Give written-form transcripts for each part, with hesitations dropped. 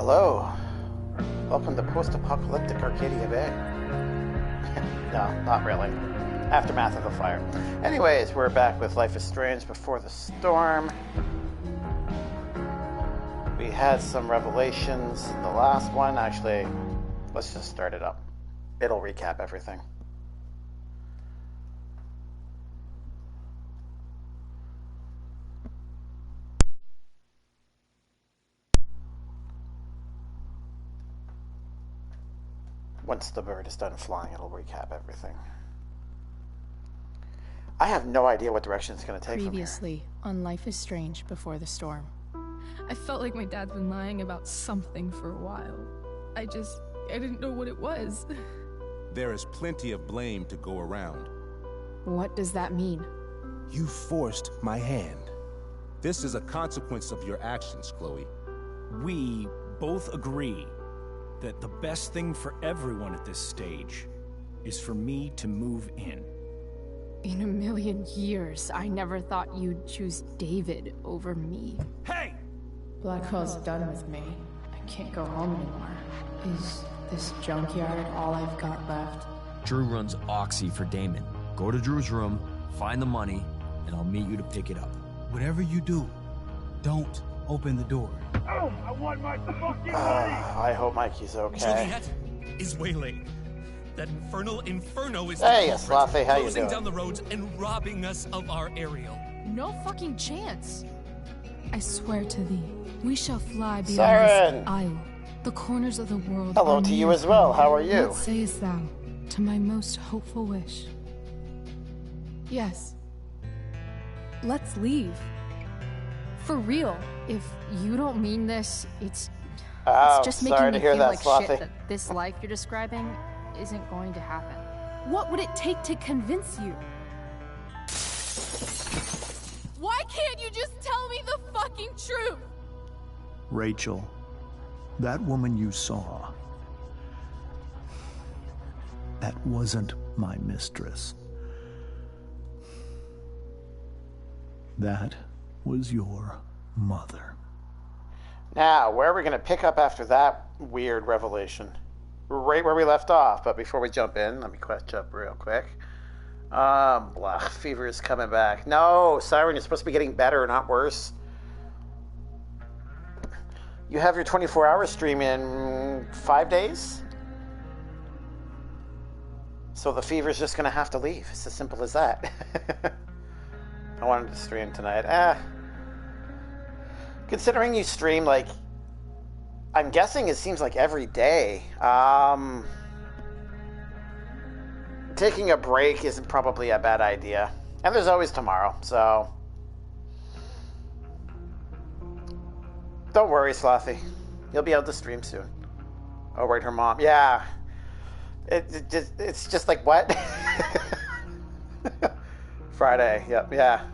Hello. Welcome to post-apocalyptic Arcadia Bay. No, not really. Aftermath of the fire. Anyways, we're back with Life is Strange Before the Storm. We had some revelations in the last one. Actually, let's just start it up. It'll recap everything. Once the bird is done flying, it'll recap everything. I have no idea what direction it's going to take Previously on Life is Strange Before the Storm. I felt like my dad's been lying about something for a while. I didn't know what it was. There is plenty of blame to go around. What does that mean? You forced my hand. This is a consequence of your actions, Chloe. We both agree that the best thing for everyone at this stage is for me to move in. In a million years, I never thought you'd choose David over me. Hey! Blackwell's done with me. I can't go home anymore. Is this junkyard all I've got left? Drew runs Oxy for Damon. Go to Drew's room, find the money, and I'll meet you to pick it up. Whatever you do, don't open the door. Oh, I want my fucking money! I hope Mikey's okay. Juliet is waylaid. That infernal inferno is Hey, Slothy, how you closing doing? down the roads and robbing us of our aerial. No fucking chance. I swear to thee, we shall fly beyond Siren! this isle. The corners of the world. Hello are to you near. as well. How are you? What sayest thou to my most hopeful wish? Yes. Let's leave. For real. If you don't mean this, it's just making sorry me to hear feel that, like Slothy. shit that this life you're describing isn't going to happen. What would it take to convince you? Why can't you just tell me the fucking truth? Rachel, that woman you saw, that wasn't my mistress. That was your mother. Now, where are we going to pick up after that weird revelation? Right where we left off, but before we jump in, let me catch up real quick. Fever is coming back. No, Siren, you're supposed to be getting better, not worse. You have your 24-hour stream in 5 days? So the fever's just going to have to leave. It's as simple as that. I wanted to stream tonight. Considering you stream, like, I'm guessing it seems like every day. Taking a break isn't probably a bad idea. And there's always tomorrow, so... Don't worry, Slothy. You'll be able to stream soon. Oh, right, her mom. Yeah. It's just like, what? Friday, yep, yeah.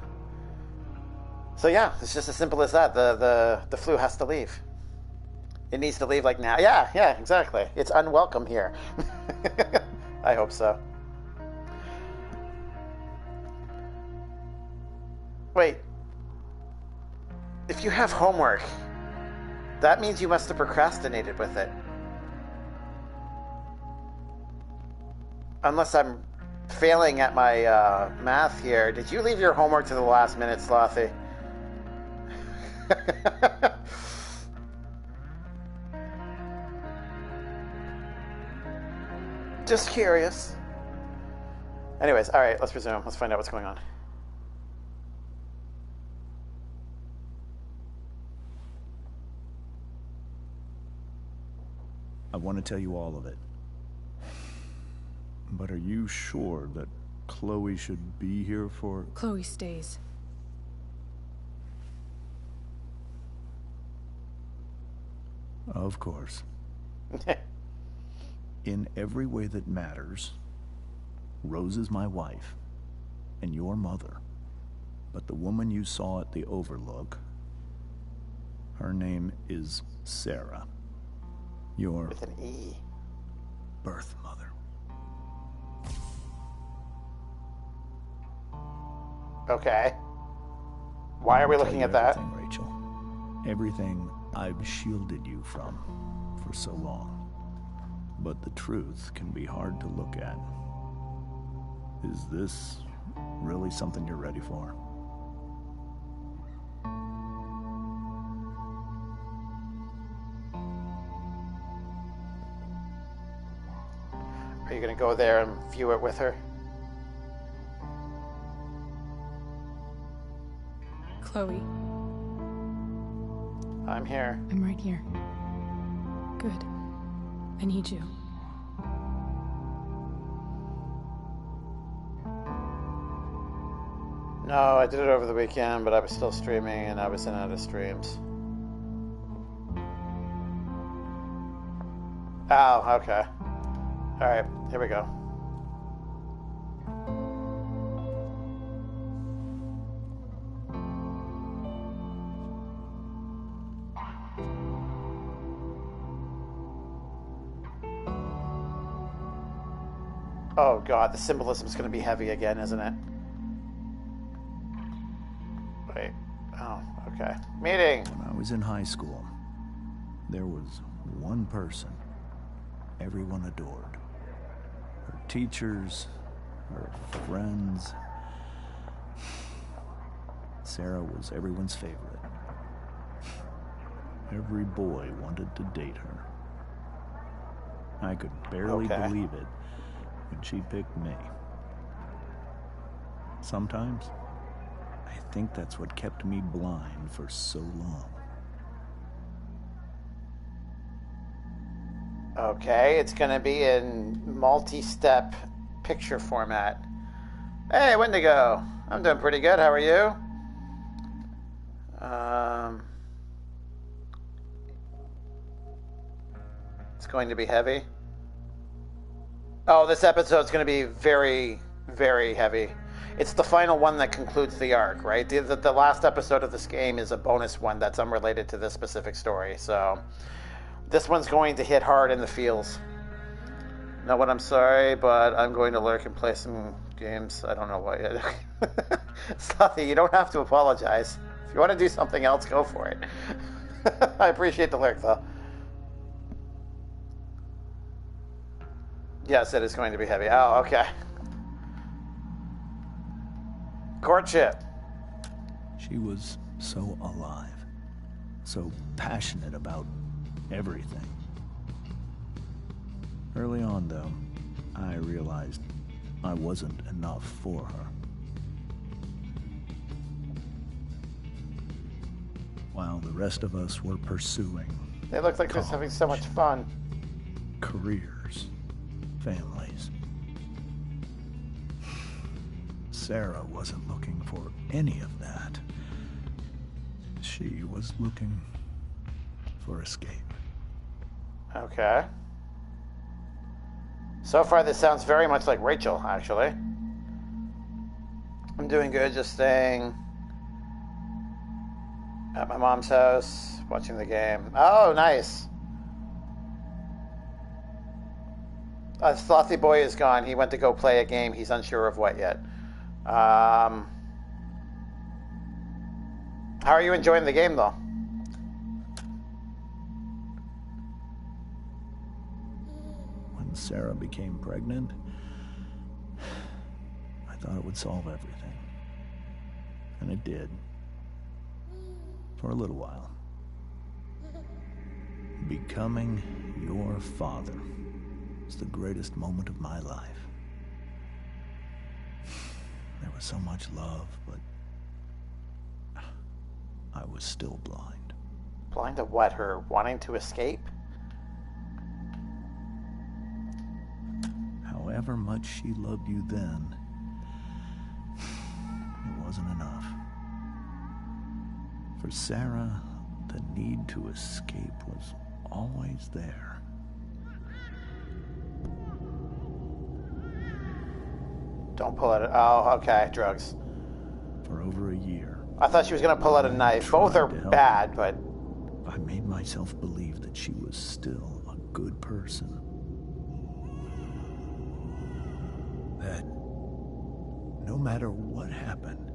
So yeah, it's just as simple as that. The flu has to leave. It needs to leave like now. Yeah, exactly. It's unwelcome here. I hope so. Wait. If you have homework, that means you must have procrastinated with it. Unless I'm failing at my math here. Did you leave your homework to the last minute, Slothy? Just curious. Anyways, alright, let's resume. Let's find out what's going on. I want to tell you all of it. But are you sure that Chloe should be here for... Chloe stays. Of course. In every way that matters, Rose is my wife and your mother. But the woman you saw at the Overlook, her name is Sarah. Your With an E. birth mother. Okay. Why are we looking at that? Rachel. Everything I've shielded you from for so long. But the truth can be hard to look at. Is this really something you're ready for? Are you gonna go there and view it with her? Chloe, I'm here. I'm right here. Good. I need you. No, I did it over the weekend, but I was still streaming and I was in and out of streams. Oh, okay. Alright, here we go. Oh god, the symbolism is going to be heavy again, isn't it? Wait. Oh, okay. Meeting! When I was in high school, there was one person everyone adored. Her teachers, her friends. Sarah was everyone's favorite. Every boy wanted to date her. I could barely believe it when she picked me. Sometimes, I think that's what kept me blind for so long. Okay, it's gonna be in multi-step picture format. Hey, Wendigo! I'm doing pretty good, how are you? It's going to be heavy. Oh, this episode's going to be very, very heavy. It's the final one that concludes the arc, right? The last episode of this game is a bonus one that's unrelated to this specific story, so this one's going to hit hard in the feels. Know what, I'm sorry, but I'm going to lurk and play some games. I don't know why yet. Slothy, you don't have to apologize. If you want to do something else, go for it. I appreciate the lurk, though. Yes, it is going to be heavy. Oh, okay. Courtship. She was so alive, so passionate about everything. Early on, though, I realized I wasn't enough for her. While the rest of us were pursuing They look like they're having so much fun. Careers, families. Sarah wasn't looking for any of that. She was looking for escape. Okay. So far, this sounds very much like Rachel, actually. I'm doing good, just staying at my mom's house, watching the game. Oh, nice. Slothy Boy is gone. He went to go play a game. He's unsure of what yet. How are you enjoying the game, though? When Sarah became pregnant, I thought it would solve everything. And it did. For a little while. Becoming your father was the greatest moment of my life. There was so much love, but I was still blind. Blind to what? Her wanting to escape? However much she loved you then, it wasn't enough. For Sarah, the need to escape was always there. Don't pull out. Oh, okay, drugs. For over a year. I thought she was going to pull out a knife. Both are bad, but I made myself believe that she was still a good person. That no matter what happened,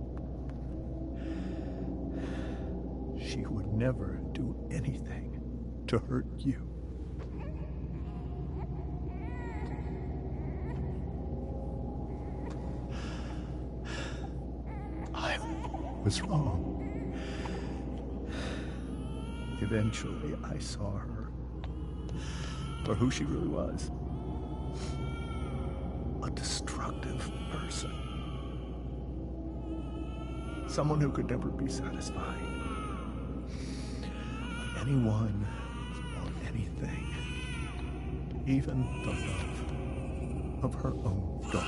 she would never do anything to hurt you. I was wrong. Eventually, I saw her for who she really was. A destructive person. Someone who could never be satisfied. By anyone or anything. Even the love of her own daughter.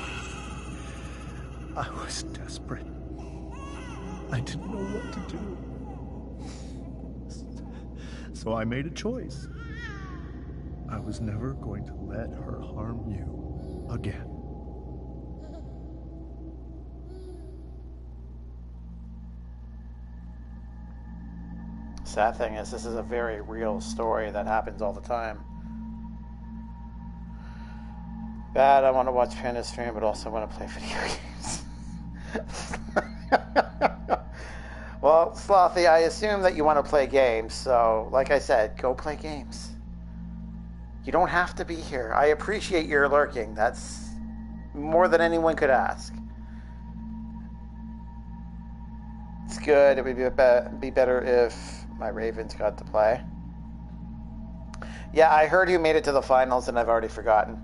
I was desperate. I didn't know what to do. So I made a choice. I was never going to let her harm you again. Sad thing is, this is a very real story that happens all the time. Bad, I want to watch Panda stream, but also want to play video games. Well, Slothy, I assume that you want to play games, so like I said, go play games. You don't have to be here. I appreciate your lurking. That's more than anyone could ask. It's good. It would be better if my Ravens got to play. Yeah, I heard who made it to the finals, and I've already forgotten.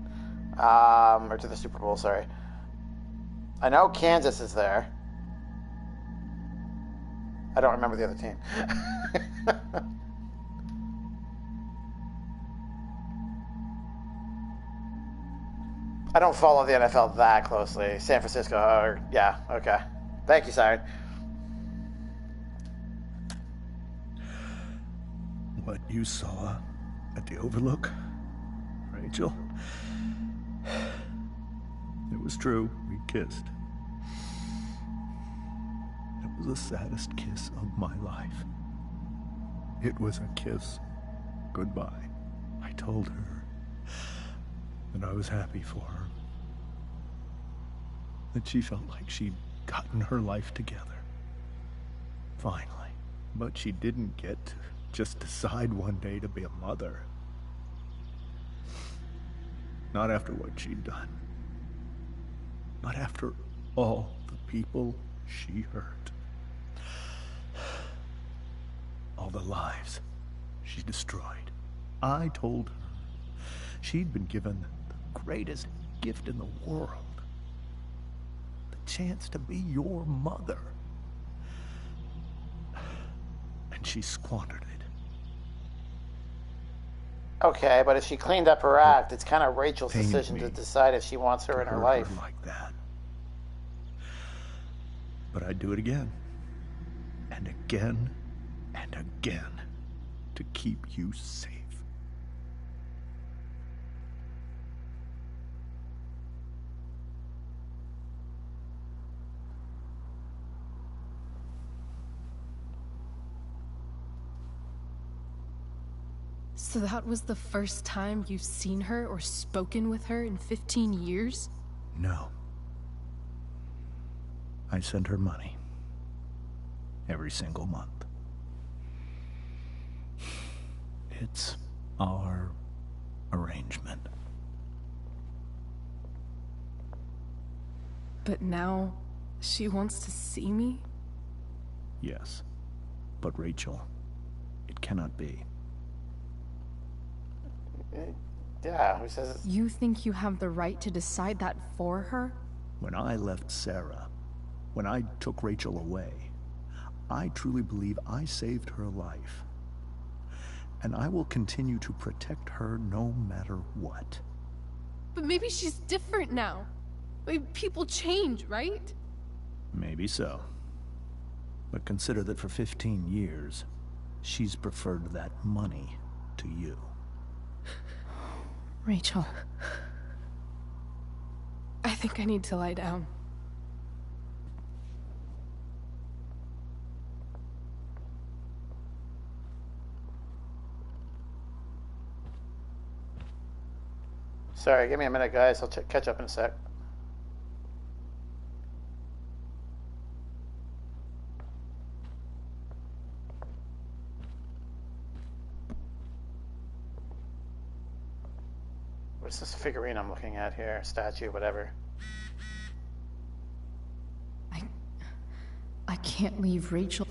Or to the Super Bowl, sorry. I know Kansas is there. I don't remember the other team. I don't follow the NFL that closely. San Francisco, or yeah, okay. Thank you, Siren. What you saw at the Overlook, Rachel, it was true. We kissed. It was the saddest kiss of my life. It was a kiss goodbye. I told her that I was happy for her. That she felt like she'd gotten her life together. Finally. But she didn't get to just decide one day to be a mother. Not after what she'd done. Not after all the people she hurt. All the lives she destroyed. I told her she'd been given the greatest gift in the world. The chance to be your mother. And she squandered it. Okay, but if she cleaned up her act, it's kind of Rachel's decision to decide if she wants her in her life. Her like that. But I'd do it again. And again. And again. To keep you safe. So that was the first time you've seen her or spoken with her in 15 years? No. I sent her money. Every single month. It's our arrangement. But now, she wants to see me? Yes. But Rachel, it cannot be. Yeah, who says it? You think you have the right to decide that for her? When I left Sarah, when I took Rachel away, I truly believe I saved her life. And I will continue to protect her no matter what. But maybe she's different now. People change, right? Maybe so. But consider that for 15 years, she's preferred that money to you. Rachel. I think I need to lie down. Sorry, give me a minute, guys. I'll catch up in a sec. What's this figurine I'm looking at here? Statue, whatever. I can't leave Rachel.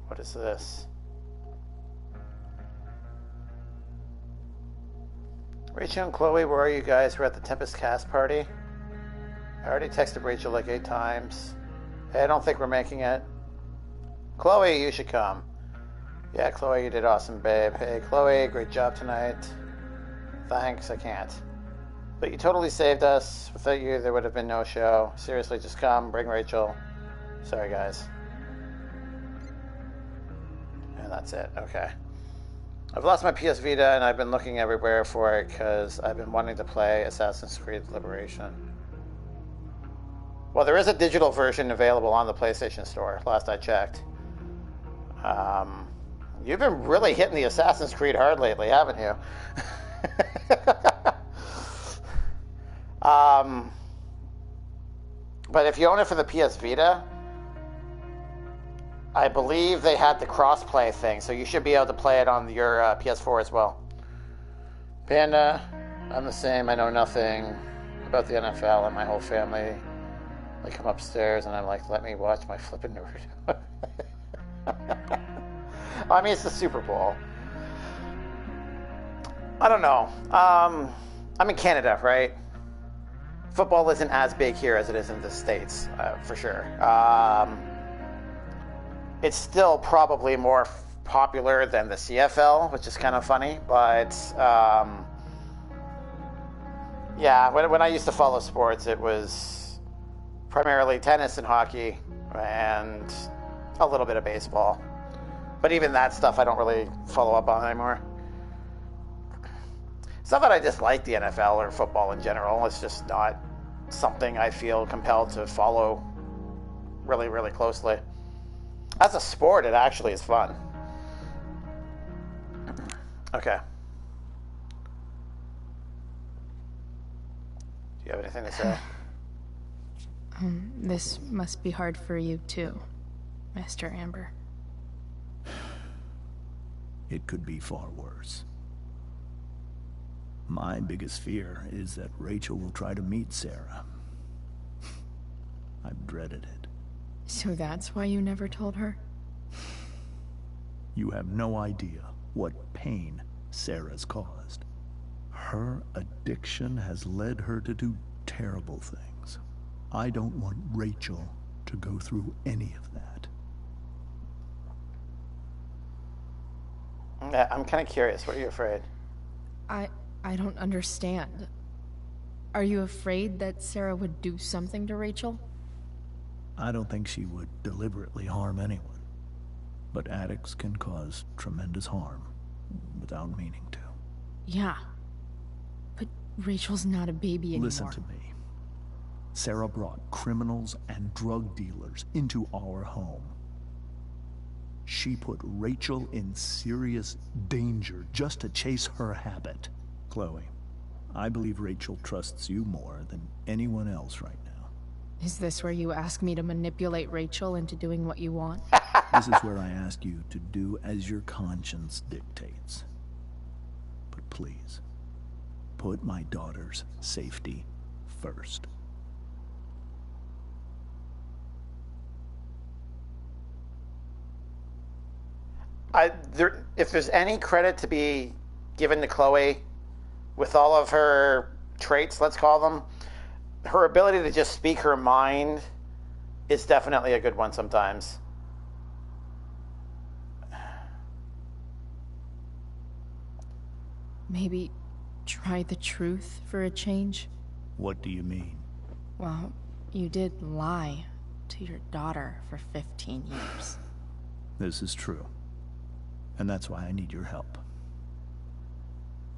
What is this? Rachel and Chloe, where are you guys? We're at the Tempest cast party. I already texted Rachel like 8 times. Hey, I don't think we're making it. Chloe, you should come. Yeah, Chloe, you did awesome, babe. Hey, Chloe, great job tonight. Thanks, I can't. But you totally saved us. Without you, there would have been no show. Seriously, just come, bring Rachel. Sorry, guys. And that's it, okay. I've lost my PS Vita, and I've been looking everywhere for it because I've been wanting to play Assassin's Creed Liberation. Well, there is a digital version available on the PlayStation Store, last I checked. You've been really hitting the Assassin's Creed hard lately, haven't you? But if you own it for the PS Vita, I believe they had the cross-play thing, so you should be able to play it on your PS4 as well. Panda, I'm the same. I know nothing about the NFL and my whole family. I come upstairs and I'm like, let me watch my flippin' Naruto. I mean, it's the Super Bowl. I don't know. I'm in Canada, right? Football isn't as big here as it is in the States, for sure. It's still probably more popular than the CFL, which is kind of funny, but yeah, when I used to follow sports, it was primarily tennis and hockey and a little bit of baseball. But even that stuff I don't really follow up on anymore. It's not that I dislike the NFL or football in general, it's just not something I feel compelled to follow really, really closely. As a sport, it actually is fun. Okay. Do you have anything to say? This must be hard for you too, Mr. Amber. It could be far worse. My biggest fear is that Rachel will try to meet Sarah. I've dreaded it. So that's why you never told her? You have no idea what pain Sarah's caused. Her addiction has led her to do terrible things. I don't want Rachel to go through any of that. I'm kind of curious. What are you afraid? I don't understand. Are you afraid that Sarah would do something to Rachel? I don't think she would deliberately harm anyone. But addicts can cause tremendous harm without meaning to. Yeah. But Rachel's not a baby anymore. Listen to me. Sarah brought criminals and drug dealers into our home. She put Rachel in serious danger just to chase her habit. Chloe, I believe Rachel trusts you more than anyone else right now. Is this where you ask me to manipulate Rachel into doing what you want? This is where I ask you to do as your conscience dictates. But please, put my daughter's safety first. If there's any credit to be given to Chloe, with all of her traits, let's call them, her ability to just speak her mind is definitely a good one sometimes. Maybe try the truth for a change? What do you mean? Well, you did lie to your daughter for 15 years. This is true. And that's why I need your help.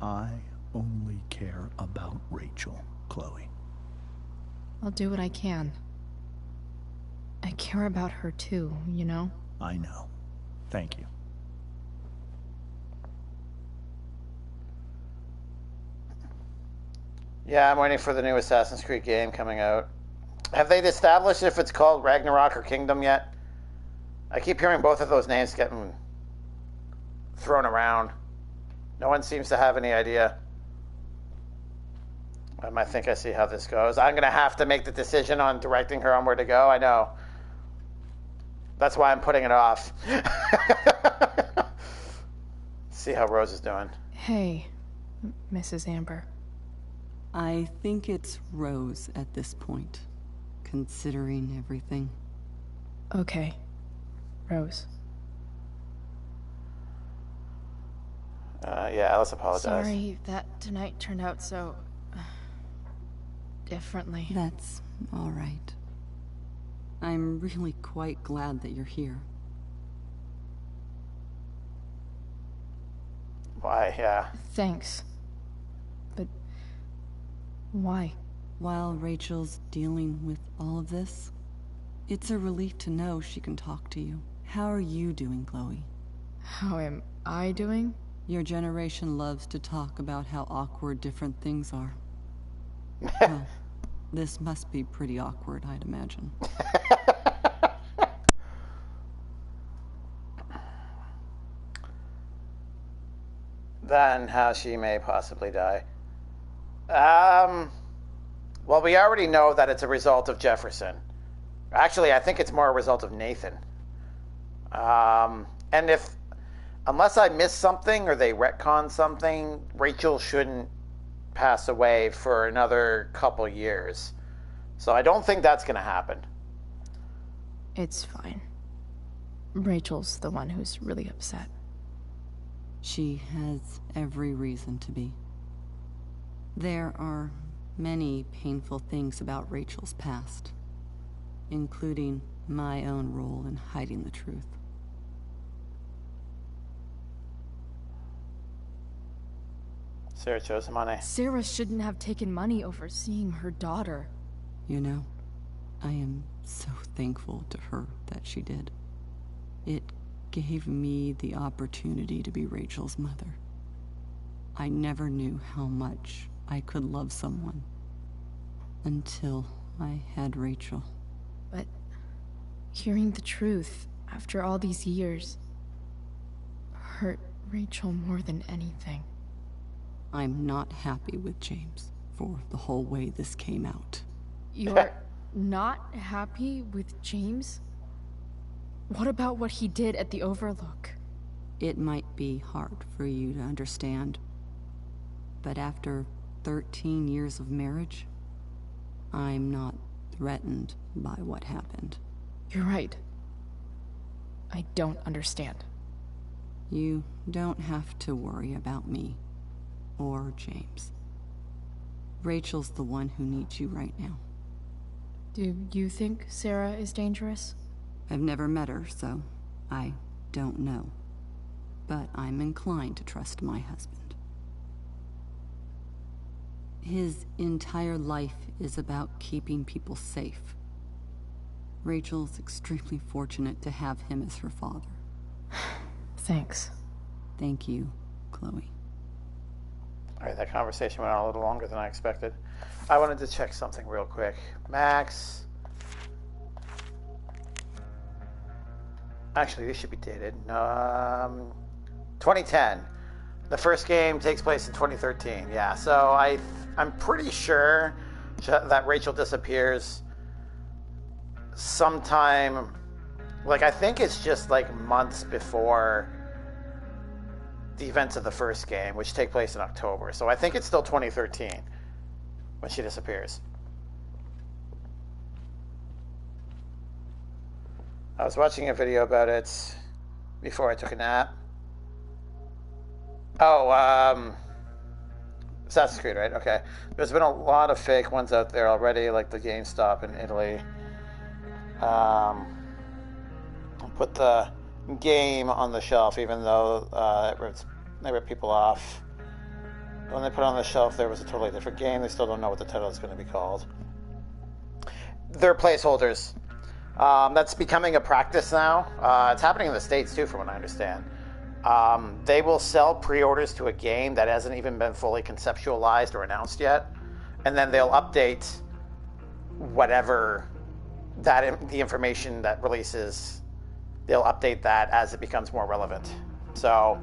I only care about Rachel, Chloe. I'll do what I can. I care about her too, you know? I know. Thank you. Yeah, I'm waiting for the new Assassin's Creed game coming out. Have they established if it's called Ragnarok or Kingdom yet? I keep hearing both of those names getting thrown around. No one seems to have any idea. I think I see how this goes. I'm going to have to make the decision on directing her on where to go. I know. That's why I'm putting it off. See how Rose is doing. Hey, Mrs. Amber. I think it's Rose at this point, considering everything. Okay, Rose. Yeah, let's apologize. Sorry that tonight turned out so... differently. That's all right. I'm really quite glad that you're here. Why, yeah. Thanks. But... why? While Rachel's dealing with all of this, it's a relief to know she can talk to you. How are you doing, Chloe? How am I doing? Your generation loves to talk about how awkward different things are. Well, this must be pretty awkward, I'd imagine. Then how she may possibly die. Well, we already know that it's a result of Jefferson. Actually, I think it's more a result of Nathan. And unless I missed something or they retcon something, Rachel shouldn't pass away for another couple years. So I don't think that's going to happen. It's fine. Rachel's the one who's really upset. She has every reason to be. There are many painful things about Rachel's past, including my own role in hiding the truth. Sarah chose the money. Sarah shouldn't have taken money over seeing her daughter. You know, I am so thankful to her that she did. It gave me the opportunity to be Rachel's mother. I never knew how much I could love someone until I had Rachel. But hearing the truth after all these years hurt Rachel more than anything. I'm not happy with James for the whole way this came out. You're not happy with James? What about what he did at the Overlook? It might be hard for you to understand, but after 13 years of marriage, I'm not threatened by what happened. You're right. I don't understand. You don't have to worry about me or James. Rachel's the one who needs you right now. Do you think Sarah is dangerous? I've never met her, so I don't know. But I'm inclined to trust my husband. His entire life is about keeping people safe. Rachel's extremely fortunate to have him as her father. Thanks. Thank you, Chloe. All right, that conversation went on a little longer than I expected. I wanted to check something real quick. Max. Actually, these should be dated. 2010. The first game takes place in 2013. Yeah, so I'm pretty sure that Rachel disappears sometime. Like, I think it's just like months before the events of the first game, which take place in October. So I think it's still 2013 when she disappears. I was watching a video about it before I took a nap. Oh, Assassin's Creed, right? Okay. There's been a lot of fake ones out there already, like the GameStop in Italy. I'll put the game on the shelf, even though they rip people off. When they put it on the shelf, there was a totally different game. They still don't know what the title is going to be called. They're placeholders. That's becoming a practice now. It's happening in the States too, from what I understand. They will sell pre-orders to a game that hasn't even been fully conceptualized or announced yet, and then they'll update whatever the information that releases. They'll update that as it becomes more relevant. So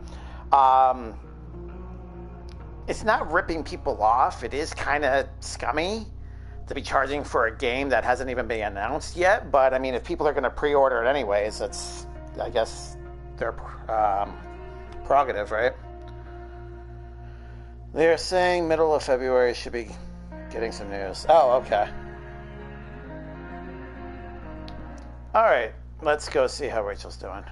it's not ripping people off. It is kind of scummy to be charging for a game that hasn't even been announced yet. But I mean, if people are going to pre-order it anyways, it's, I guess, their prerogative, right? They're saying middle of February should be getting some news. Oh, okay. All right, let's go see how Rachel's doing.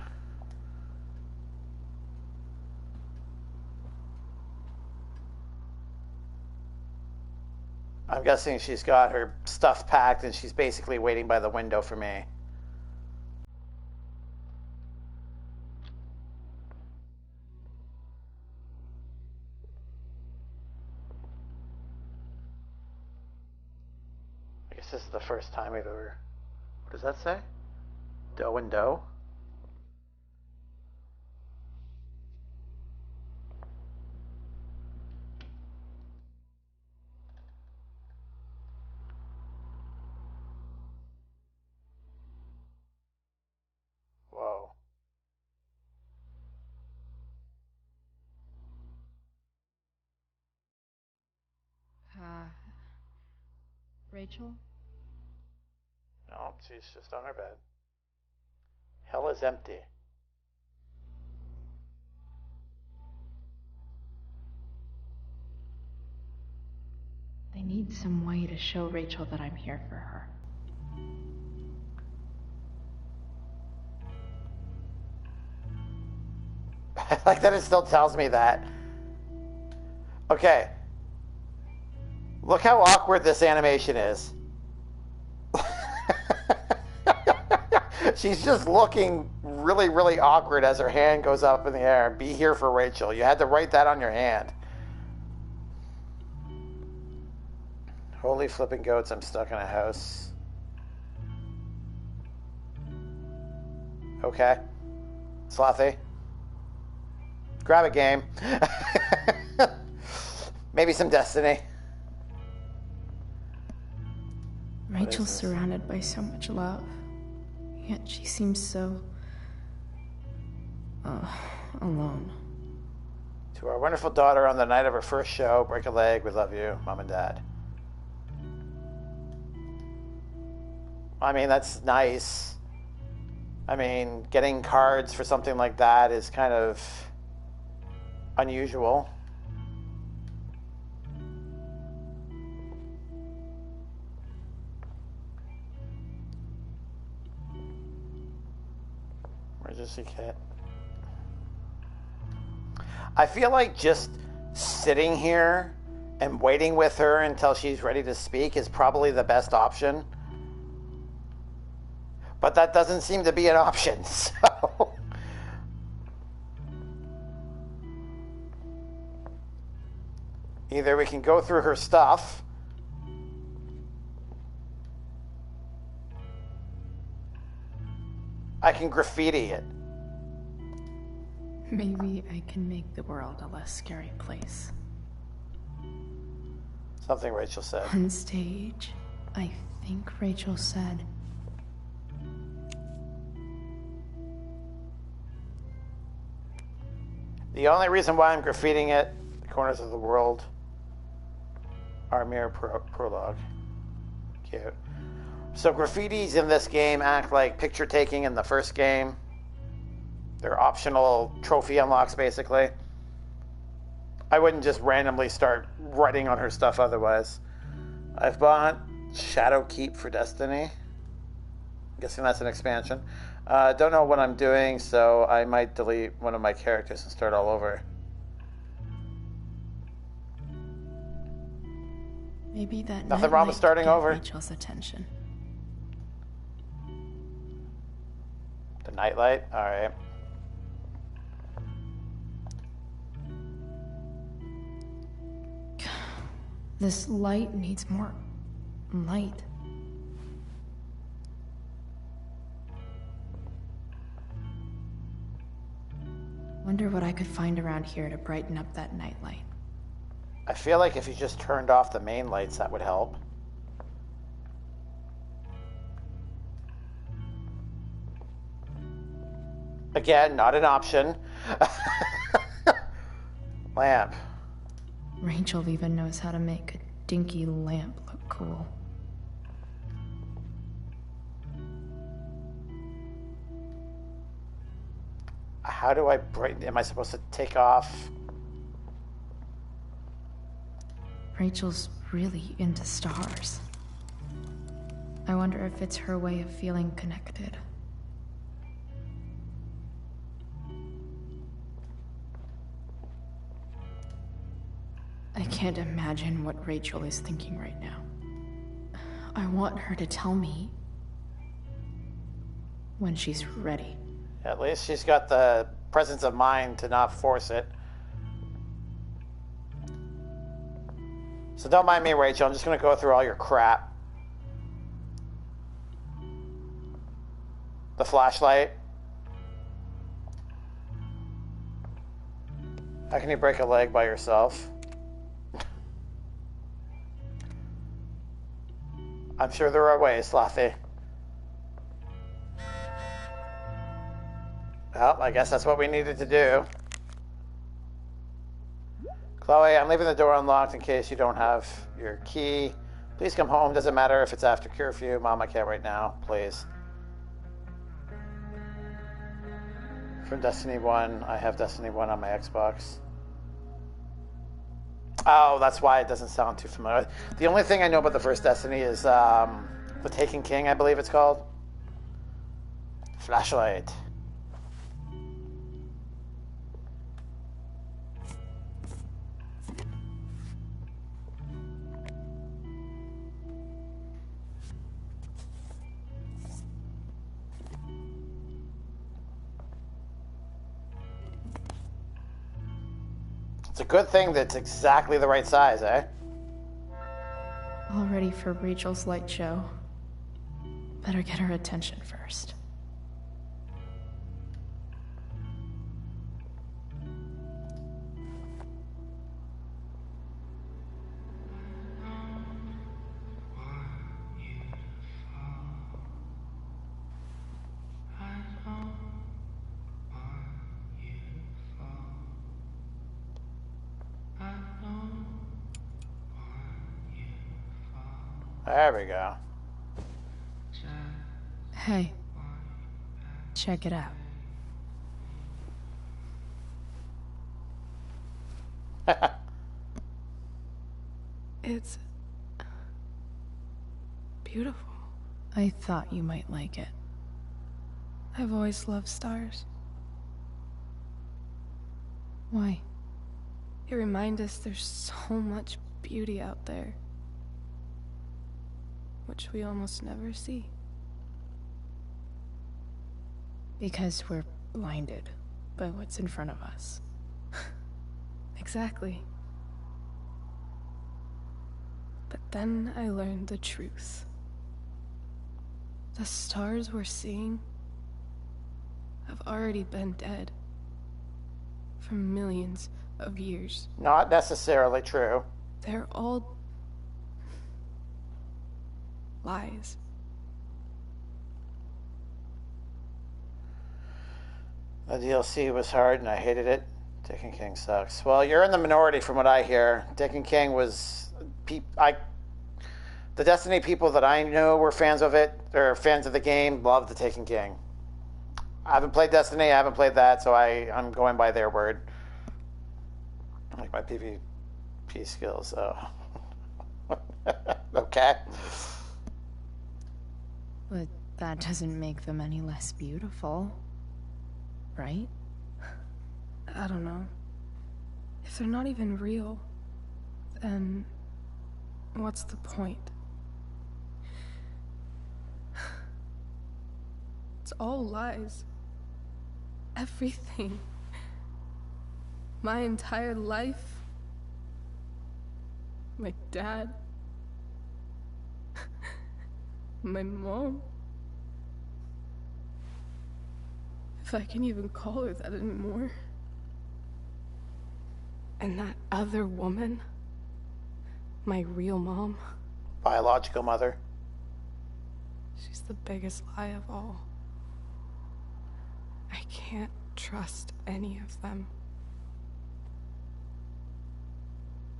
I'm guessing she's got her stuff packed and she's basically waiting by the window for me. I guess this is the first time we've ever... What does that say? Doe and Doe? Whoa. Rachel? No, she's just on her bed. Hell is empty. They need some way to show Rachel that I'm here for her. I like that it still tells me that. Okay. Look how awkward this animation is. She's just looking really, really awkward as her hand goes up in the air. Be here for Rachel. You had to write that on your hand. Holy flipping goats, I'm stuck in a house. Okay. Slothy. Grab a game. Maybe some Destiny. Rachel's surrounded by so much love, yet she seems so... alone. To our wonderful daughter on the night of her first show, break a leg, we love you, Mom and Dad. I mean, that's nice. I mean, getting cards for something like that is kind of unusual. Emergency kit. I feel like just sitting here and waiting with her until she's ready to speak is probably the best option. But that doesn't seem to be an option, so... Either we can go through her stuff... I can graffiti it. Maybe I can make the world a less scary place. Something Rachel said. On stage, I think Rachel said... The only reason why I'm graffitiing it, the corners of the world, are mere prologue. Cute. So graffitis in this game act like picture taking in the first game. They're optional trophy unlocks, basically. I wouldn't just randomly start writing on her stuff otherwise. I've bought Shadowkeep for Destiny. I'm guessing that's an expansion. Don't know what I'm doing, so I might delete one of my characters and start all over. Maybe that nothing wrong with starting over. Rachel's attention. The nightlight? Alright. This light needs more light. Wonder what I could find around here to brighten up that nightlight. I feel like if you just turned off the main lights, that would help. Again, not an option. Lamp. Rachel even knows how to make a dinky lamp look cool. How do I break? Am I supposed to take off? Rachel's really into stars. I wonder if it's her way of feeling connected. I can't imagine what Rachel is thinking right now. I want her to tell me when she's ready. At least she's got the presence of mind to not force it. So don't mind me, Rachel. I'm just going to go through all your crap. The flashlight. How can you break a leg by yourself? I'm sure there are ways, Slothy. Well, I guess that's what we needed to do. Chloe, I'm leaving the door unlocked in case you don't have your key. Please come home. Doesn't matter if it's after curfew. Mom, I can't right now. Please. From Destiny 1. I have Destiny 1 on my Xbox. Oh, that's why it doesn't sound too familiar. The only thing I know about the first Destiny is The Taken King, I believe it's called. Flashlight. It's a good thing that's exactly the right size, eh? All ready for Rachel's light show. Better get her attention first. There we go. Hey, check it out. It's beautiful. I thought you might like it. I've always loved stars. Why? They remind us there's so much beauty out there, which we almost never see. Because we're blinded by what's in front of us. Exactly. But then I learned the truth. The stars we're seeing have already been dead for millions of years. Not necessarily true. They're all lies. The DLC was hard and I hated it. Taken King sucks. Well, you're in the minority from what I hear. Taken King was... The Destiny people that I know were fans of it, or fans of the game, loved the Taken King. I haven't played Destiny, I haven't played that, so I'm going by their word. Like my PvP skills, so... Okay. But that doesn't make them any less beautiful, right? I don't know. If they're not even real, then what's the point? It's all lies. Everything. My entire life. My dad. My mom. If I can even call her that anymore. And that other woman. My real mom. Biological mother. She's the biggest lie of all. I can't trust any of them.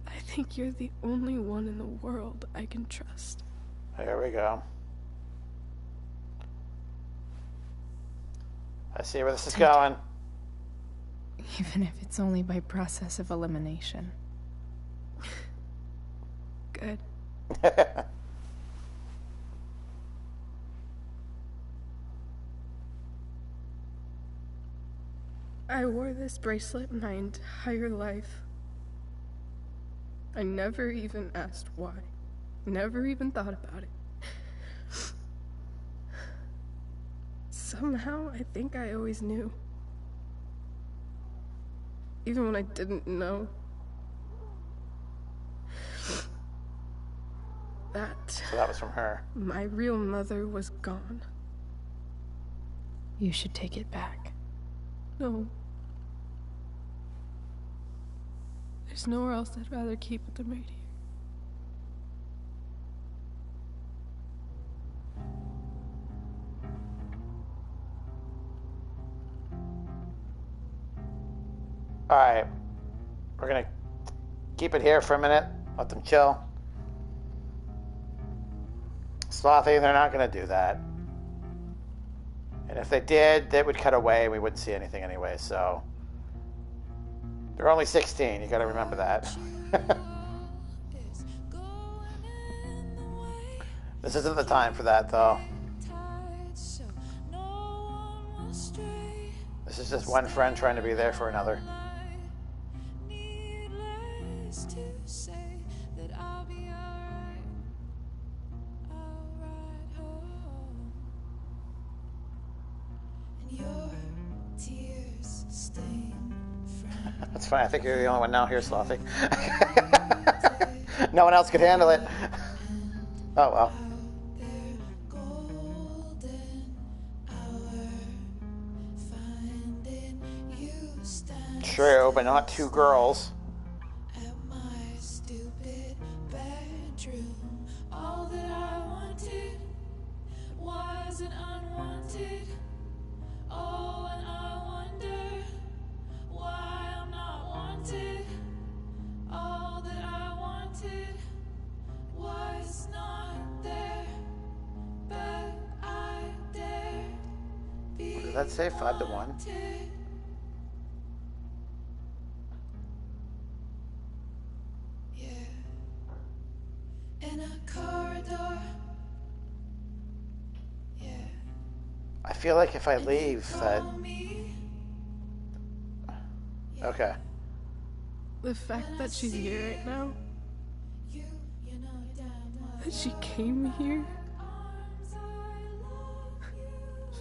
I think you're the only one in the world I can trust. There we go. I see where this is going. Even if it's only by process of elimination. Good. I wore this bracelet my entire life. I never even asked why. Never even thought about it. Somehow, I think I always knew. Even when I didn't know. So that was from her. My real mother was gone. You should take it back. No. There's nowhere else I'd rather keep it than right here. Alright. We're gonna keep it here for a minute. Let them chill. Slothy, they're not gonna do that. And if they did, they would cut away and we wouldn't see anything anyway, so. They're only 16, you gotta remember that. This isn't the time for that, though. This is just one friend trying to be there for another. That's fine. I think you're the only one now here, Slothy. No one else could handle it. Oh, well. True, but not two girls. Did that say 5-1? I feel like if I leave, that... Okay. The fact that she's here right now, that she came here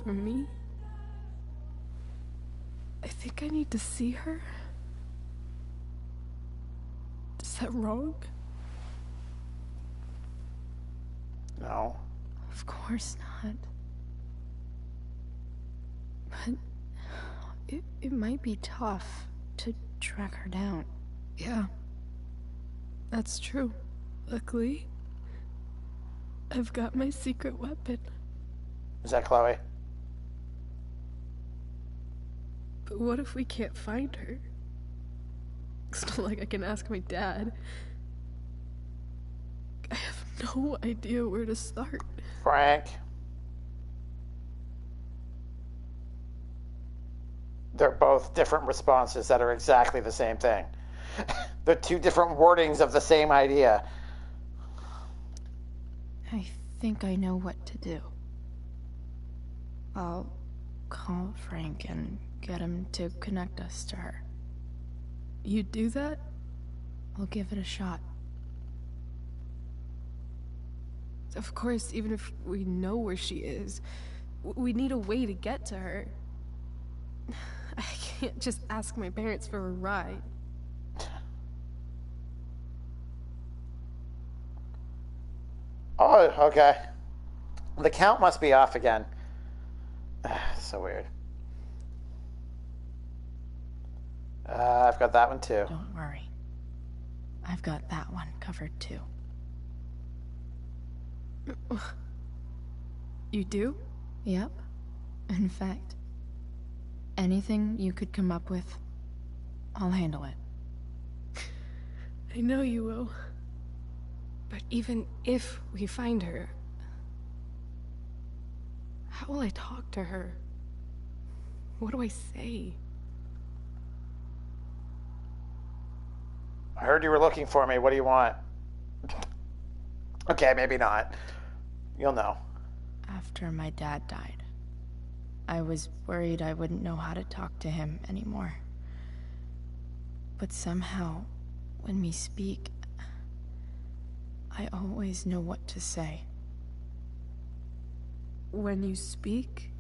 for me, I think I need to see her. Is that wrong? No. Of course not. But it might be tough to track her down. Yeah. That's true. Luckily, I've got my secret weapon. Is that Chloe? But what if we can't find her? It's not like I can ask my dad. I have no idea where to start. Frank. They're both different responses that are exactly the same thing. They're two different wordings of the same idea. I think I know what to do. I'll call Frank and get him to connect us to her. You do that? I'll give it a shot. Of course, even if we know where she is, we need a way to get to her. I can't just ask my parents for a ride. Oh, okay. The count must be off again. So weird. I've got that one too. Don't worry. I've got that one covered too. You do? Yep. In fact, anything you could come up with, I'll handle it. I know you will. But even if we find her, how will I talk to her? What do I say? I heard you were looking for me. What do you want? Okay, maybe not. You'll know. After my dad died, I was worried I wouldn't know how to talk to him anymore. But somehow, when we speak, I always know what to say. When you speak?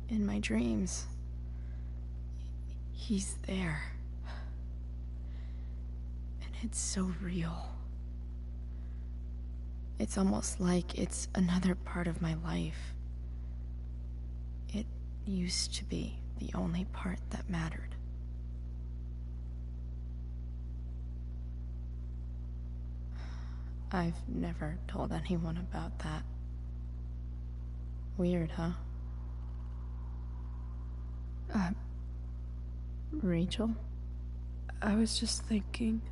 In my dreams, he's there. And it's so real. It's almost like it's another part of my life. It used to be the only part that mattered. I've never told anyone about that. Weird, huh? Rachel? I was just thinking.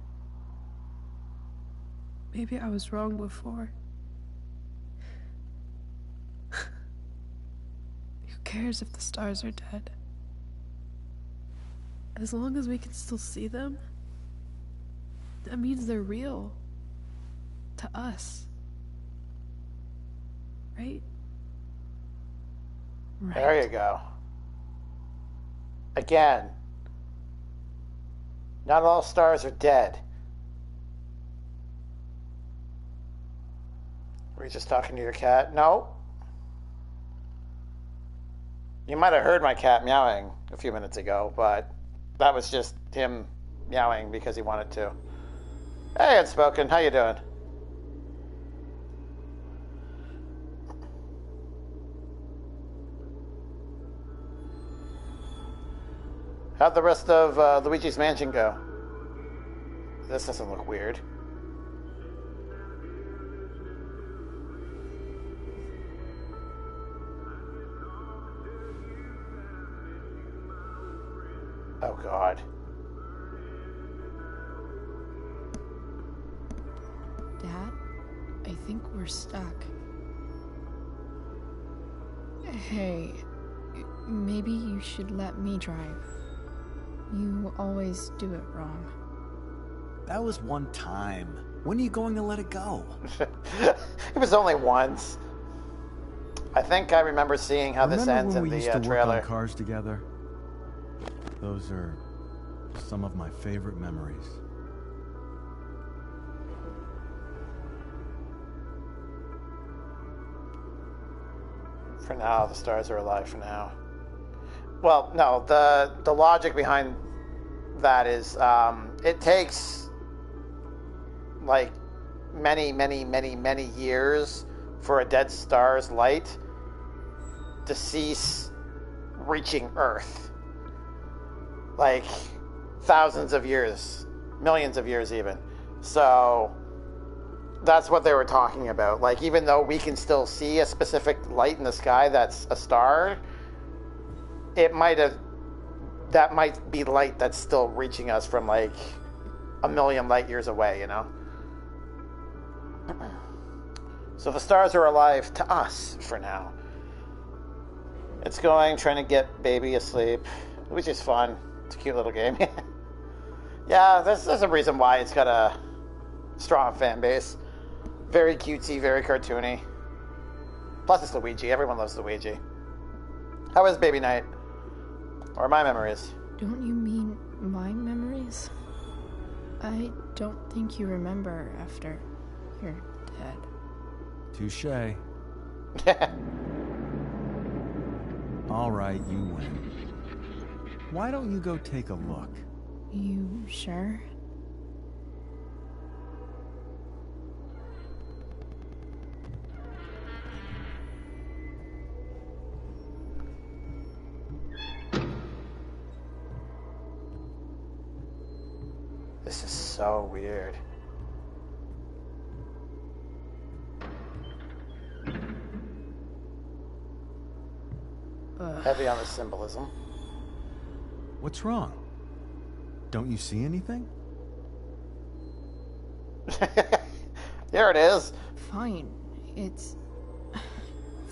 Maybe I was wrong before. Who cares if the stars are dead? As long as we can still see them, that means they're real. To us. Right? Right. There you go. Again. Not all stars are dead. Were you just talking to your cat? No. You might have heard my cat meowing a few minutes ago, but that was just him meowing because he wanted to. Hey, Unspoken, how you doing? How'd the rest of Luigi's Mansion go? This doesn't look weird. Oh, God. Dad, I think we're stuck. Hey, maybe you should let me drive. You always do it wrong. That was one time. When are you going to let it go? It was only once. I think I remember seeing how this ends in the used to trailer. work on cars together? Those are some of my favorite memories. For now, the stars are alive for now. Well, no, the logic behind that is it takes like many years for a dead star's light to cease reaching Earth. Like thousands of years, millions of years even. So that's what they were talking about. Like, even though we can still see a specific light in the sky that's a star, that might be light that's still reaching us from like a million light years away, you know? So the stars are alive to us for now. It's going, trying to get baby asleep, which is fun. It's a cute little game. Yeah, there's a reason why it's got a strong fan base. Very cutesy, very cartoony. Plus it's Luigi. Everyone loves Luigi. How was baby night? Or my memories? Don't you mean my memories? I don't think you remember after you're dead. Touché. All right, you win. Why don't you go take a look? You sure? This is so weird. Heavy on the symbolism. What's wrong? Don't you see anything? There it is. Fine. It's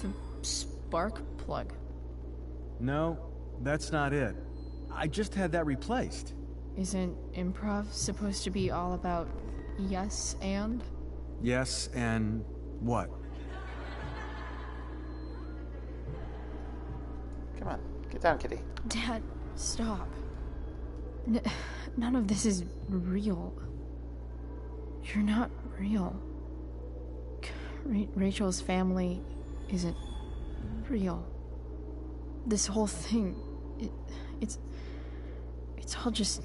the spark plug. No, that's not it. I just had that replaced. Isn't improv supposed to be all about yes and? Yes, and what? Come on, get down, kitty. Dad, stop. None of this is real. You're not real. Rachel's family isn't real. This whole thing, it's all just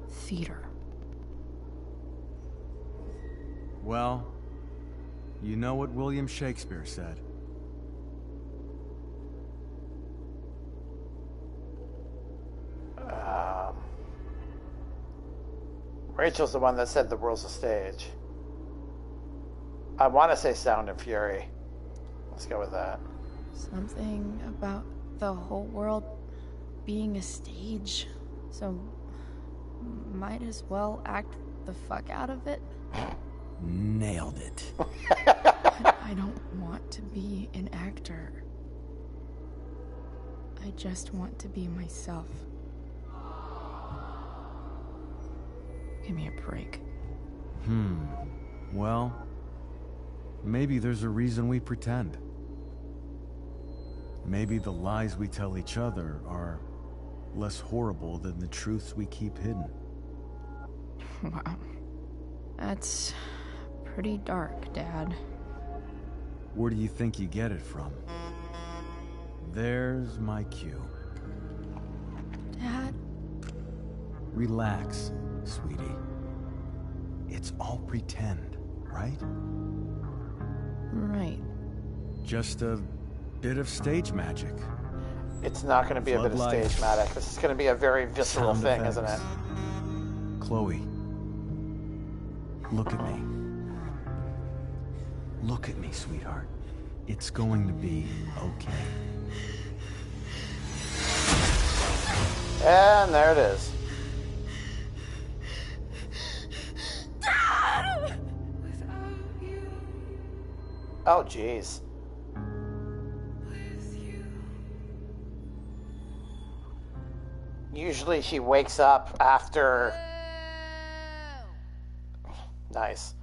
theater. Well, you know what William Shakespeare said. Rachel's the one that said the world's a stage. I want to say Sound and Fury. Let's go with that. Something about the whole world being a stage. So, might as well act the fuck out of it. Nailed it. I don't want to be an actor. I just want to be myself. Give me a break. Well, maybe there's a reason we pretend. Maybe the lies we tell each other are less horrible than the truths we keep hidden. Wow. That's pretty dark, Dad. Where do you think you get it from? There's my cue. Dad? Relax, sweetie. It's all pretend, right? Right. Just a bit of stage magic. It's not going to be a bit of stage magic. This is going to be a very visceral thing, isn't it? Chloe, look at me. Look at me, sweetheart. It's going to be okay. And there it is. Oh, jeez. Usually she wakes up after... Nice.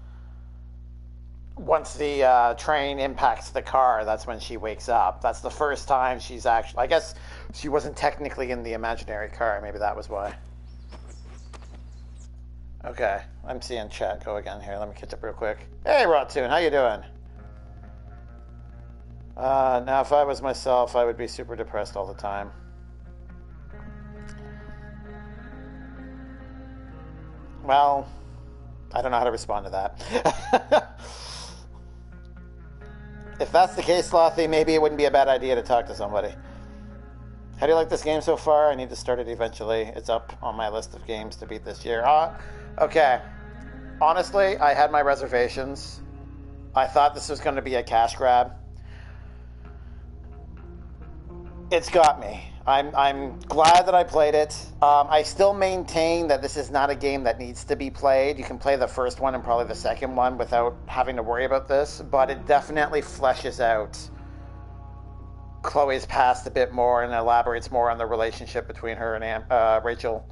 Once the train impacts the car, that's when she wakes up. That's the first time she's actually... I guess she wasn't technically in the imaginary car. Maybe that was why. Okay, I'm seeing chat go again here. Let me catch up real quick. Hey, Rottoon, how you doing? Now, if I was myself, I would be super depressed all the time. Well, I don't know how to respond to that. If that's the case, Slothy, maybe it wouldn't be a bad idea to talk to somebody. How do you like this game so far? I need to start it eventually. It's up on my list of games to beat this year. Okay. Honestly, I had my reservations. I thought this was going to be a cash grab. It's got me. I'm glad that I played it. I still maintain that this is not a game that needs to be played. You can play the first one and probably the second one without having to worry about this, but it definitely fleshes out Chloe's past a bit more and elaborates more on the relationship between her and Rachel.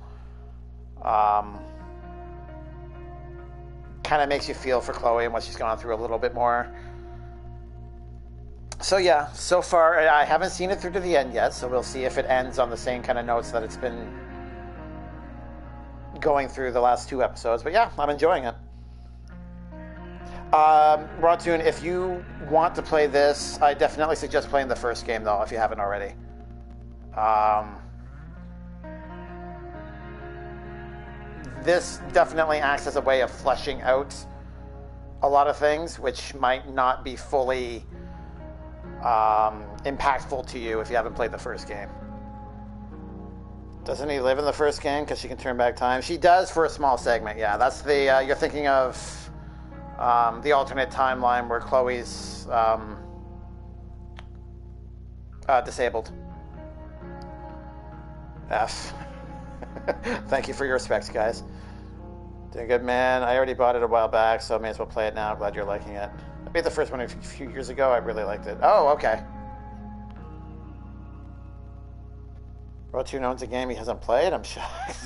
Kind of makes you feel for Chloe and what she's gone through a little bit more. So yeah, so far I haven't seen it through to the end yet, so we'll see if it ends on the same kind of notes that it's been going through the last 2 episodes. But yeah, I'm enjoying it. Rottoon, if you want to play this, I definitely suggest playing the first game though, if you haven't already. This definitely acts as a way of fleshing out a lot of things, which might not be fully impactful to you if you haven't played the first game. Doesn't he live in the first game because she can turn back time? She does for a small segment, yeah. That's the, you're thinking of the alternate timeline where Chloe's disabled. F. Thank you for your respects, guys. Doing good, man. I already bought it a while back, so I may as well play it now. Glad you're liking it. I made the first one a few years ago. I really liked it. Oh, okay. Rotune owns a game he hasn't played? I'm shocked.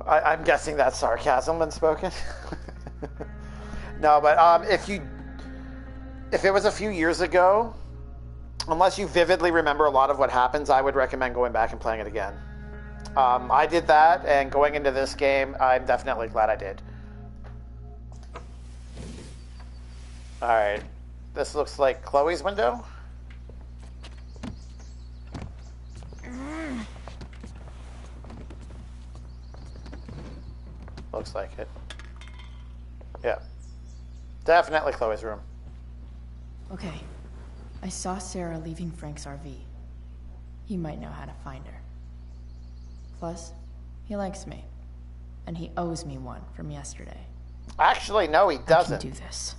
I'm guessing that's sarcasm when spoken. No, but if it was a few years ago, unless you vividly remember a lot of what happens, I would recommend going back and playing it again. I did that, and going into this game, I'm definitely glad I did. Alright. This looks like Chloe's window. Looks like it. Yeah. Definitely Chloe's room. Okay. I saw Sarah leaving Frank's RV. He might know how to find her. Plus, he likes me. And he owes me one from yesterday. Actually, no, he doesn't. I can do this.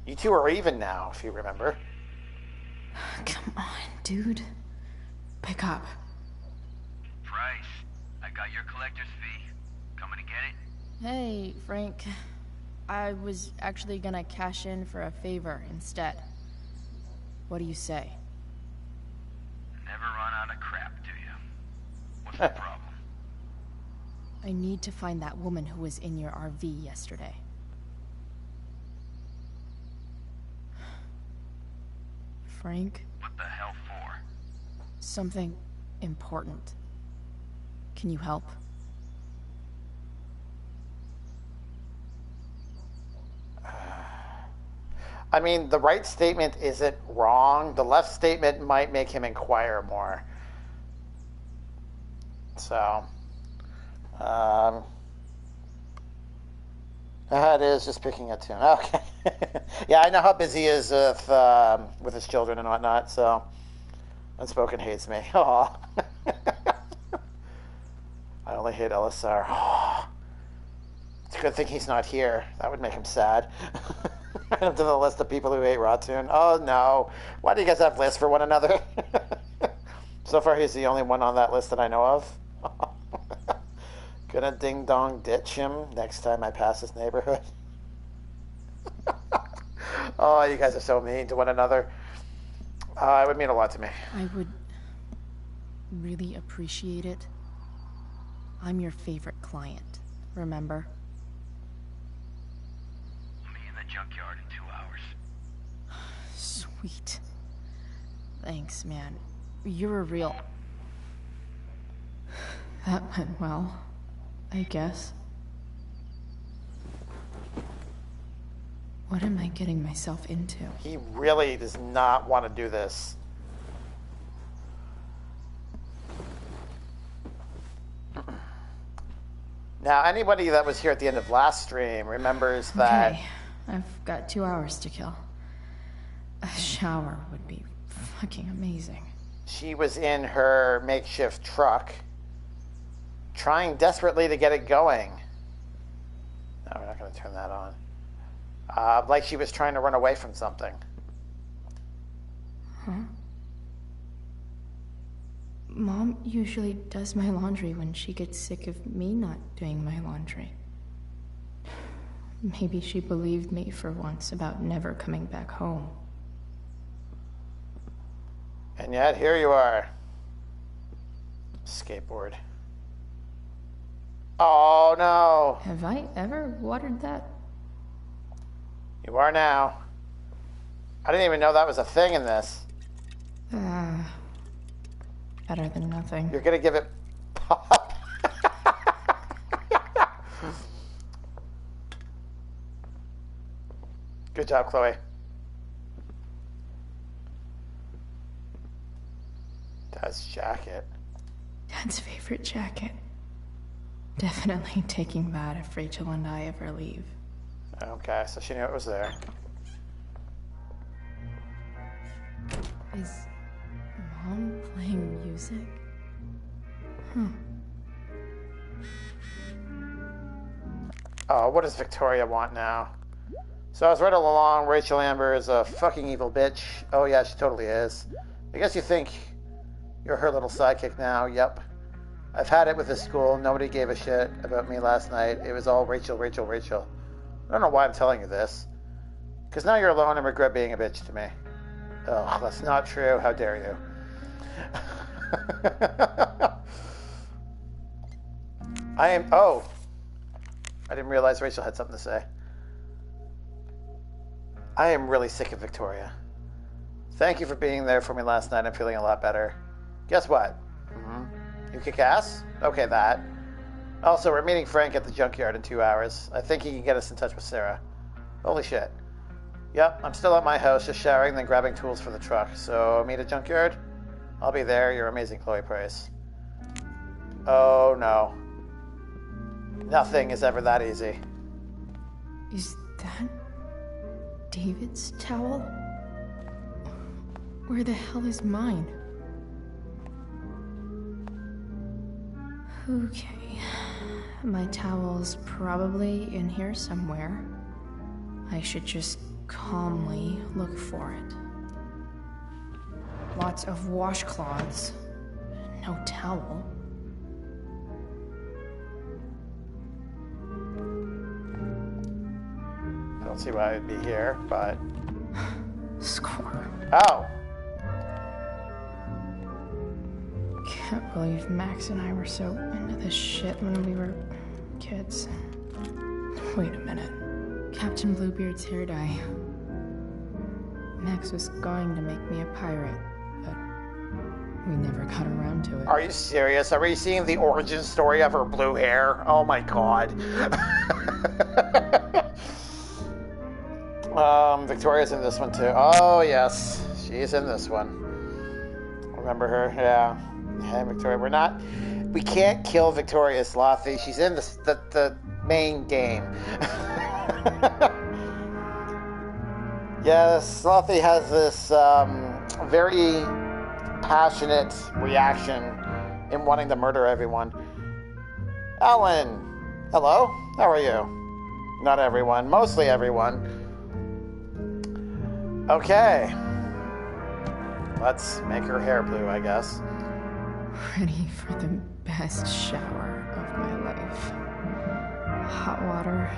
You two are even now, if you remember. Come on, dude. Pick up. Price, I got your collector's fee. Coming to get it? Hey, Frank. I was actually gonna cash in for a favor instead. What do you say? Never run out of crap, do you? What's the problem? I need to find that woman who was in your RV yesterday. Frank? What the hell for? Something important. Can you help? I mean, the right statement isn't wrong. The left statement might make him inquire more. So, it is just picking a tune. Okay. Yeah, I know how busy he is with his children and whatnot, so Unspoken hates me. Aw. I only hate LSR. Oh. It's a good thing he's not here. That would make him sad. Add him to the list of people who hate Rotune. Oh no. Why do you guys have lists for one another? So far he's the only one on that list that I know of. Gonna ding dong ditch him next time I pass this neighborhood. Oh, you guys are so mean to one another. It would mean a lot to me. I would really appreciate it. I'm your favorite client, remember? Meet in the junkyard in 2 hours. Sweet. Thanks, man. You're a real... That went well, I guess. What am I getting myself into? He really does not want to do this. Now, anybody that was here at the end of last stream remembers that... Okay, I've got 2 hours to kill. A shower would be fucking amazing. She was in her makeshift truck, trying desperately to get it going. No, we're not going to turn that on. Like she was trying to run away from something. Huh? Mom usually does my laundry when she gets sick of me not doing my laundry. Maybe she believed me for once about never coming back home. And yet, here you are. Skateboard. Oh, no. Have I ever watered that? You are now. I didn't even know that was a thing in this. Better than nothing. You're gonna give it pop. Good job, Chloe. Dad's jacket. Dad's favorite jacket. Definitely taking that if Rachel and I ever leave. Okay, so she knew it was there. Is Mom playing music? Huh. Oh, what does Victoria want now? So I was right all along, Rachel Amber is a fucking evil bitch. Oh yeah, she totally is. I guess you think you're her little sidekick now, yep. I've had it with this school. Nobody gave a shit about me last night. It was all Rachel, Rachel, Rachel. I don't know why I'm telling you this. Because now you're alone and regret being a bitch to me. Oh, that's not true. How dare you? Oh. I didn't realize Rachel had something to say. I am really sick of Victoria. Thank you for being there for me last night. I'm feeling a lot better. Guess what? You kick ass? Okay, that. Also, we're meeting Frank at the junkyard in 2 hours. I think he can get us in touch with Sarah. Holy shit. Yep, I'm still at my house, just showering, then grabbing tools for the truck. So, meet at junkyard? I'll be there. You're amazing, Chloe Price. Oh, no. Nothing is ever that easy. Is that David's towel? Where the hell is mine? Okay. My towel's probably in here somewhere. I should just calmly look for it. Lots of washcloths. No towel. I don't see why it'd be here, but... Score. Oh! Can't believe Max and I were so into this shit when we were kids. Wait a minute. Captain Bluebeard's hair dye. Max was going to make me a pirate, but we never got around to it. Are you serious? Are we seeing the origin story of her blue hair? Oh my god. Victoria's in this one too. Oh yes, she's in this one. Remember her? Yeah. Hey, Victoria. We can't kill Victoria Slothy. She's in the main game. Yes, Slothy has this very passionate reaction in wanting to murder everyone. Alan, hello. How are you? Not everyone. Mostly everyone. Okay. Let's make her hair blue, I guess. Ready for the best shower of my life. Hot water,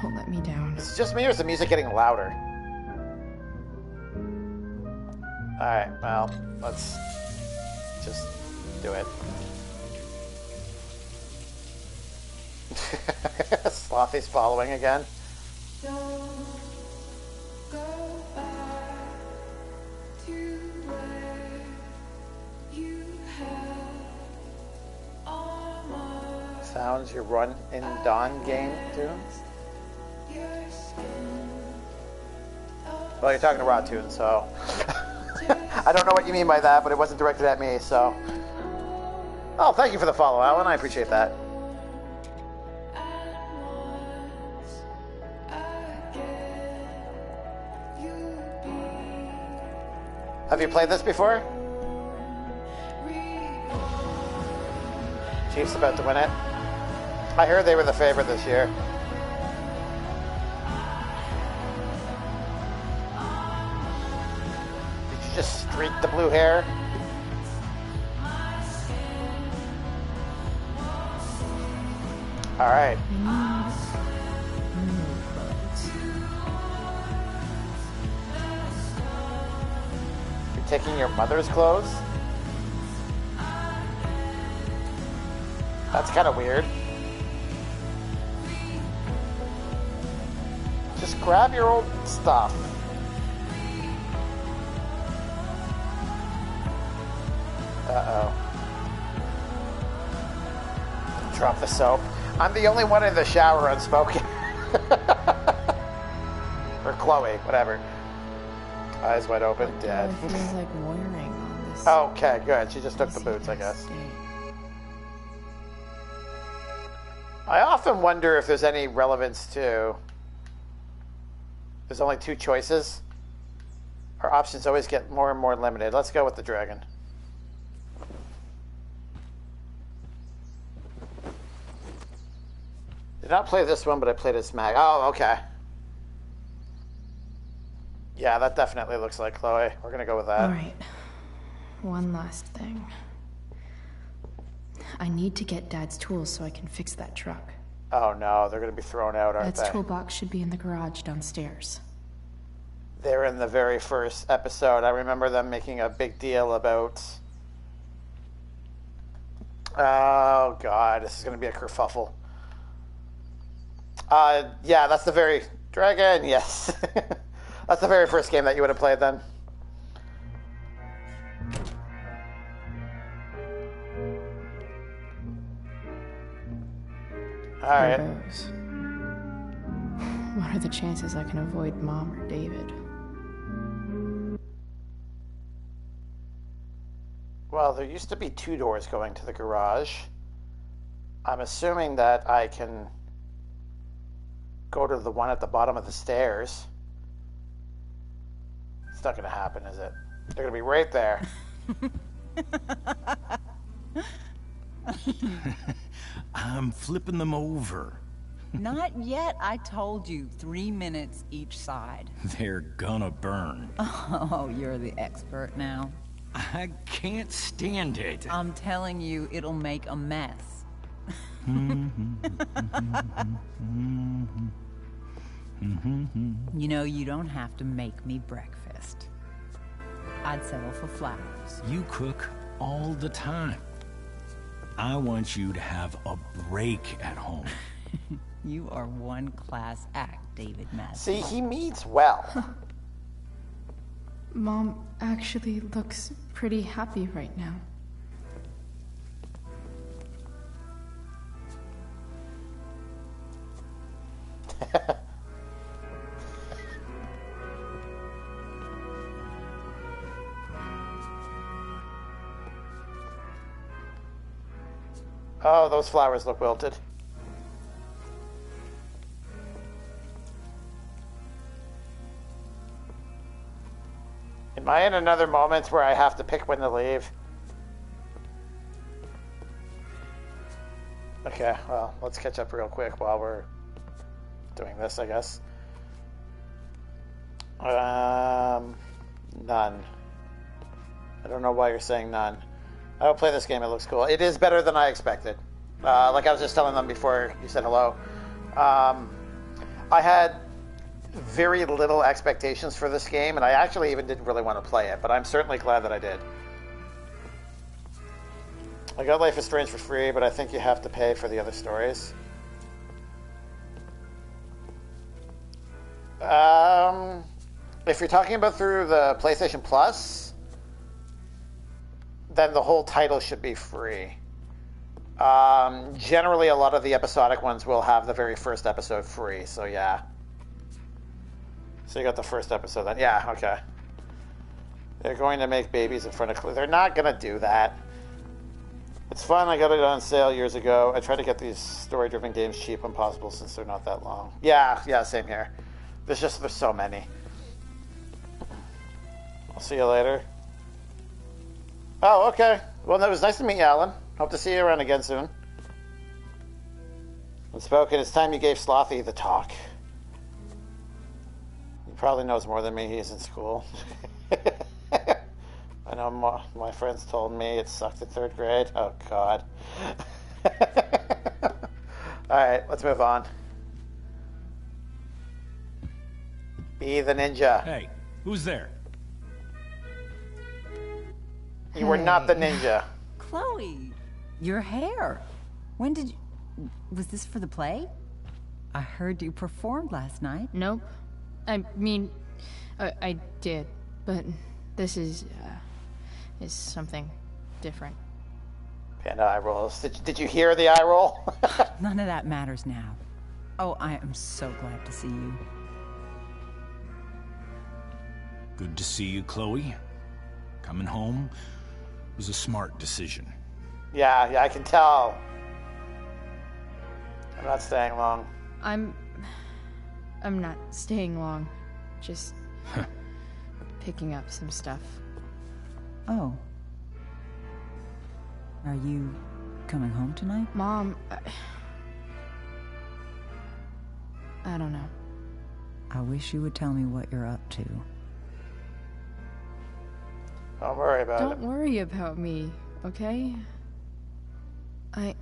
don't let me down. Is it just me or is the music getting louder? Alright, well, let's just do it. Slothy's following again. Sounds your run in Dawn game tunes? Well, you're talking to Rod Toon, so I don't know what you mean by that, but it wasn't directed at me, so. Oh, thank you for the follow, Alan. I appreciate that. Have you played this before? Chiefs about to win it. I heard they were the favorite this year. Did you just streak the blue hair? All right. You're taking your mother's clothes? That's kind of weird. Just grab your old stuff. Uh-oh. Drop the soap. I'm the only one in the shower unspoken. Or Chloe, whatever. Eyes wide open, dead. It feels like wearing on this. Okay, good. She just took the boots, I guess. I often wonder if there's any relevance to... There's only 2 choices. Our options always get more and more limited. Let's go with the dragon. Did not play this one, but I played as Mag. Oh, okay. Yeah, that definitely looks like Chloe. We're gonna go with that. All right. One last thing. I need to get Dad's tools so I can fix that truck. Oh no, they're going to be thrown out, aren't Dad's they? toolbox should be in the garage downstairs. They're in the very first episode. I remember them making a big deal about... Oh god, this is going to be a kerfuffle. Yeah, that's the very... Dragon, yes. That's the very first game that you would have played then. Alright. What are the chances I can avoid Mom or David? Well, there used to be 2 doors going to the garage. I'm assuming that I can go to the one at the bottom of the stairs. It's not going to happen, is it? They're going to be right there. I'm flipping them over. Not yet. I told you 3 minutes each side. They're gonna burn. Oh, you're the expert now. I can't stand it. I'm telling you, it'll make a mess. You know, you don't have to make me breakfast. I'd settle for flowers. You cook all the time. I want you to have a break at home. You are one class act, David Madsen. See, he means well. Mom actually looks pretty happy right now. Oh, those flowers look wilted. Am I in another moment where I have to pick when to leave? Okay, well, let's catch up real quick while we're doing this, I guess. None. I don't know why you're saying none. I will play this game, it looks cool. It is better than I expected. Like I was just telling them before you said hello. I had very little expectations for this game, and I actually even didn't really want to play it, but I'm certainly glad that I did. I got Life is Strange for free, but I think you have to pay for the other stories. If you're talking about through the PlayStation Plus, then the whole title should be free. Generally, a lot of the episodic ones will have the very first episode free, so yeah. So you got the first episode then. Yeah, okay. They're going to make babies in front of... They're not going to do that. It's fun. I got it on sale years ago. I try to get these story-driven games cheap when possible since they're not that long. Yeah, same here. There's so many. I'll see you later. Oh, okay. Well, it was nice to meet you, Alan. Hope to see you around again soon. Unspoken, it's time you gave Slothy the talk. He probably knows more than me. He's in school. I know my friends told me it sucked in 3rd grade. Oh, God. Alright, let's move on. Be the ninja. Hey, who's there? You were not the ninja. Chloe, your hair. When did you... Was this for the play? I heard you performed last night. Nope. I mean, I did, but this is something different. Panda eye rolls. Did you hear the eye roll? None of that matters now. Oh, I am so glad to see you. Good to see you, Chloe. Coming home was a smart decision. Yeah, I can tell. I'm not staying long. I'm not staying long. Just picking up some stuff. Oh. Are you coming home tonight? Mom, I don't know. I wish you would tell me what you're up to. Don't worry about it. Don't worry about me, okay? I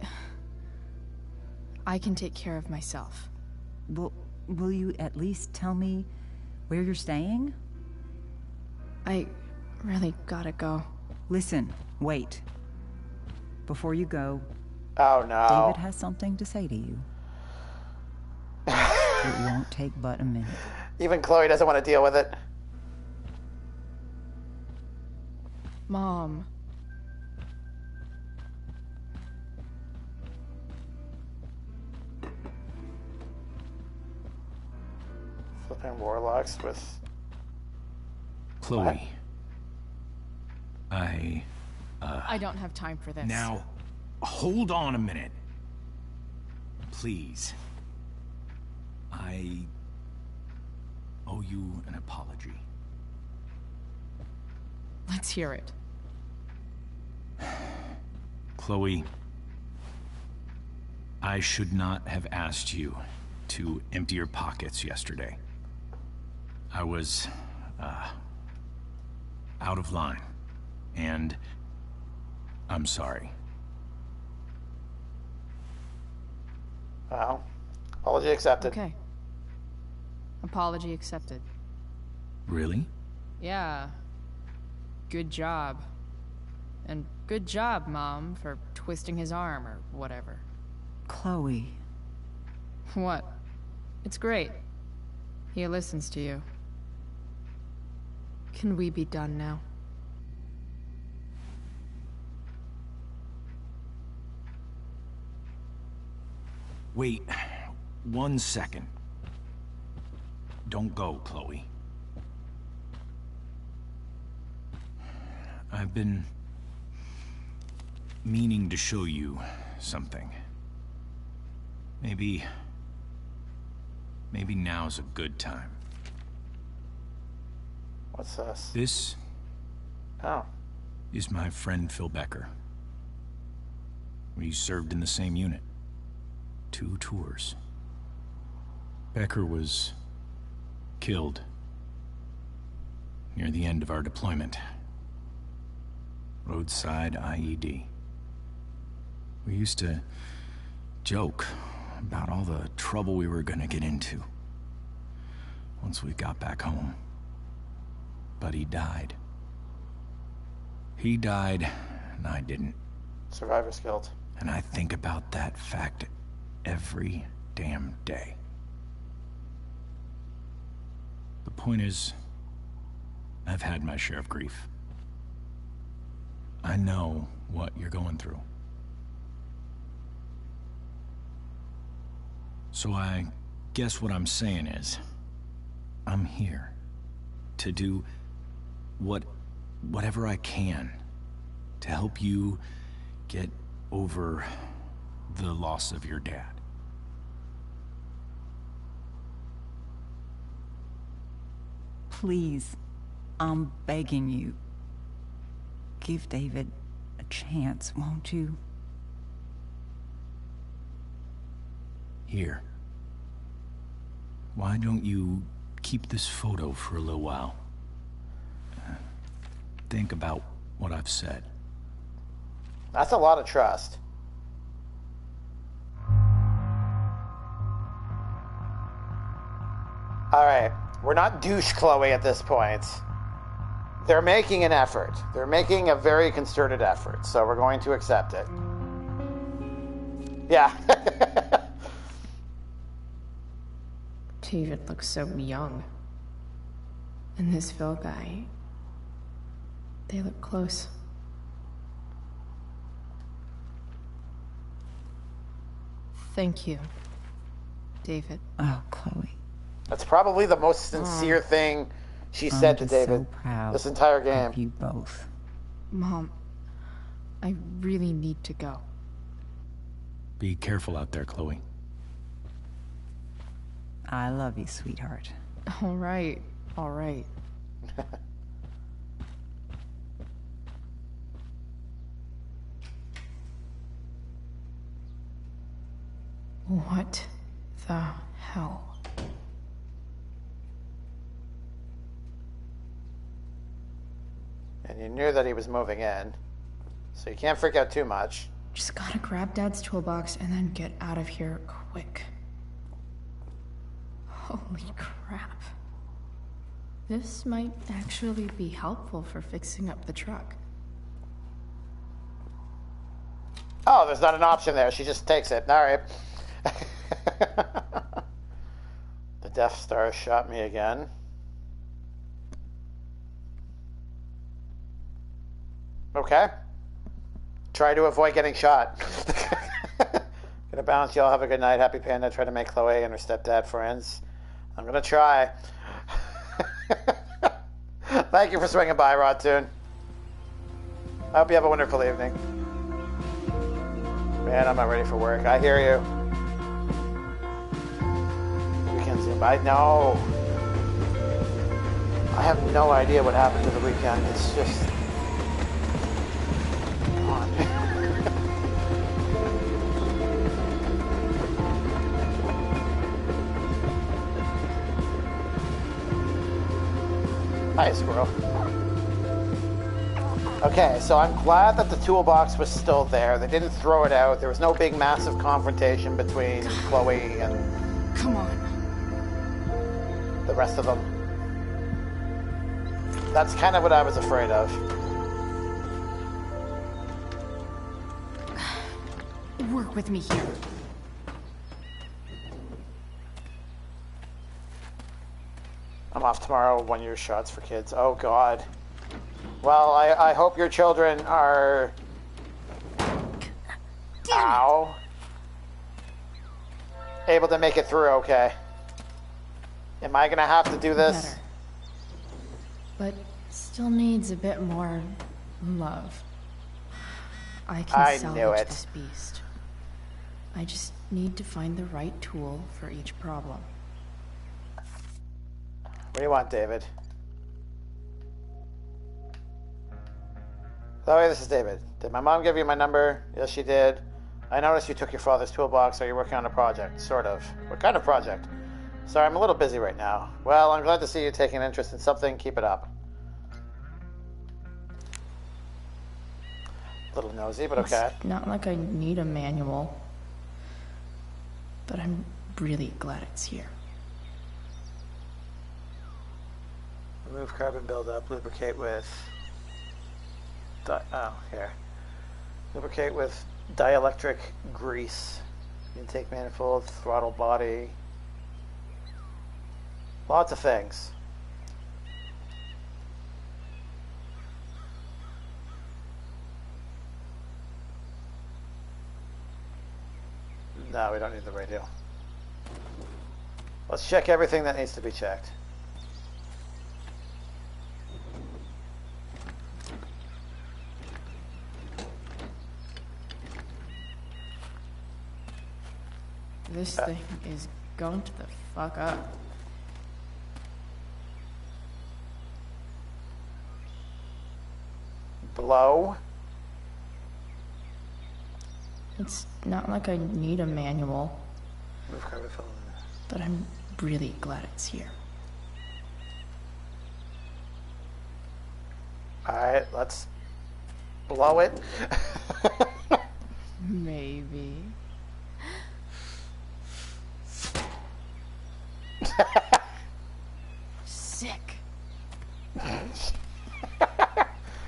can take care of myself. Will you at least tell me where you're staying? I really gotta go. Listen, wait. Before you go, oh no, David has something to say to you. It won't take but a minute. Even Chloe doesn't want to deal with it. Mom. Flipping warlocks with... Chloe. What? I don't have time for this. Now, hold on a minute. Please. I owe you an apology. Let's hear it. Chloe, I should not have asked you to empty your pockets yesterday. I was, out of line, and I'm sorry. Well, apology accepted. Okay. Apology accepted. Really? Yeah. Good job. And good job, Mom, for twisting his arm or whatever. Chloe. What? It's great. He listens to you. Can we be done now? Wait 1 second. Don't go, Chloe. I've been meaning to show you something. Maybe now's a good time. What's this? This Oh. is my friend Phil Becker. We served in the same unit. 2 tours. Becker was killed near the end of our deployment. Roadside IED. We used to joke about all the trouble we were gonna get into once we got back home. But he died. He died, and I didn't. Survivor's guilt. And I think about that fact every damn day. The point is, I've had my share of grief. I know what you're going through. So I guess what I'm saying is, I'm here to do whatever I can to help you get over the loss of your dad. Please, I'm begging you. Give David a chance, won't you? Here. Why don't you keep this photo for a little while? Think about what I've said. That's a lot of trust. Alright, we're not douche Chloe at this point. They're making an effort. They're making a very concerted effort, so we're going to accept it. Yeah. David looks so young. And this Phil guy, they look close. Thank you, David. Oh, Chloe. That's probably the most sincere thing she said to David so proud this entire game. of you both. Mom, I really need to go. Be careful out there, Chloe. I love you, sweetheart. All right, all right. What the hell? And you knew that he was moving in, so you can't freak out too much. Just gotta grab Dad's toolbox and then get out of here quick. Holy crap. This might actually be helpful for fixing up the truck. Oh, there's not an option there. She just takes it. All right. The Death Star shot me again. Okay. Try to avoid getting shot. Gonna bounce. Y'all have a good night. Happy Panda. Try to make Chloe and her stepdad friends. I'm gonna try. Thank you for swinging by, Rodtoon. I hope you have a wonderful evening. Man, I'm not ready for work. I hear you. Weekends in. I know. I have no idea what happened to the weekend. It's just... Hi, squirrel. Okay, so I'm glad that the toolbox was still there. They didn't throw it out. There was no big, massive confrontation between Chloe and... Come on. The rest of them. That's kind of what I was afraid of. Work with me here. I'm off tomorrow. 1 year shots for kids. Oh, God. Well, I hope your children are... Ow. Able to make it through okay. Am I going to have to do this? Better. But still needs a bit more love. I can salvage this beast. I just need to find the right tool for each problem. What do you want, David? Chloe, this is David. Did my mom give you my number? Yes, she did. I noticed you took your father's toolbox. Are you working on a project? Sort of. What kind of project? Sorry, I'm a little busy right now. Well, I'm glad to see you taking an interest in something. Keep it up. A little nosy, but okay. It's not like I need a manual. But I'm really glad it's here. Remove carbon buildup. Lubricate with... here. Lubricate with dielectric grease. Intake manifold, throttle body. Lots of things. No, we don't need the radio. Let's check everything that needs to be checked. This thing is going to the fuck up. Blow? It's not like I need a manual. But I'm really glad it's here. Alright, let's blow it. Maybe. Sick.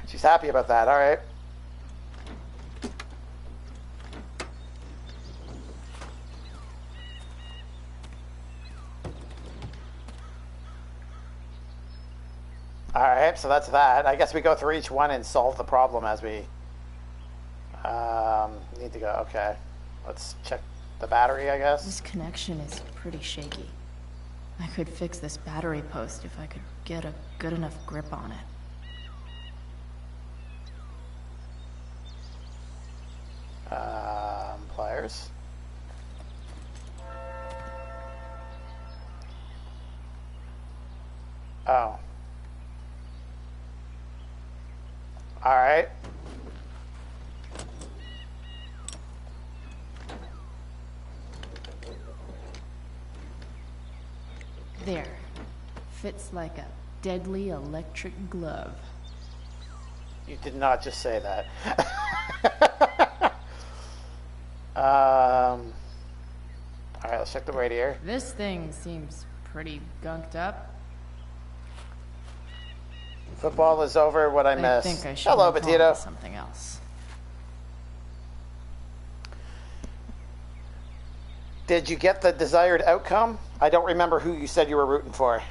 She's happy about that, alright. Alright, so that's that. I guess we go through each one and solve the problem as we need to go. Okay, let's check the battery, I guess. This connection is pretty shaky. I could fix this battery post if I could get a good enough grip on it. Pliers. Oh. Alright. There. Fits like a deadly electric glove. You did not just say that. check the radiator. This thing seems pretty gunked up. Football is over. What I missed. I think I should Hello, move on Petito. to something else. Did you get the desired outcome? I don't remember who you said you were rooting for.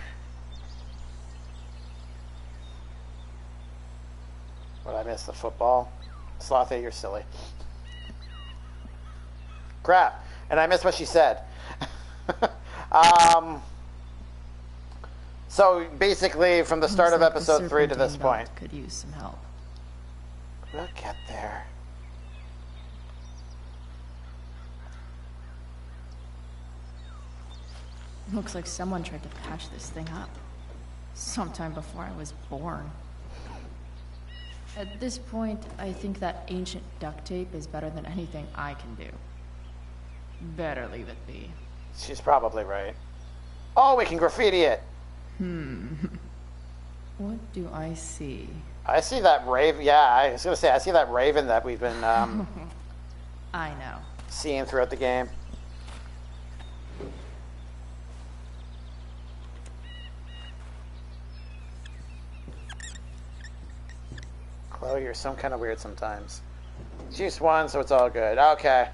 What I missed? The football? Slothy, you're silly. Crap. And I missed what she said. So basically, from the start of Looks like the episode 3 to this serpentine point. belt could use some help. We'll get there. Looks like someone tried to patch this thing up. Sometime before I was born. At this point, I think that ancient duct tape is better than anything I can do. Better leave it be. She's probably right. Oh, we can graffiti it. What do I see? I see that raven. Yeah, I was going to say, I see that raven that we've been I know. seeing throughout the game. Chloe, you're some kind of weird sometimes. Juice 1, so it's all good. Okay.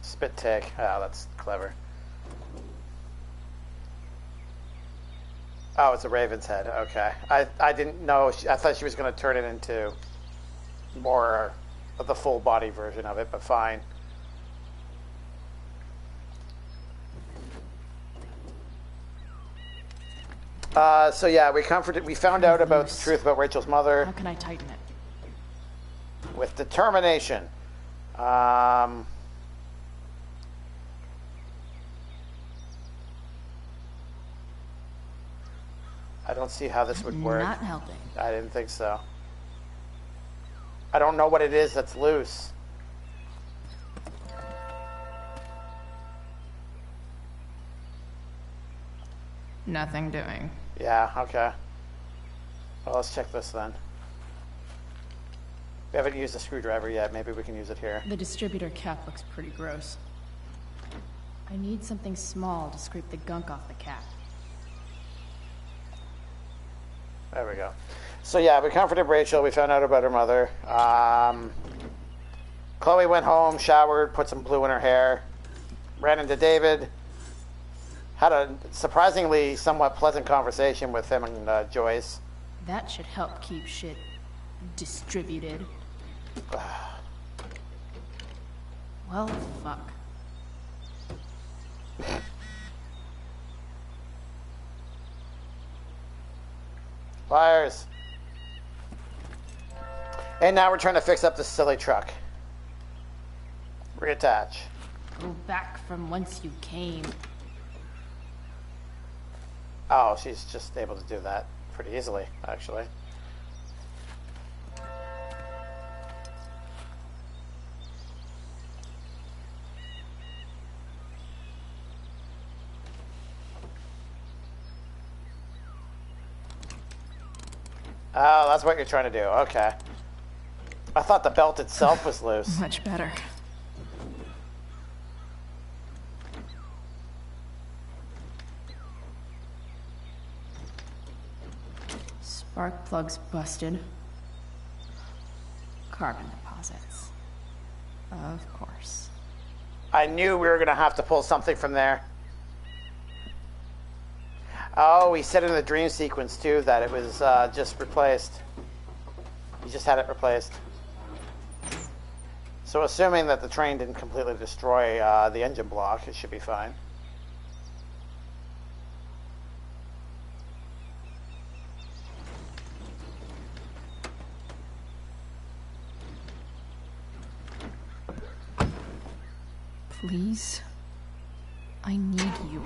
Spit take. Oh, that's clever. Oh, it's a raven's head. Okay. I didn't know. I thought she was going to turn it into more of the full body version of it, but fine. So yeah, we found out about the truth about Rachel's mother. How can I tighten it? With determination. I don't see how this would work. Not helping. I didn't think so. I don't know what it is that's loose. Nothing doing. Yeah, okay. Well, let's check this then. We haven't used a screwdriver yet. Maybe we can use it here. The distributor cap looks pretty gross. I need something small to scrape the gunk off the cap. There we go. So yeah, we comforted Rachel. We found out about her mother. Chloe went home, showered, put some glue in her hair, ran into David. Had a surprisingly somewhat pleasant conversation with him and Joyce. That should help keep shit distributed. Well, fuck. Liars. And now we're trying to fix up this silly truck. Reattach. Go back from whence you came. Oh, she's just able to do that pretty easily, actually. Oh, that's what you're trying to do. Okay. I thought the belt itself was loose. Much better. Spark plugs busted. Carbon deposits. Of course. I knew we were going to have to pull something from there. Oh, he said in the dream sequence, too, that it was just replaced. He just had it replaced. So assuming that the train didn't completely destroy the engine block, it should be fine. Please? I need you.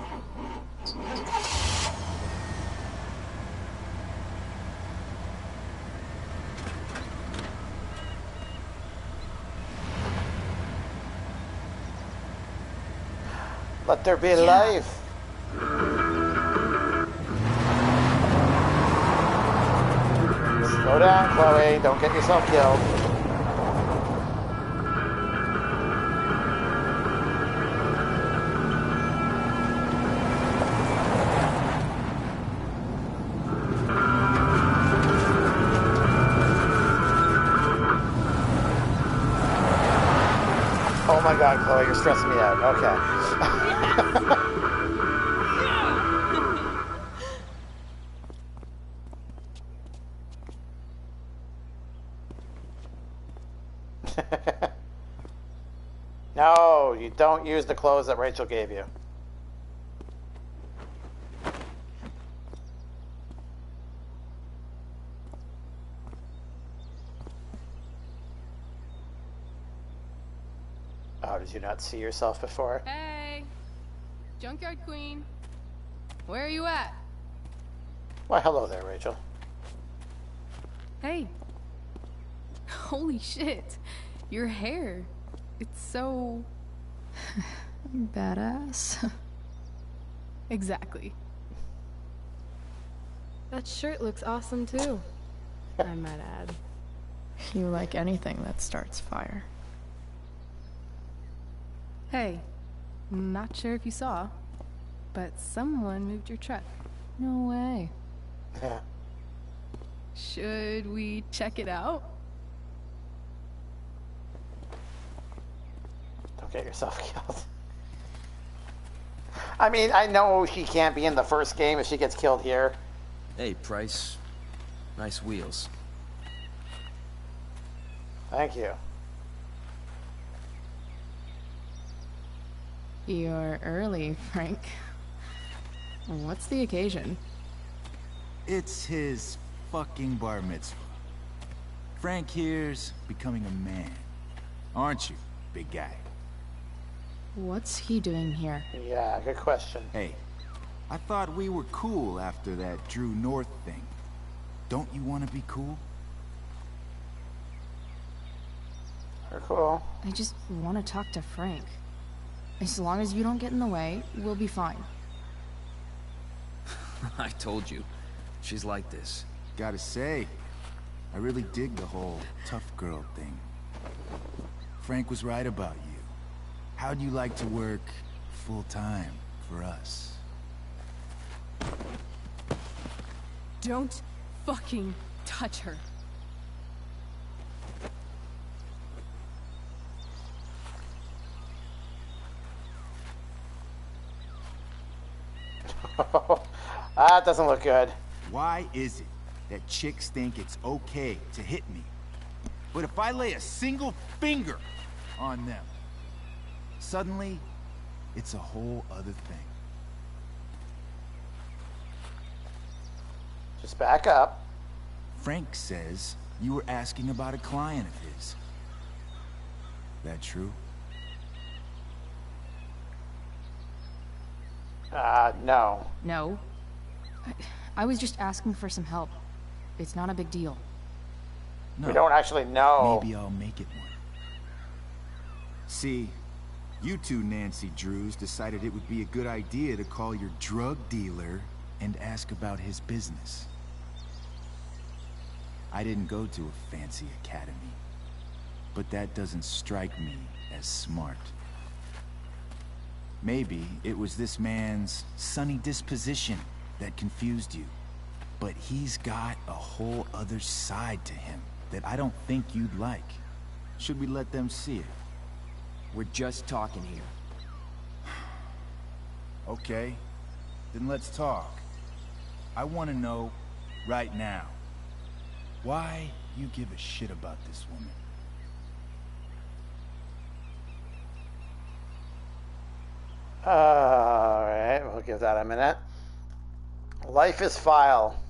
Let there be life. Slow down, Chloe. Don't get yourself killed. my god, Chloe, you're stressing me out. Okay. No, you don't use the clothes that Rachel gave you. Oh, did you not see yourself before? Hey, Junkyard Queen, where are you at? Why, hello there, Rachel. Hey. Holy shit, your hair. It's so... badass. Exactly. That shirt looks awesome too, I might add. You like anything that starts fire. Hey, not sure if you saw, but someone moved your truck. No way. Yeah. Should we check it out? Don't get yourself killed. I mean, I know she can't be in the first game if she gets killed here. Hey, Price. Nice wheels. Thank you. You're early, Frank. What's the occasion? It's his fucking bar mitzvah. Frank here's becoming a man. Aren't you, big guy? What's he doing here? Yeah, good question. Hey, I thought we were cool after that Drew North thing. Don't you want to be cool? We're cool. I just want to talk to Frank. As long as you don't get in the way, we'll be fine. I told you. She's like this. Gotta say, I really dig the whole tough girl thing. Frank was right about you. How'd you like to work full-time for us? Don't fucking touch her. That doesn't look good. Why is it that chicks think it's okay to hit me? But if I lay a single finger on them, suddenly, it's a whole other thing. Just back up. Frank says you were asking about a client of his. That true? No. No. I was just asking for some help. It's not a big deal. No. We don't actually know. Maybe I'll make it one. See, you two Nancy Drews decided it would be a good idea to call your drug dealer and ask about his business. I didn't go to a fancy academy, but that doesn't strike me as smart. Maybe it was this man's sunny disposition that confused you, but he's got a whole other side to him that I don't think you'd like. Should we let them see it? We're just talking here. Okay, then let's talk. I want to know, right now, why you give a shit about this woman. Alright, we'll give that a minute. Life is File.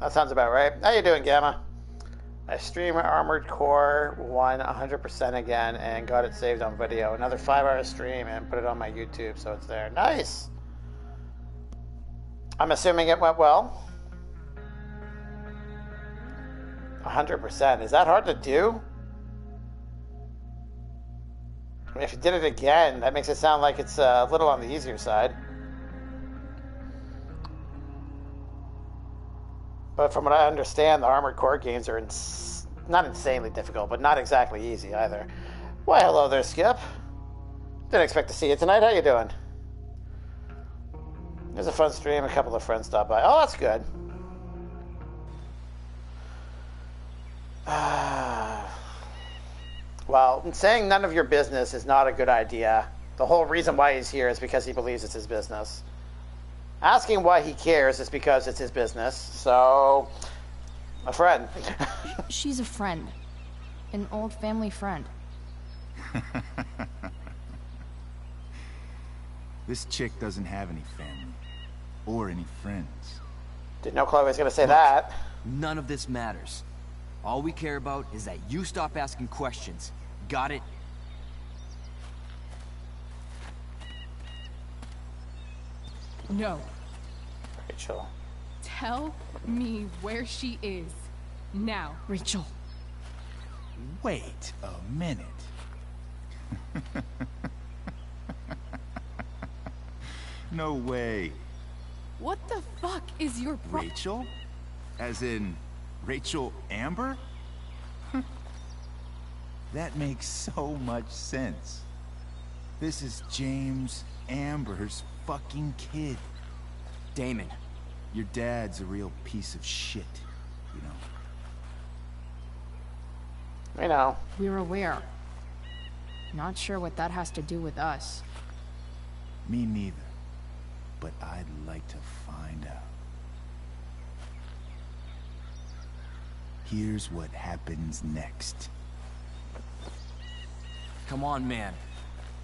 That sounds about right. How you doing, Gamma? I stream Armored Core 1 100% again and got it saved on video. Another 5-hour stream and put it on my YouTube so it's there. Nice! I'm assuming it went well. 100%. Is that hard to do? I mean, if you did it again, that makes it sound like it's a little on the easier side. But from what I understand, the Armored Core games are not insanely difficult, but not exactly easy either. Why, hello there, Skip. Didn't expect to see you tonight. How you doing? It was a fun stream. A couple of friends stopped by. Oh, that's good. Well, saying none of your business is not a good idea. The whole reason why he's here is because he believes it's his business. Asking why he cares is because it's his business. So, a friend. She's a friend. An old family friend. This chick doesn't have any family. Or any friends. Didn't know Chloe was going to say that. None of this matters. All we care about is that you stop asking questions. Got it? No. Rachel. Tell me where she is. Now. Rachel. Wait a minute. No way. What the fuck is your Rachel? As in, Rachel Amber? That makes so much sense. This is James Amber's fucking kid. Damon. Your dad's a real piece of shit, you know. I know. We're aware. Not sure what that has to do with us. Me neither. But I'd like to find out. Here's what happens next. Come on, man.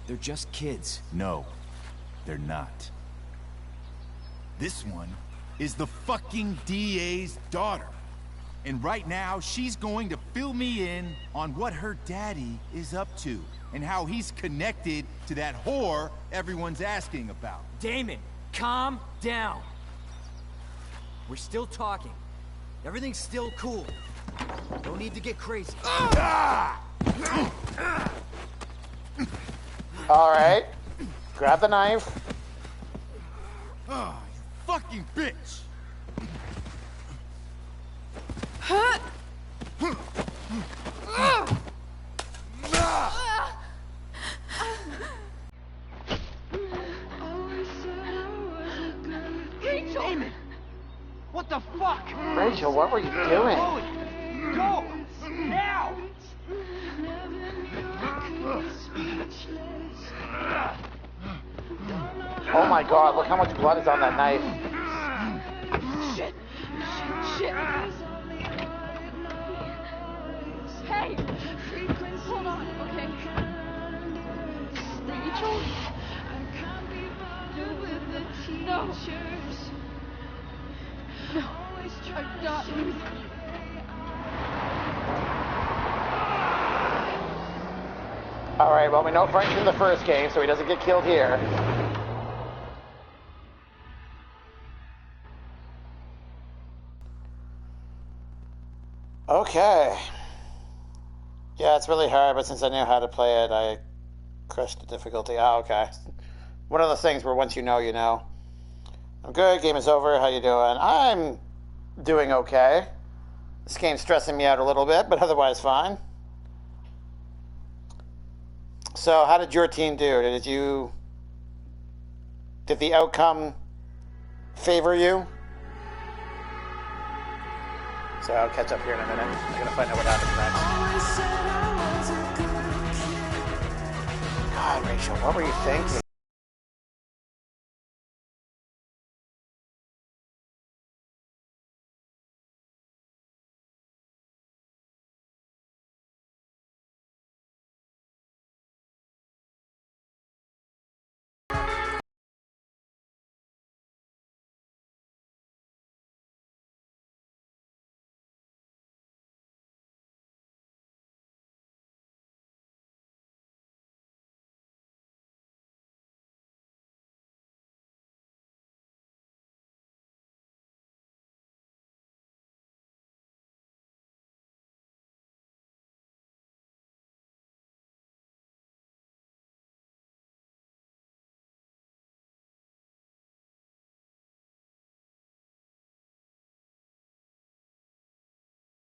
They're just kids. No, they're not. This one is the fucking DA's daughter. And right now, she's going to fill me in on what her daddy is up to, and how he's connected to that whore everyone's asking about. Damon, calm down. We're still talking. Everything's still cool. No need to get crazy. Alright. Grab the knife. Ah, you fucking bitch! Rachel! Damon! What the fuck? Rachel, what were you doing? Go! Now! Oh my god, look how much blood is on that knife. Shit! Shit! Hey! Hold on, okay? Rachel? No! No, I'm not losing you. Alright, well, we know Frank's in the first game, so he doesn't get killed here. Okay. Yeah, it's really hard, but since I knew how to play it, I crushed the difficulty. Oh, okay. One of those things where once you know, you know. I'm good, game is over, how you doing? I'm doing okay. This game's stressing me out a little bit, but otherwise fine. So, how did your team do? Did the outcome favor you? So I'll catch up here in a minute. I'm gonna find out what happens next. God, Rachel, what were you thinking?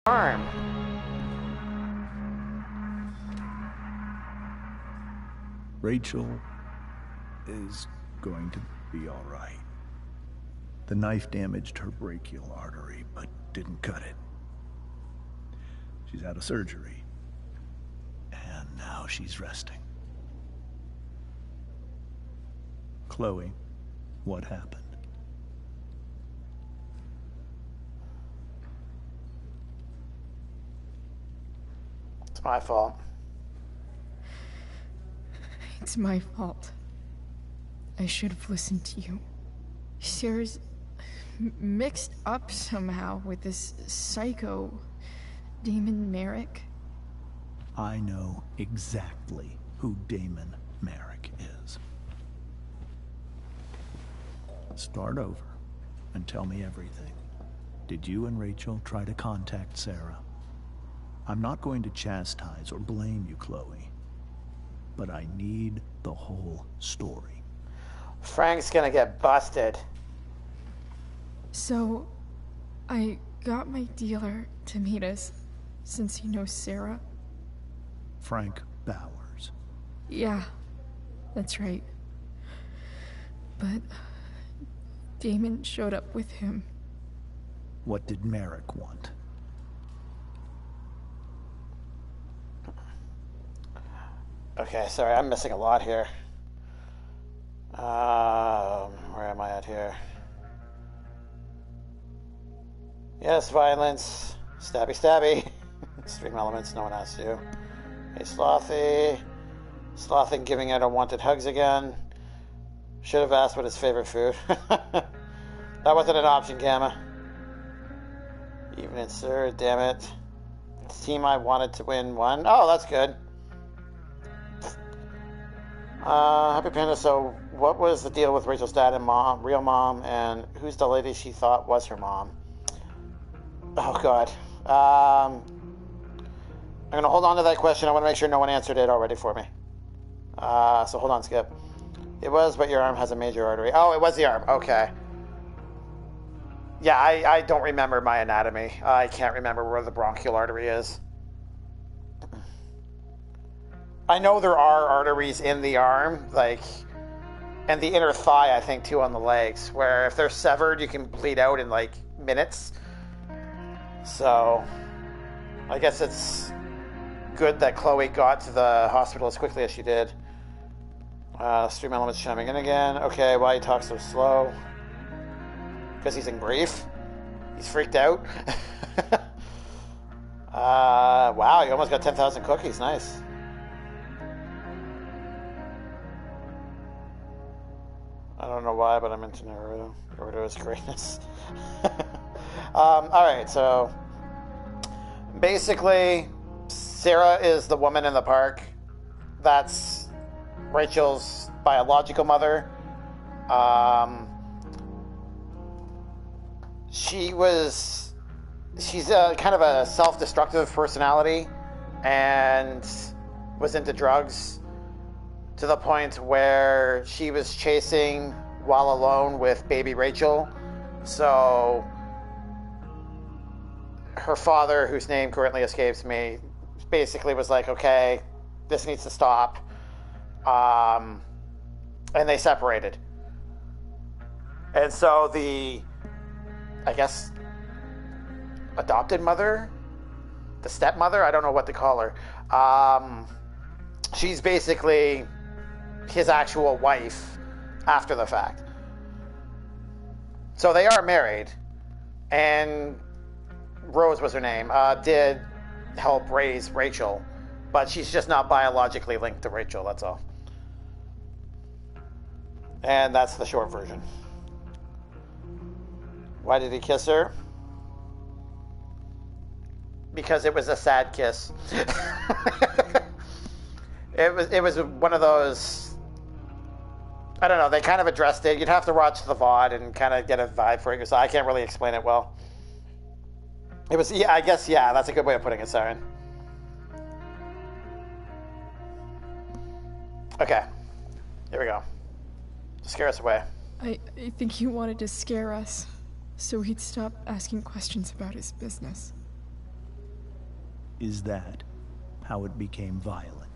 Arm. Rachel is going to be all right. The knife damaged her brachial artery, but didn't cut it. She's out of surgery. And Now she's resting. Chloe, what happened? It's my fault. It's my fault. I should have listened to you. Sarah's mixed up somehow with this psycho Damon Merrick. I know exactly who Damon Merrick is. Start over and tell me everything. Did you and Rachel try to contact Sarah? I'm not going to chastise or blame you, Chloe, but I need the whole story. Frank's gonna get busted. So, I got my dealer to meet us, since he knows Sarah. Frank Bowers. Yeah, that's right. But Damon showed up with him. What did Merrick want? Okay, sorry, I'm missing a lot here. Where am I at here? Yes, violence. Stabby stabby. Extreme elements, no one has to. Hey, Slothy. Slothing giving out unwanted hugs again. Should have asked what his favorite food. That wasn't an option, Gamma. Even insert, damn it. The team I wanted to win won. Oh, that's good. Happy Panda, so what was the deal with Rachel's dad and mom, real mom, and who's the lady she thought was her mom? Oh, God. I'm going to hold on to that question. I want to make sure no one answered it already for me. So hold on, Skip. It was, but your arm has a major artery. Oh, it was the arm. Okay. Yeah, I don't remember my anatomy. I can't remember where the bronchial artery is. I know there are arteries in the arm, like, and the inner thigh, I think, too, on the legs, where if they're severed, you can bleed out in, like, minutes. So, I guess it's good that Chloe got to the hospital as quickly as she did. Stream elements chiming in again. Okay, why he talks so slow? Because he's in grief? He's freaked out? Wow, you almost got 10,000 cookies. Nice. I don't know why, but I'm into Naruto. Naruto is greatness. Alright, so basically, Sarah is the woman in the park. That's Rachel's biological mother. She's a kind of a self-destructive personality and was into drugs to the point where she was chasing while alone with baby Rachel. So her father, whose name currently escapes me, basically was like, okay, this needs to stop. And they separated. And so the, I guess, adopted mother, the stepmother, I don't know what to call her. She's basically his actual wife after the fact. So they are married, and Rose was her name, did help raise Rachel, but she's just not biologically linked to Rachel, that's all. And that's the short version. Why did he kiss her? Because it was a sad kiss. It was one of those, I don't know, they kind of addressed it. You'd have to watch the VOD and kind of get a vibe for it yourself. I can't really explain it well. It was, yeah, I guess, yeah, that's a good way of putting it, Siren. Okay, here we go. Scare us away. I think he wanted to scare us, so he'd stop asking questions about his business. Is that how it became violent?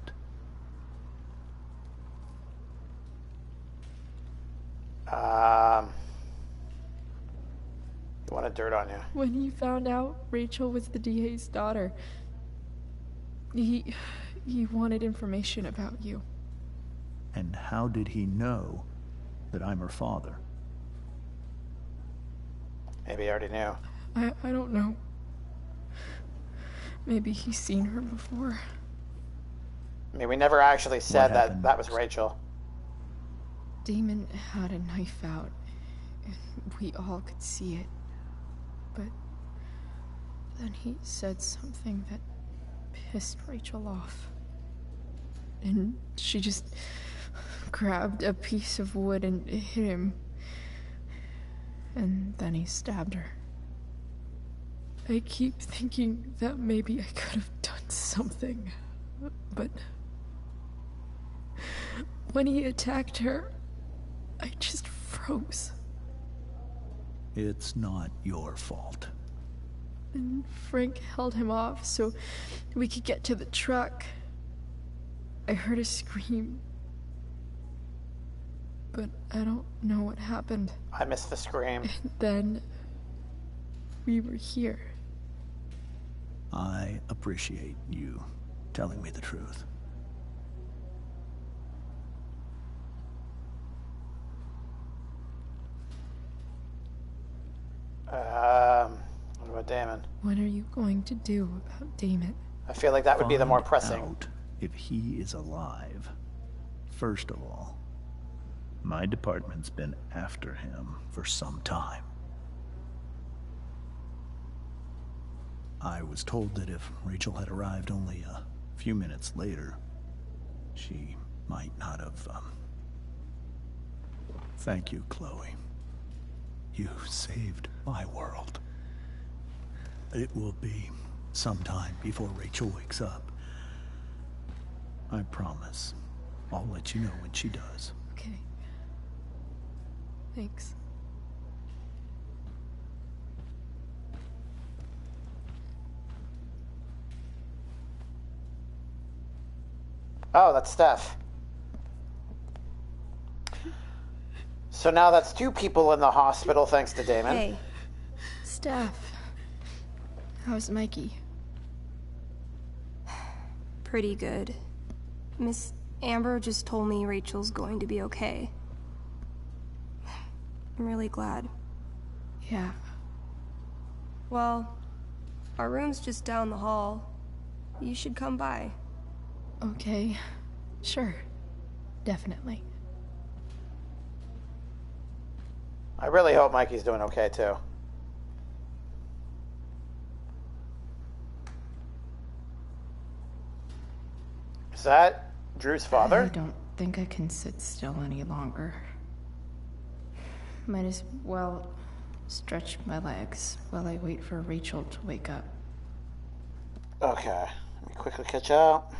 He wanted dirt on you. When he found out Rachel was the DA's daughter, he He wanted information about you. And how did he know that I'm her father? Maybe he already knew. I don't know. Maybe he's seen her before. I mean, we never actually said that happened that was Rachel. Damon had a knife out, and we all could see it. But then he said something that pissed Rachel off. And she just grabbed a piece of wood and hit him. And then he stabbed her. I keep thinking that maybe I could have done something, but when he attacked her, I just froze. It's not your fault. And Frank held him off so we could get to the truck. I heard a scream, but I don't know what happened. I missed the scream. And then we were here. I appreciate you telling me the truth. What about Damon? What are you going to do about Damon? I feel like that would be the more pressing. Find out if he is alive. First of all, my department's been after him for some time. I was told that if Rachel had arrived only a few minutes later, she might not have, Thank you, Chloe. You saved my world. It will be some time before Rachel wakes up. I promise. I'll let you know when she does. Okay. Thanks. Oh, that's Steph. So now that's 2 people in the hospital thanks to Damon. Hey. Steph. How's Mikey? Pretty good. Miss Amber just told me Rachel's going to be okay. I'm really glad. Yeah. Well, our room's just down the hall. You should come by. Okay. Sure. Definitely. I really hope Mikey's doing okay, too. Is that Drew's father? I don't think I can sit still any longer. Might as well stretch my legs while I wait for Rachel to wake up. Okay, let me quickly catch up.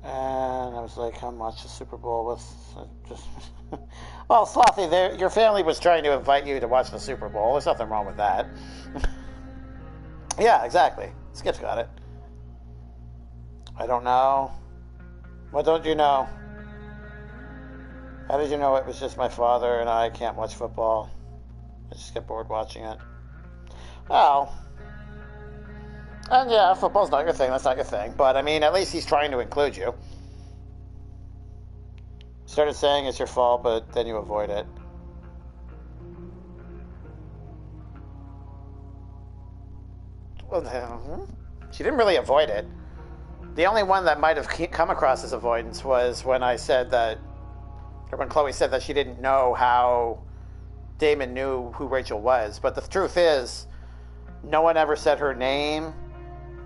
And I was like, how much the Super Bowl was just... Well, Slothy, your family was trying to invite you to watch the Super Bowl. There's nothing wrong with that. Yeah, exactly. Skip's got it. I don't know. What don't you know? How did you know it was just my father and I can't watch football? I just get bored watching it. Well... And yeah, football's not your thing, that's not your thing. But, I mean, at least he's trying to include you. Started saying it's your fault, but then you avoid it. Well, she didn't really avoid it. The only one that might have come across as avoidance was when I said that, or when Chloe said that she didn't know how Damon knew who Rachel was. But the truth is, no one ever said her name.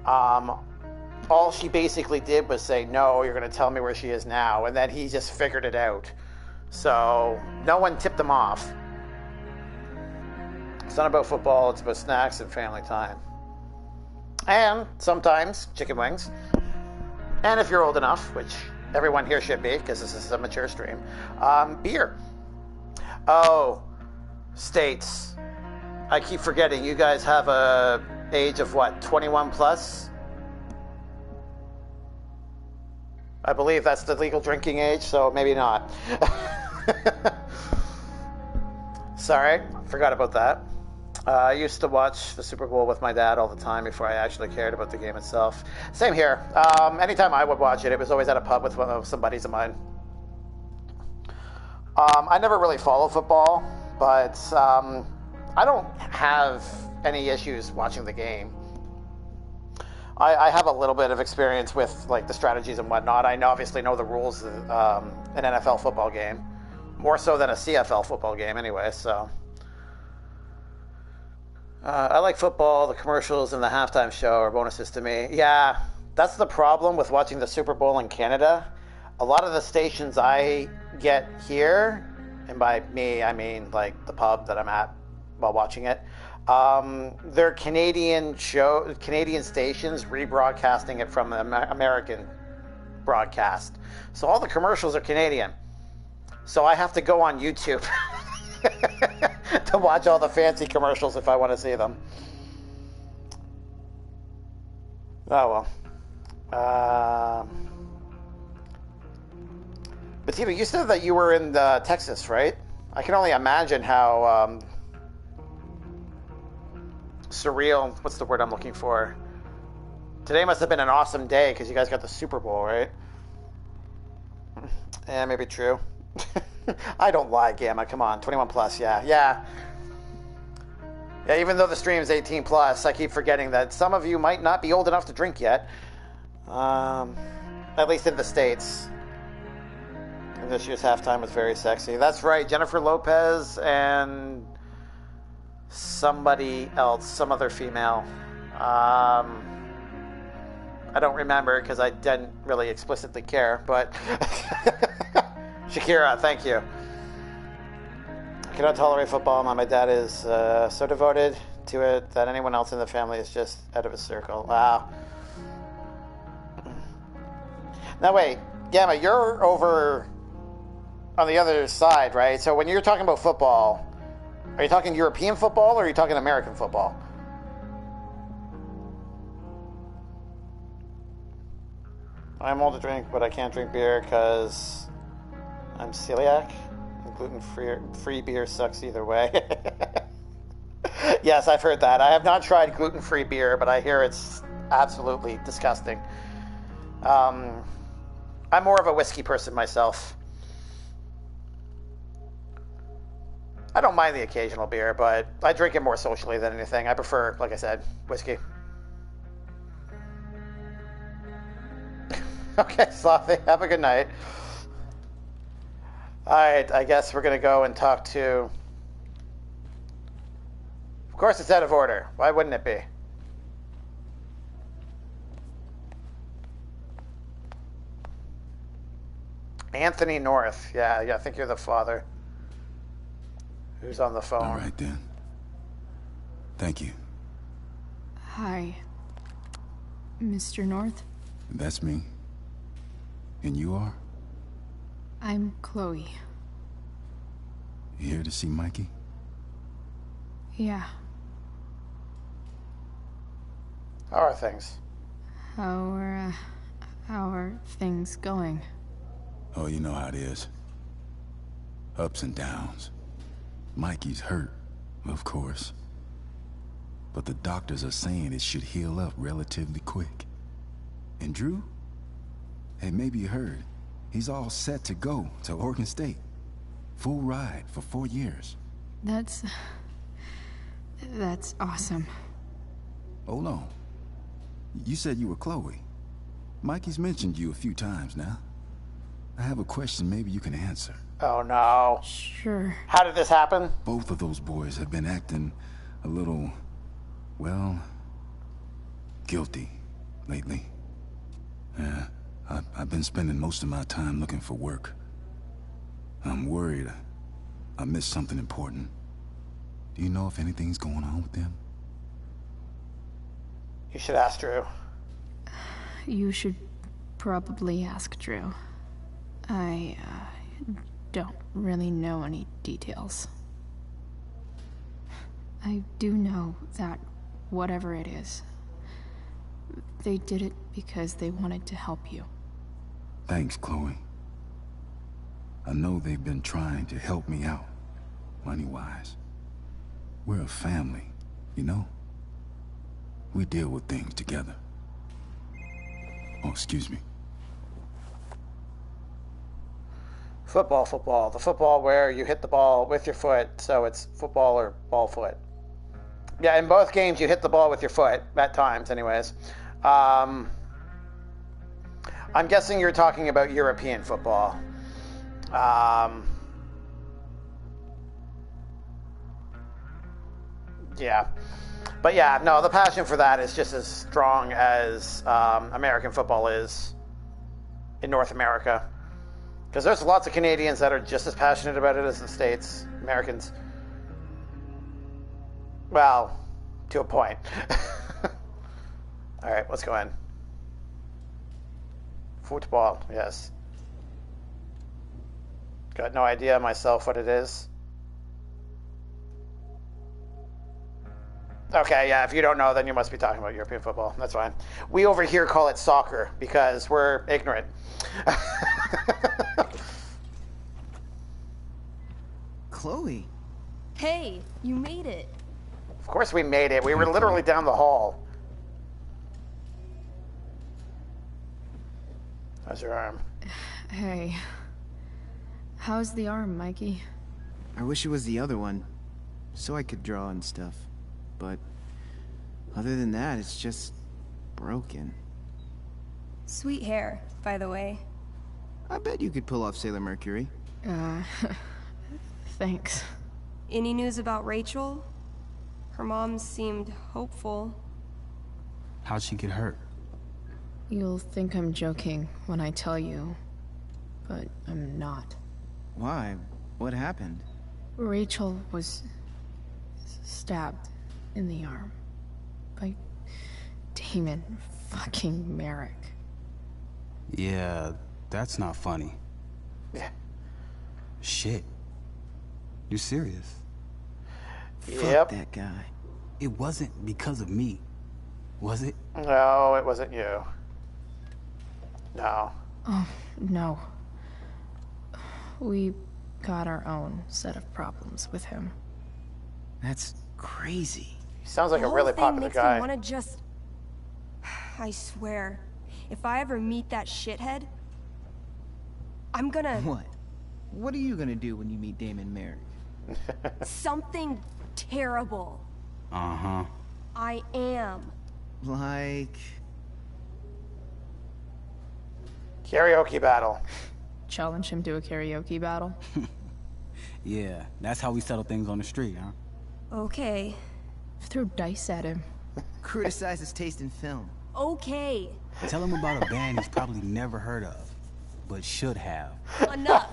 All she basically did was say, no, you're going to tell me where she is now. And then he just figured it out. So no one tipped him off. It's not about football. It's about snacks and family time. And sometimes chicken wings. And if you're old enough, which everyone here should be, because this is a mature stream, beer. Oh, States. I keep forgetting. You guys have a age of what, 21 plus? I believe that's the legal drinking age, so maybe not. Sorry, forgot about that. I used to watch the Super Bowl with my dad all the time before I actually cared about the game itself. Same here. Anytime I would watch it, it was always at a pub with some buddies of mine. I never really follow football, but I don't have any issues watching the game. I have a little bit of experience with like the strategies and whatnot. I obviously know the rules of an NFL football game, more so than a CFL football game anyway, so... I like football. The commercials and the halftime show are bonuses to me. Yeah, that's the problem with watching the Super Bowl in Canada. A lot of the stations I get here, and by me I mean like the pub that I'm at while watching it, they're Canadian stations rebroadcasting it from the American broadcast. So all the commercials are Canadian. So I have to go on YouTube to watch all the fancy commercials if I want to see them. Oh well. But Tiva, you said that you were in Texas, right? I can only imagine how surreal, what's the word I'm looking for? Today must have been an awesome day because you guys got the Super Bowl, right? Yeah, maybe true. I don't lie, Gamma. Come on, 21 plus. Yeah. Even though the stream is 18 plus, I keep forgetting that some of you might not be old enough to drink yet. At least in the States. And this year's halftime was very sexy. That's right, Jennifer Lopez and somebody else, some other female. I don't remember because I didn't really explicitly care, but Shakira, thank you. I cannot tolerate football. My dad is so devoted to it that anyone else in the family is just out of his circle. Wow. Now wait, Gamma, you're over on the other side, right? So when you're talking about football, are you talking European football or are you talking American football? I'm old to drink, but I can't drink beer because I'm celiac. Gluten-free beer sucks either way. Yes, I've heard that. I have not tried gluten-free beer, but I hear it's absolutely disgusting. I'm more of a whiskey person myself. I don't mind the occasional beer, but I drink it more socially than anything. I prefer, like I said, whiskey. Okay, Slothy, have a good night. Alright, I guess we're going to go and talk to... Of course it's out of order. Why wouldn't it be? Anthony North. Yeah, I think you're the father. Who's on the phone? All right, then. Thank you. Hi, Mr. North. That's me. And you are? I'm Chloe. You here to see Mikey? Yeah. How are things? How are things going? Oh, you know how it is. Ups and downs. Mikey's hurt, of course. But the doctors are saying it should heal up relatively quick. And Drew? Hey, maybe you heard. He's all set to go to Oregon State. Full ride for 4 years. That's awesome. Oh, no. You said you were Chloe. Mikey's mentioned you a few times now. I have a question maybe you can answer. Oh, no. Sure. How did this happen? Both of those boys have been acting a little, well, guilty lately. Yeah, I've been spending most of my time looking for work. I'm worried I missed something important. Do you know if anything's going on with them? You should ask Drew. You should probably ask Drew. I don't really know any details. I do know that whatever it is, they did it because they wanted to help you. Thanks, Chloe. I know they've been trying to help me out, money-wise. We're a family, You know, we deal with things together. Oh, excuse me. Football. The football where you hit the ball with your foot, so it's football or ball foot. Yeah, in both games you hit the ball with your foot, at times anyways. I'm guessing you're talking about European football. Yeah. But yeah, no, the passion for that is just as strong as American football is in North America. Because there's lots of Canadians that are just as passionate about it as the States. Americans. Well, to a point. Alright, let's go in. Football, yes. Got no idea myself what it is. Okay, yeah, if you don't know, then you must be talking about European football. That's fine. We over here call it soccer because we're ignorant. Chloe. Hey, you made it. Of course we made it. We were literally down the hall. How's your arm? Hey. How's the arm, Mikey? I wish it was the other one, so I could draw and stuff. But other than that, it's just broken. Sweet hair, by the way. I bet you could pull off Sailor Mercury. Thanks. Any news about Rachel? Her mom seemed hopeful. How'd she get hurt? You'll think I'm joking when I tell you, but I'm not. Why? What happened? Rachel was stabbed in the arm by Damon fucking Merrick. Yeah, that's not funny. Yeah. Shit. You serious? Yep. Fuck that guy. It wasn't because of me, was it? No, it wasn't you. No. Oh, no. We got our own set of problems with him. That's crazy. He sounds like a really popular guy. I want to just... I swear, if I ever meet that shithead, I'm gonna... What? What are you gonna do when you meet Damon Merrick? Something terrible. Uh-huh. I am. Like... Karaoke battle. Challenge him to a karaoke battle? Yeah, that's how we settle things on the street, huh? Okay. Throw dice at him. Criticize his taste in film. Okay. Tell him about a band he's probably never heard of, but should have. Enough.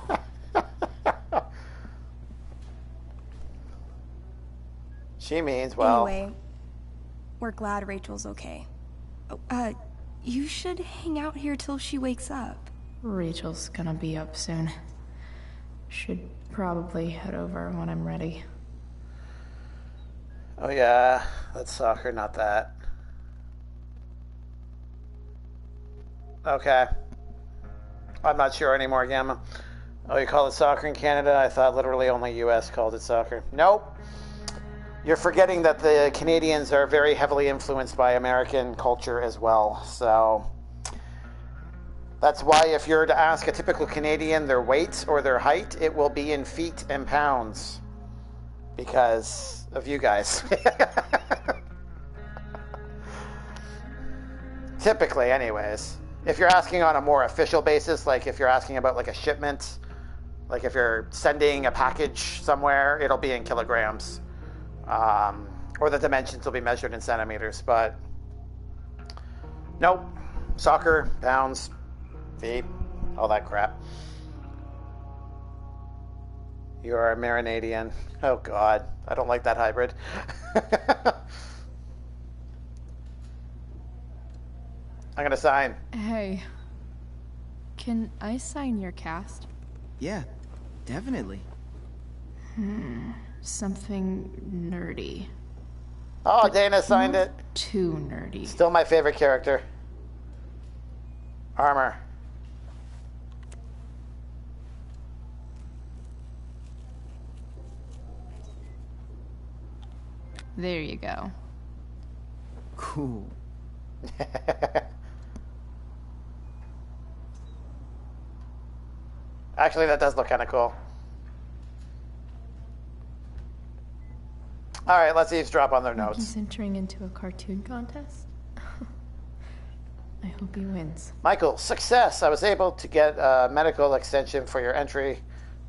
She means, well... Anyway, we're glad Rachel's okay. You should hang out here till she wakes up. Rachel's gonna be up soon. Should probably head over when I'm ready. Oh yeah, that's soccer, not that. Okay. I'm not sure anymore, Gamma. Oh, you call it soccer in Canada? I thought literally only US called it soccer. Nope. You're forgetting that the Canadians are very heavily influenced by American culture as well, so... That's why if you're to ask a typical Canadian their weight or their height, it will be in feet and pounds. Because of you guys. Typically, anyways. If you're asking on a more official basis, like if you're asking about like a shipment, like if you're sending a package somewhere, it'll be in kilograms. Or the dimensions will be measured in centimeters, but nope. Soccer, pounds, feet, all that crap. You are a Marinadian. Oh god, I don't like that hybrid. I'm gonna sign. Hey, can I sign your cast? Yeah, definitely. Something nerdy. Oh, But Dana signed not it. Too nerdy. Still my favorite character. Armor. There you go. Cool. Actually, that does look kind of cool. All right, let's eavesdrop on their notes. He's entering into a cartoon contest? I hope he wins. Michael, success! I was able to get a medical extension for your entry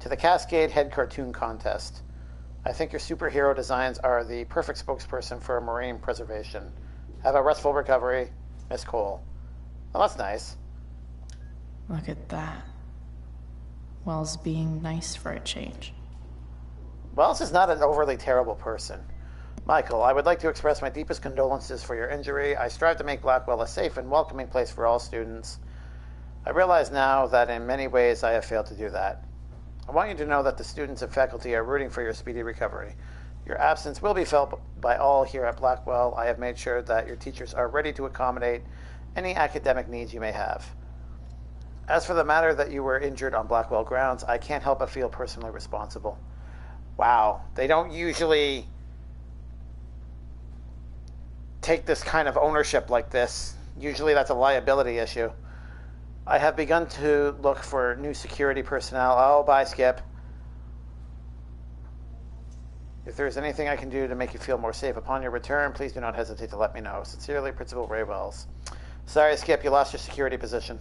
to the Cascade Head Cartoon Contest. I think your superhero designs are the perfect spokesperson for marine preservation. Have a restful recovery, Miss Cole. Well, that's nice. Look at that. Wells being nice for a change. Wells is not an overly terrible person. Michael, I would like to express my deepest condolences for your injury. I strive to make Blackwell a safe and welcoming place for all students. I realize now that in many ways I have failed to do that. I want you to know that the students and faculty are rooting for your speedy recovery. Your absence will be felt by all here at Blackwell. I have made sure that your teachers are ready to accommodate any academic needs you may have. As for the matter that you were injured on Blackwell grounds, I can't help but feel personally responsible. Wow, they don't usually take this kind of ownership like this. Usually that's a liability issue. I have begun to look for new security personnel. Oh, bye, Skip. If there's anything I can do to make you feel more safe upon your return, please do not hesitate to let me know. Sincerely, Principal Ray Wells. Sorry, Skip, you lost your security position.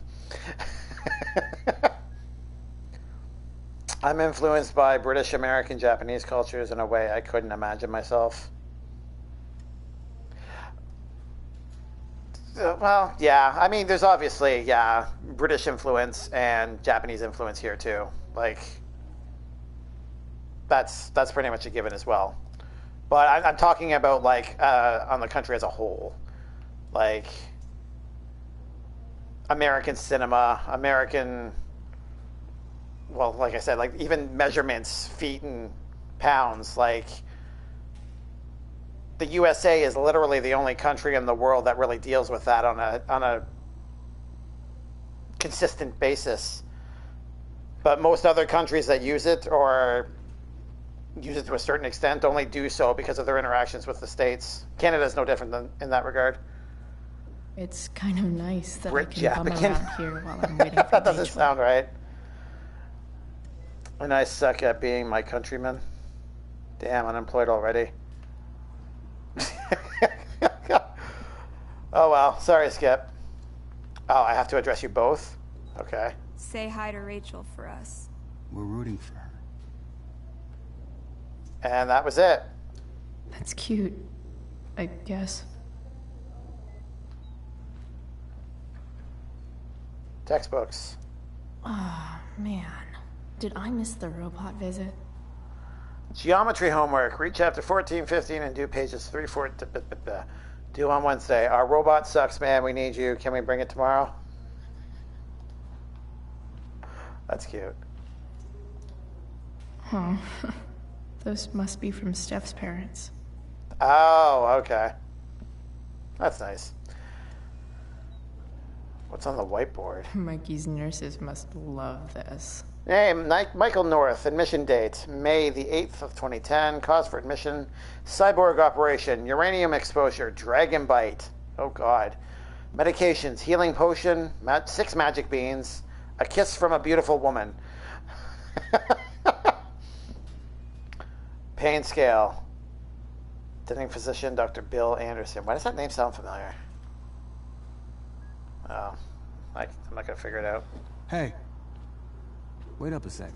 I'm influenced by British, American, Japanese cultures in a way I couldn't imagine myself. Well, yeah. I mean, there's obviously, yeah, British influence and Japanese influence here too. Like, that's pretty much a given as well. But I'm talking about like on the country as a whole, like American cinema, American. Well, like I said, like even measurements, feet and pounds, like the USA is literally the only country in the world that really deals with that on a consistent basis. But most other countries that use it or use it to a certain extent only do so because of their interactions with the States. Canada is no different in that regard. It's kind of nice that Brit I can bum Japacan. around here while I'm waiting for That doesn't Rachel. sound right. And I suck at being my countryman. Damn, unemployed already. Oh well, sorry, Skip. Oh, I have to address you both? Okay. Say hi to Rachel for us. We're rooting for her. And that was it. That's cute, I guess. Textbooks. Oh, man. Did I miss the robot visit? Geometry homework. Read chapter 14, 15, and do pages 3, 4. Due on Wednesday. Our robot sucks, man. We need you. Can we bring it tomorrow? That's cute. Huh. Those must be from Steph's parents. Oh, okay. That's nice. What's on the whiteboard? Mikey's nurses must love this. Name, Michael North. Admission date, May the 8th of 2010. Cause for admission, cyborg operation, uranium exposure, dragon bite. Oh, God. Medications, healing potion, 6 magic beans, a kiss from a beautiful woman. Pain scale. Attending physician, Dr. Bill Anderson. Why does that name sound familiar? Oh, I'm not going to figure it out. Hey. Wait up a sec.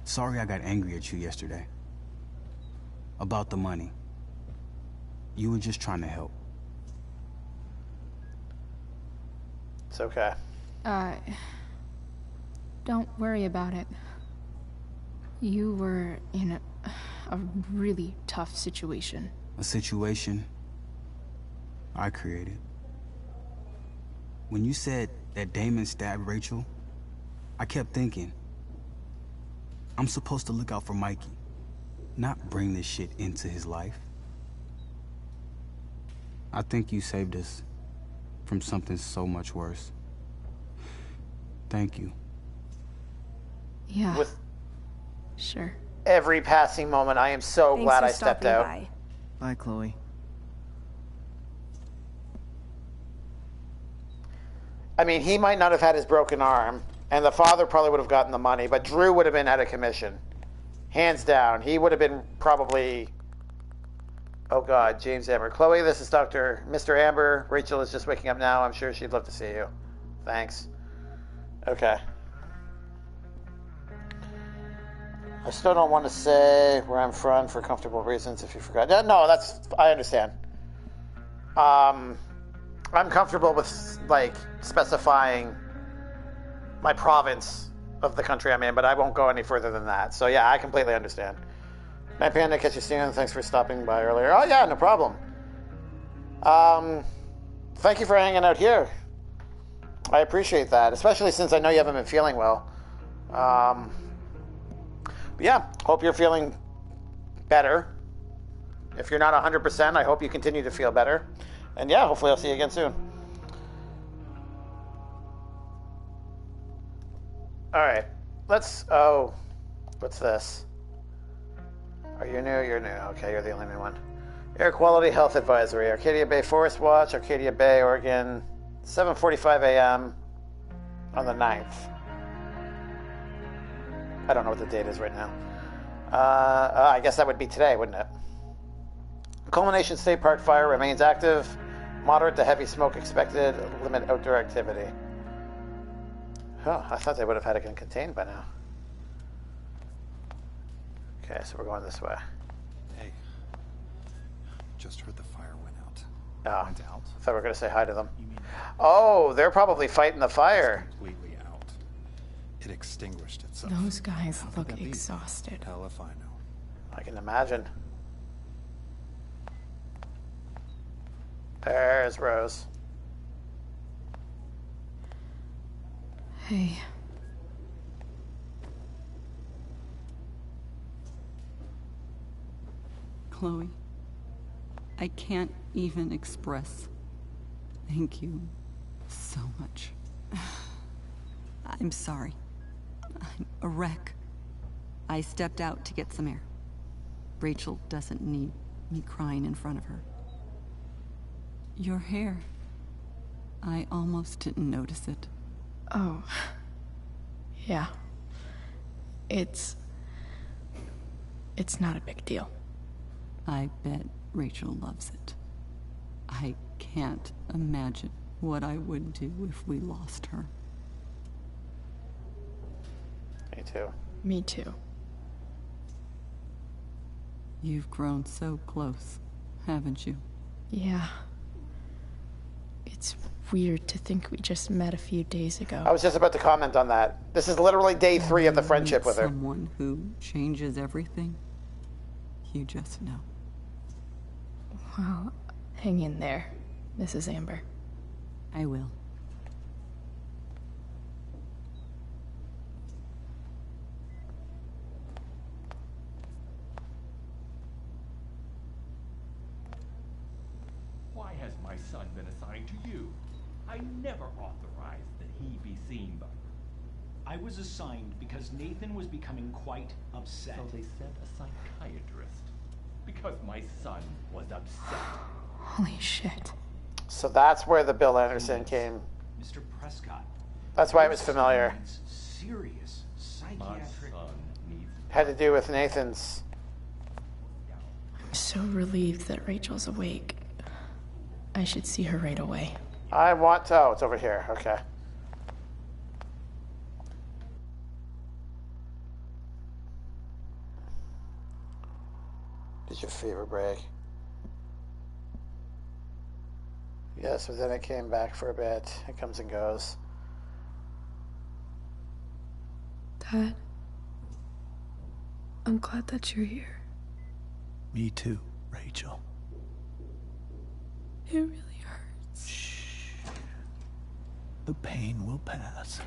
Sorry I got angry at you yesterday. About the money. You were just trying to help. It's okay. Don't worry about it. You were in a really tough situation. A situation I created. When you said that Damon stabbed Rachel, I kept thinking, I'm supposed to look out for Mikey, not bring this shit into his life. I think you saved us from something so much worse. Thank you. Yeah. Sure. every passing moment. I am so Thanks glad for I stepped stopping out. by. Bye, Chloe. I mean, he might not have had his broken arm, and the father probably would have gotten the money, but Drew would have been out of commission. Hands down. He would have been probably... Oh, God, James Amber. Chloe, this is Mr. Amber. Rachel is just waking up now. I'm sure she'd love to see you. Thanks. Okay. I still don't want to say where I'm from for comfortable reasons if you forgot. No, I understand. I'm comfortable with, like, specifying my province of the country I'm in, but I won't go any further than that. So, yeah, I completely understand. Night Panda, catch you soon. Thanks for stopping by earlier. Oh, yeah, no problem. Thank you for hanging out here. I appreciate that, especially since I know you haven't been feeling well. But yeah, hope you're feeling better. If you're not 100%, I hope you continue to feel better. And yeah, hopefully I'll see you again soon. Alright, what's this? Are you new? You're new. Okay, you're the only new one. Air Quality Health Advisory. Arcadia Bay Forest Watch, Arcadia Bay, Oregon, 7:45 a.m. on the 9th. I don't know what the date is right now. I guess that would be today, wouldn't it? Culmination State Park fire remains active. Moderate to heavy smoke expected. Limit outdoor activity. Oh, I thought they would have had it contained by now. Okay, so we're going this way. Hey, just heard the fire went out. Oh, Went out? I thought we were going to say hi to them. Oh, they're probably fighting the fire. Completely out. It extinguished itself. Those guys look exhausted. Hell if I know. I can imagine. There's Rose. Hey. Chloe, I can't even express thank you so much. I'm sorry. I'm a wreck. I stepped out to get some air. Rachel doesn't need me crying in front of her. Your hair. I almost didn't notice it. Oh. Yeah. It's not a big deal. I bet Rachel loves it. I can't imagine what I would do if we lost her. Me too. Me too. You've grown so close, haven't you? Yeah. It's weird to think we just met a few days ago. I was just about to comment on that. This is literally day 3 of the friendship with her. Someone who changes everything. You just know. Well, hang in there, Mrs. Amber. I will. Why has my son been assigned to you? I never authorized that he be seen by her. I was assigned because Nathan was becoming quite upset. So they sent a psychiatrist. Because my son was upset. Holy shit. So that's where the Bill Anderson came. Mr. Prescott. That's why it was familiar. Serious psychiatric. My son needs... Had to do with Nathan's. I'm so relieved that Rachel's awake. I should see her right away. I want to... Oh, it's over here. Okay. Did your fever break? Yes, but then it came back for a bit. It comes and goes. Dad, I'm glad that you're here. Me too, Rachel. It really hurts. Shh. The pain will pass.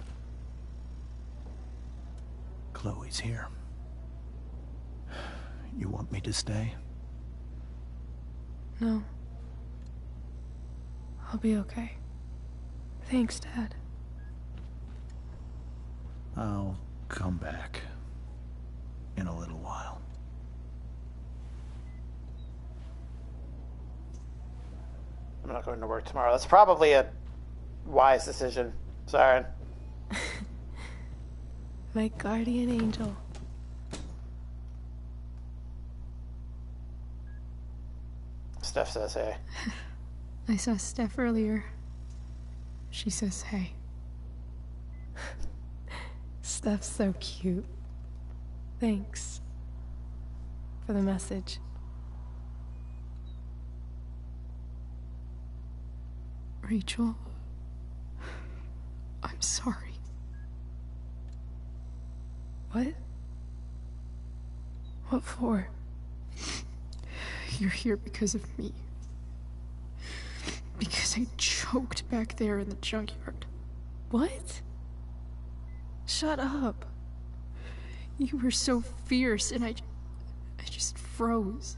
Chloe's here. You want me to stay? No. I'll be okay. Thanks, Dad. I'll come back in a little while. I'm not going to work tomorrow. That's probably a wise decision. Sorry. My guardian angel. Steph says hey. I saw Steph earlier. She says hey. Steph's so cute. Thanks for the message. Rachel, I'm sorry. What? What for? You're here because of me. Because I choked back there in the junkyard. What? Shut up. You were so fierce and I just froze.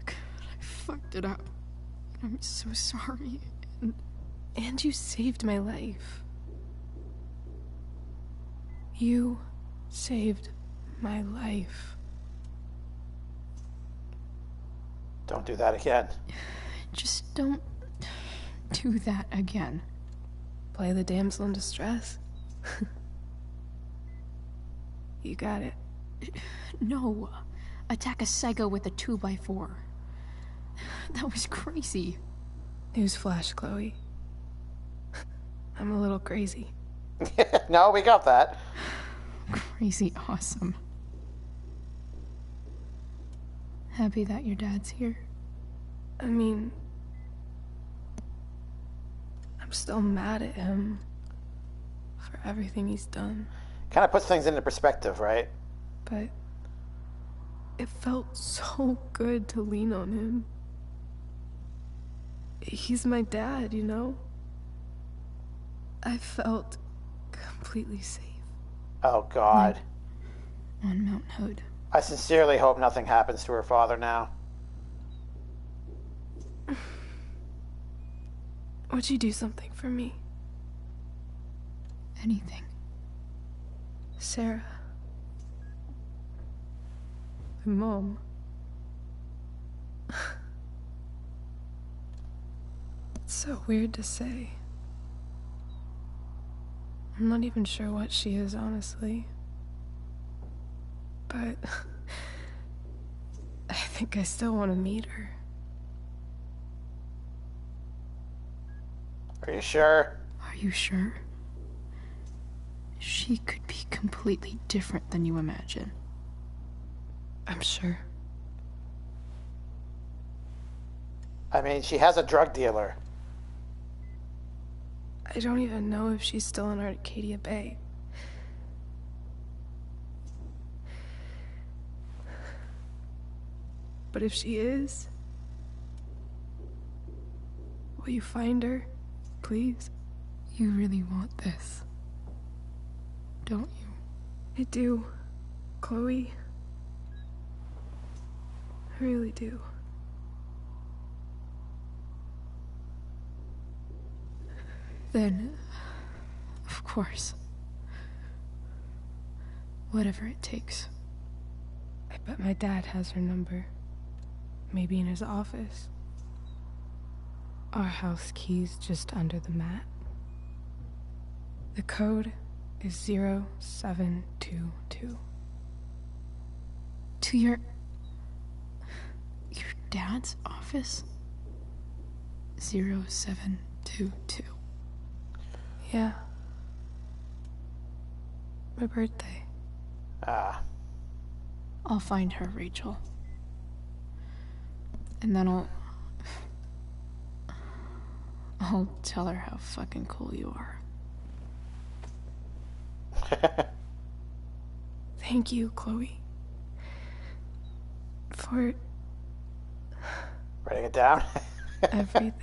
I fucked it up. I'm so sorry. And you saved my life. You saved my life. Don't do that again. Just don't do that again. Play the damsel in distress. You got it. No. Attack a psycho with a 2x4. That was crazy. Newsflash, Chloe. I'm a little crazy. No, we got that. Crazy awesome. Happy that your dad's here. I mean, I'm still mad at him for everything he's done. Kind of puts things into perspective, right? But it felt so good to lean on him. He's my dad, you know? I felt completely safe. Oh, God. On Mount Hood. I sincerely hope nothing happens to her father now. Would you do something for me? Anything. Sarah. My mom. It's so weird to say. I'm not even sure what she is, honestly. But I think I still want to meet her. Are you sure? Are you sure? She could be completely different than you imagine. I'm sure. I mean, she has a drug dealer. I don't even know if she's still in Arcadia Bay. But if she is, will you find her, please? You really want this, don't you? I do, Chloe. I really do. Then, of course. Whatever it takes. I bet my dad has her number. Maybe in his office. Our house key's just under the mat. The code is 0722. To your dad's office? 0722. Yeah. My birthday. Ah. I'll find her, Rachel. And then I'll tell her how fucking cool you are. Thank you, Chloe. For writing it down. everything.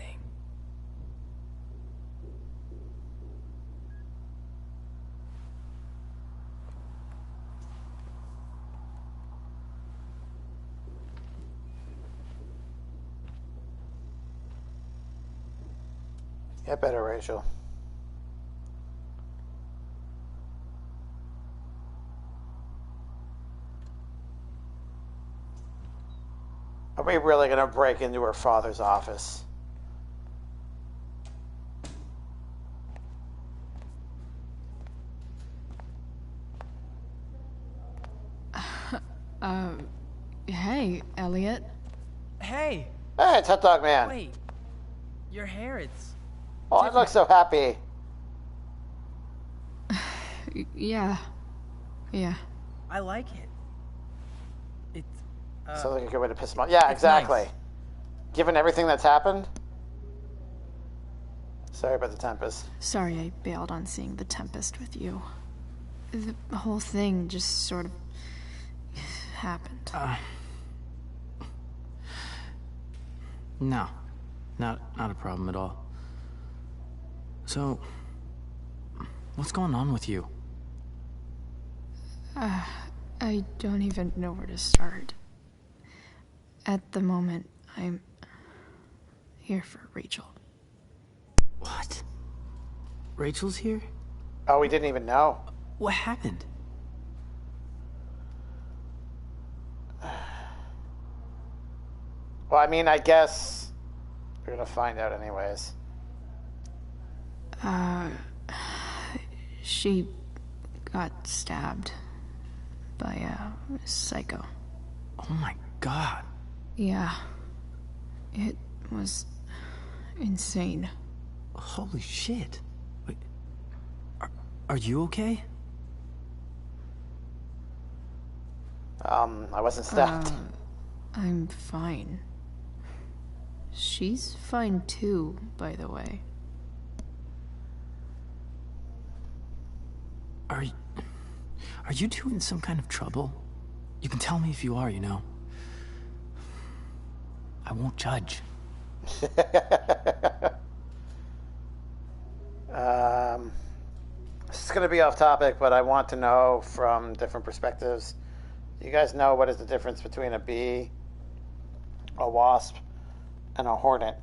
Get better, Rachel. Are we really gonna break into her father's office? Hey, Elliot. Hey! Hey, it's Hot Dog Man. Wait. Your hair, it's... Oh, I look so happy. Yeah. I like it. It's, Sounds like a good way to piss him off. Yeah, exactly. Nice. Given everything that's happened. Sorry about the Tempest. Sorry I bailed on seeing the Tempest with you. The whole thing just sort of happened. No. Not a problem at all. So, what's going on with you? I don't even know where to start. At the moment, I'm here for Rachel. What? Rachel's here? Oh, we didn't even know. What happened? Well, I mean, I guess we're gonna find out anyways. She got stabbed by a psycho. Oh my god. Yeah. It was insane. Holy shit. Wait. Are you okay? I wasn't stabbed. I'm fine. She's fine too, by the way. Are you two in some kind of trouble? You can tell me if you are, you know. I won't judge. This is going to be off topic, but I want to know from different perspectives. Do you guys know what is the difference between a bee, a wasp, and a hornet?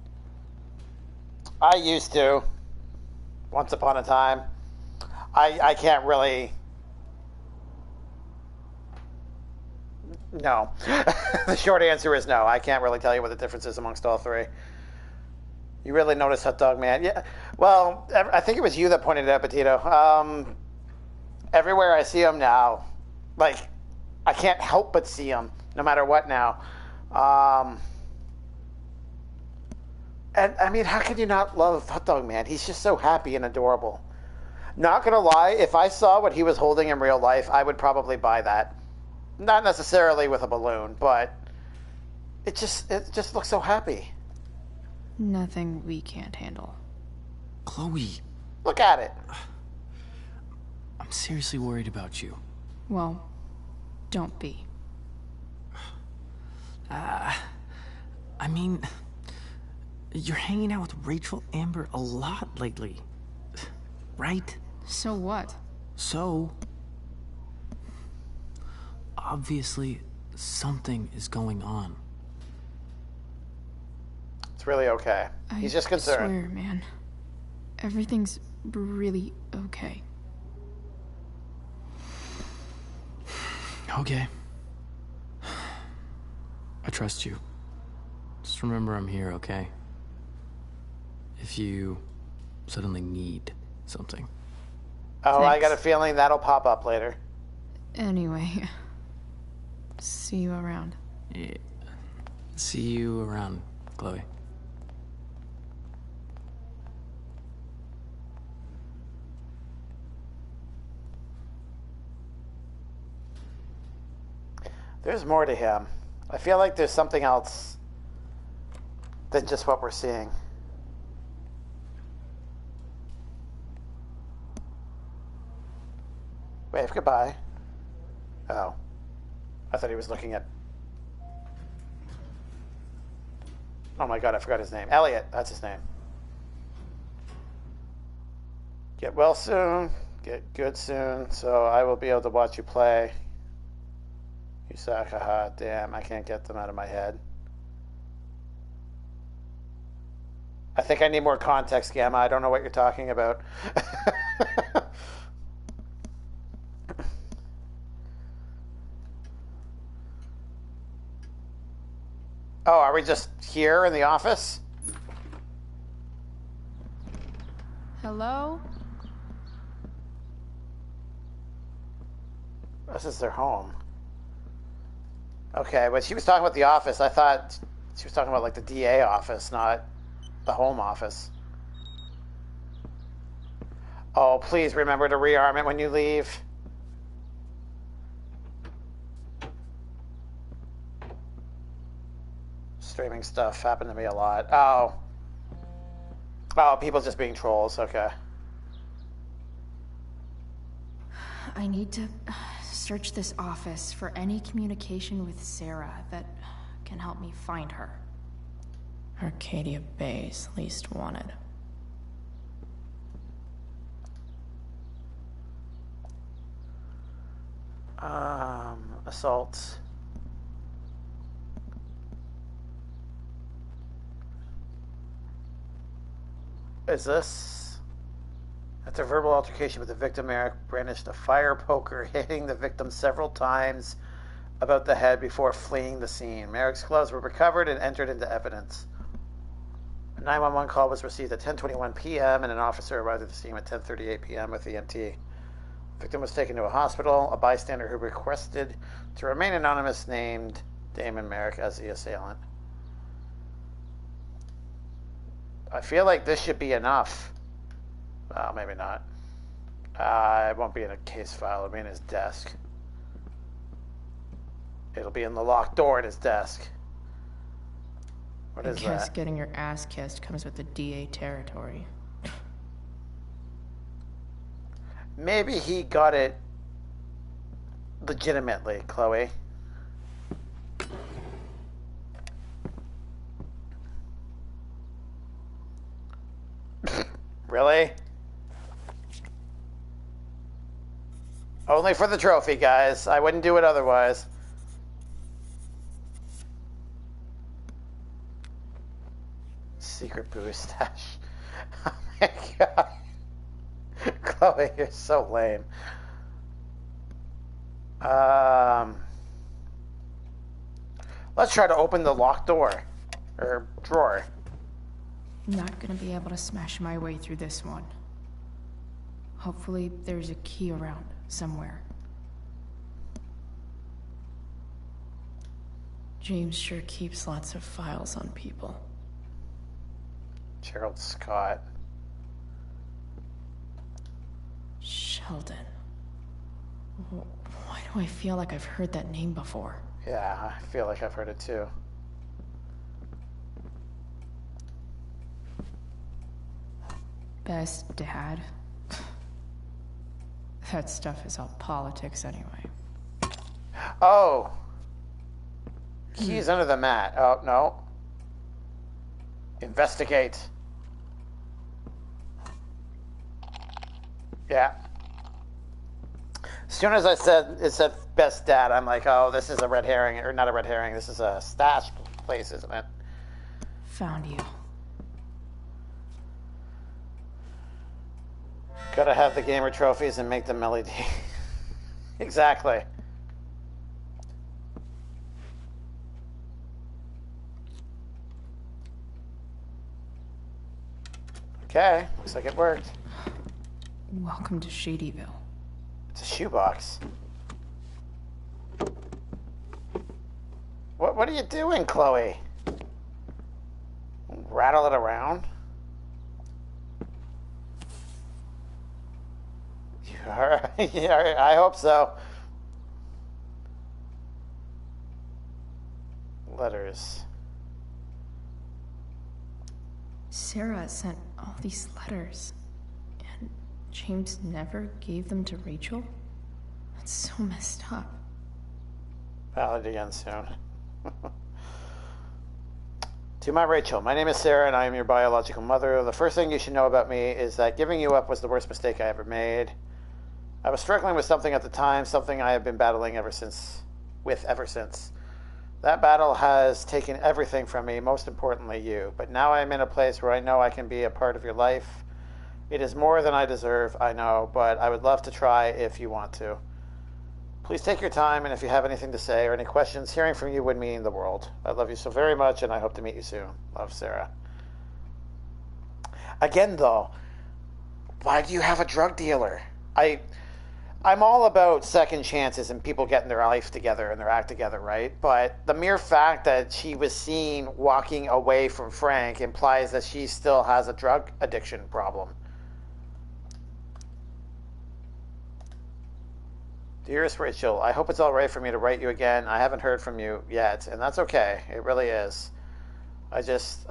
I used to, once upon a time. I can't really... No. The short answer is no. I can't really tell you what the difference is amongst all three. You really notice Hot Dog Man? Yeah. Well, I think it was you that pointed it out, Petito. Everywhere I see him now, like, I can't help but see him, no matter what now. And, I mean, how can you not love Hot Dog Man? He's just so happy and adorable. Not gonna lie, if I saw what he was holding in real life, I would probably buy that. Not necessarily with a balloon, but it just looks so happy. Nothing we can't handle. Chloe. Look at it. I'm seriously worried about you. Well, don't be. I mean, you're hanging out with Rachel Amber a lot lately, right? So what? So, obviously, something is going on. It's really okay. He's just concerned. I swear, man. Everything's really okay. Okay. I trust you. Just remember I'm here, okay? If you suddenly need something. Oh, Thanks. I got a feeling that'll pop up later. Anyway, see you around. Yeah. See you around, Chloe. There's more to him. I feel like there's something else than just what we're seeing. Wave goodbye. Oh. I thought he was looking at... Oh my god, I forgot his name. Elliot, that's his name. Get well soon. Get good soon. So I will be able to watch you play. Yusakaha, damn, I can't get them out of my head. I think I need more context, Gamma. I don't know what you're talking about. Oh, are we just here in the office? Hello? This is their home. Okay, but she was talking about the office. I thought she was talking about like the DA office, not the home office. Oh, please remember to rearm it when you leave. Streaming stuff happened to me a lot. Oh. Oh, people just being trolls. Okay. I need to search this office for any communication with Sarah that can help me find her. Arcadia Bay's least wanted. Assault. Is this? After a verbal altercation with the victim, Merrick brandished a fire poker, hitting the victim several times about the head before fleeing the scene. Merrick's gloves were recovered and entered into evidence. A 911 call was received at 10:21 p.m. and an officer arrived at the scene at 10:38 p.m. with EMT. The victim was taken to a hospital. A bystander who requested to remain anonymous named Damon Merrick as the assailant. I feel like this should be enough. Well, maybe not. It won't be in a case file. It'll be in his desk. It'll be in the locked door at his desk. What is that? I guess getting your ass kissed comes with the DA territory. Maybe he got it legitimately, Chloe. Really? Only for the trophy, guys. I wouldn't do it otherwise. Secret booze stash. Oh my god. Chloe, you're so lame. Let's try to open the locked door. Or drawer. Not gonna be able to smash my way through this one. Hopefully there's a key around somewhere. James sure keeps lots of files on people. Gerald Scott. Sheldon. Why do I feel like I've heard that name before? Yeah, I feel like I've heard it too. Best dad. That stuff is all politics anyway. Oh! Keys under the mat. Oh, no. Investigate. Yeah. As soon as it said best dad, I'm like, oh, this is a red herring. Or not a red herring. This is a stash place, isn't it? Found you. Gotta have the gamer trophies and make them LED. Exactly. Okay, looks like it worked. Welcome to Shadyville. It's a shoebox. What are you doing, Chloe? Rattle it around? Yeah, I hope so. Letters. Sarah sent all these letters, and James never gave them to Rachel? That's so messed up. Valid again soon. To my Rachel, my name is Sarah and I am your biological mother. The first thing you should know about me is that giving you up was the worst mistake I ever made. I was struggling with something at the time, something I have been battling ever since. That battle has taken everything from me, most importantly you. But now I am in a place where I know I can be a part of your life. It is more than I deserve, I know, but I would love to try if you want to. Please take your time, and if you have anything to say or any questions, hearing from you would mean the world. I love you so very much, and I hope to meet you soon. Love, Sarah. Again, though, why do you have a drug dealer? I'm all about second chances and people getting their life together and their act together, right? But the mere fact that she was seen walking away from Frank implies that she still has a drug addiction problem. Dearest Rachel, I hope it's all right for me to write you again. I haven't heard from you yet, and that's okay. It really is. I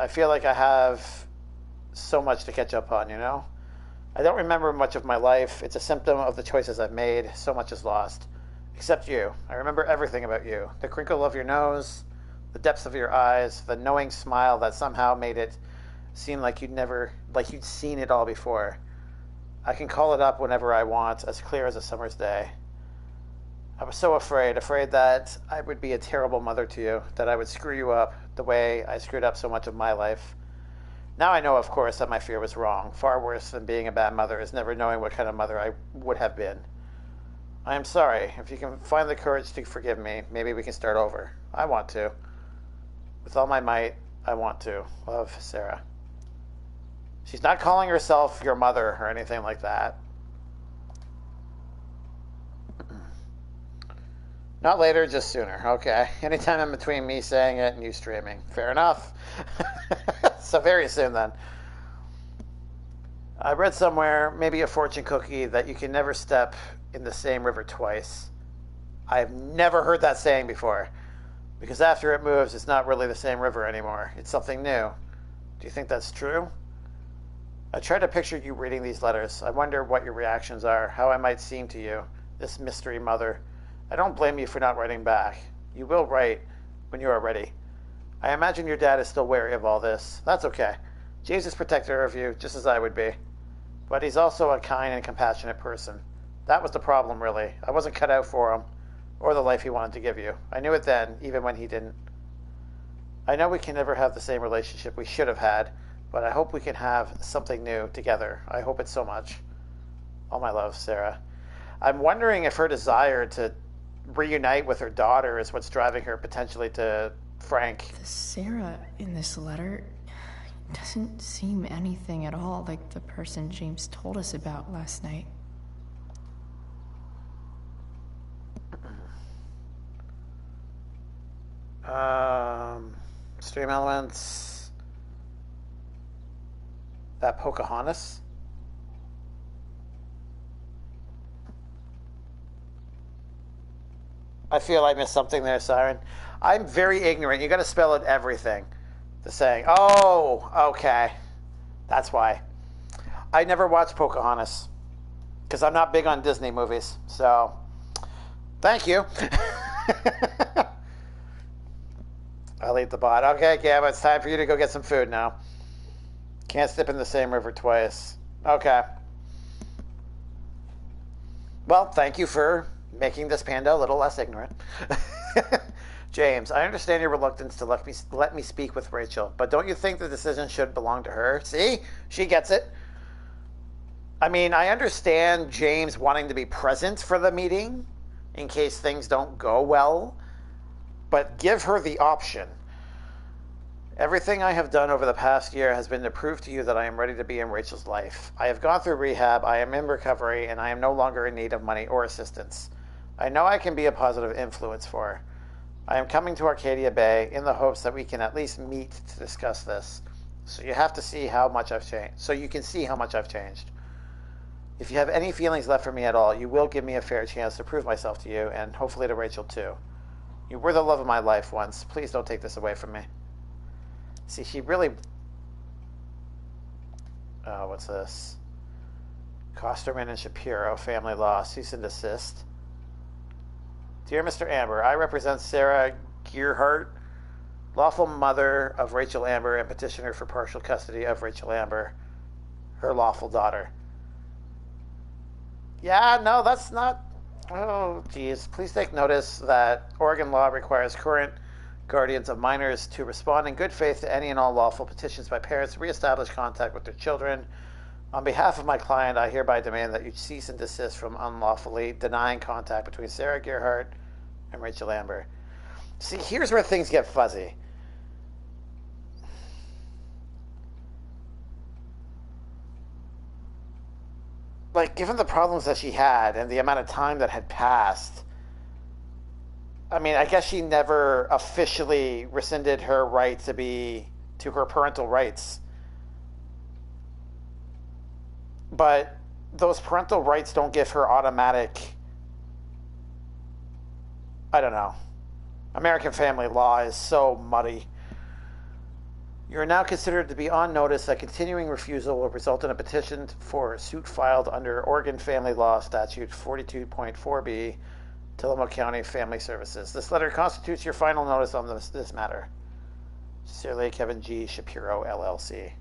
feel like I have so much to catch up on, you know? I don't remember much of my life. It's a symptom of the choices I've made. So much is lost. Except you. I remember everything about you. The crinkle of your nose, the depths of your eyes, the knowing smile that somehow made it seem like you'd seen it all before. I can call it up whenever I want, as clear as a summer's day. I was so afraid that I would be a terrible mother to you, that I would screw you up the way I screwed up so much of my life. Now I know, of course, that my fear was wrong. Far worse than being a bad mother is never knowing what kind of mother I would have been. I am sorry. If you can find the courage to forgive me, maybe we can start over. I want to. With all my might, I want to. Love, Sarah. She's not calling herself your mother or anything like that. Not later, just sooner. Okay. Anytime in between me saying it and you streaming. Fair enough. So very soon then. I read somewhere, maybe a fortune cookie, that you can never step in the same river twice. I've never heard that saying before. Because after it moves, it's not really the same river anymore. It's something new. Do you think that's true? I try to picture you reading these letters. I wonder what your reactions are, how I might seem to you, this mystery mother. I don't blame you for not writing back. You will write when you are ready. I imagine your dad is still wary of all this. That's okay. James is protective of you, just as I would be. But he's also a kind and compassionate person. That was the problem, really. I wasn't cut out for him, or the life he wanted to give you. I knew it then, even when he didn't. I know we can never have the same relationship we should have had, but I hope we can have something new together. I hope it so much. All my love, Sarah. I'm wondering if her desire to reunite with her daughter is what's driving her potentially to Frank. The Sarah in this letter doesn't seem anything at all like the person James told us about last night. Stream elements. That Pocahontas. I feel I missed something there, Siren. I'm very ignorant. You got to spell out everything. The saying. Oh, okay. That's why. I never watched Pocahontas because I'm not big on Disney movies. So, thank you. I'll eat the bot. Okay, Gabba, it's time for you to go get some food now. Can't step in the same river twice. Okay. Well, thank you for making this panda a little less ignorant. James, I understand your reluctance to let me speak with Rachel, but don't you think the decision should belong to her? See? She gets it. I mean, I understand James wanting to be present for the meeting in case things don't go well, but give her the option. Everything I have done over the past year has been to prove to you that I am ready to be in Rachel's life. I have gone through rehab, I am in recovery, and I am no longer in need of money or assistance. I know I can be a positive influence for her. I am coming to Arcadia Bay in the hopes that we can at least meet to discuss this. So you have to see how much I've changed. So you can see how much I've changed. If you have any feelings left for me at all, you will give me a fair chance to prove myself to you, and hopefully to Rachel too. You were the love of my life once. Please don't take this away from me. See, she really... Oh, what's this? Kosterman and Shapiro, family law, cease and desist. Dear Mr. Amber, I represent Sarah Gearhart, lawful mother of Rachel Amber and petitioner for partial custody of Rachel Amber, her lawful daughter. Yeah, no, that's not... Oh, geez. Please take notice that Oregon law requires current guardians of minors to respond in good faith to any and all lawful petitions by parents to reestablish contact with their children. On behalf of my client, I hereby demand that you cease and desist from unlawfully denying contact between Sarah Gearhart and Rachel Amber. See, here's where things get fuzzy. like, given the problems that she had and the amount of time that had passed, I mean, I guess she never officially rescinded her right to her parental rights. But those parental rights don't give her automatic, I don't know. American family law is so muddy. You are now considered to be on notice that continuing refusal will result in a petition for a suit filed under Oregon Family Law Statute 42.4b, Tillamook County Family Services. This letter constitutes your final notice on this matter. Sincerely, Kevin G. Shapiro, LLC.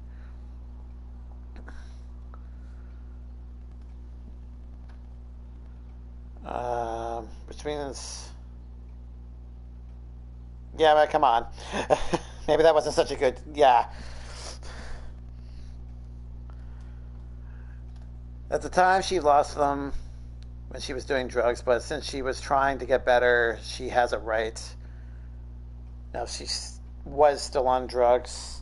Which means... Yeah, but come on. Maybe that wasn't such a good... Yeah. At the time, she lost them when she was doing drugs, but since she was trying to get better, she has a right. Now, if she was still on drugs,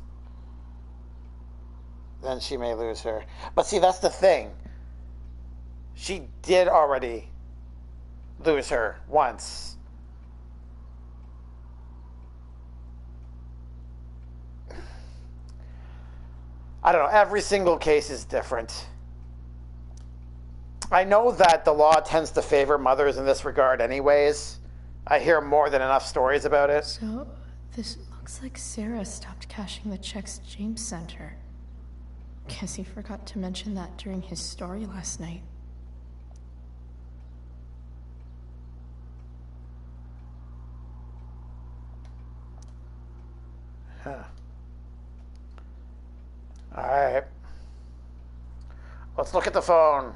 then she may lose her. But see, that's the thing. She did already lose her once. I don't know. Every single case is different. I know that the law tends to favor mothers in this regard anyways. I hear more than enough stories about it. So, this looks like Sarah stopped cashing the checks James sent her. Guess he forgot to mention that during his story last night. Huh. Alright. Let's look at the phone.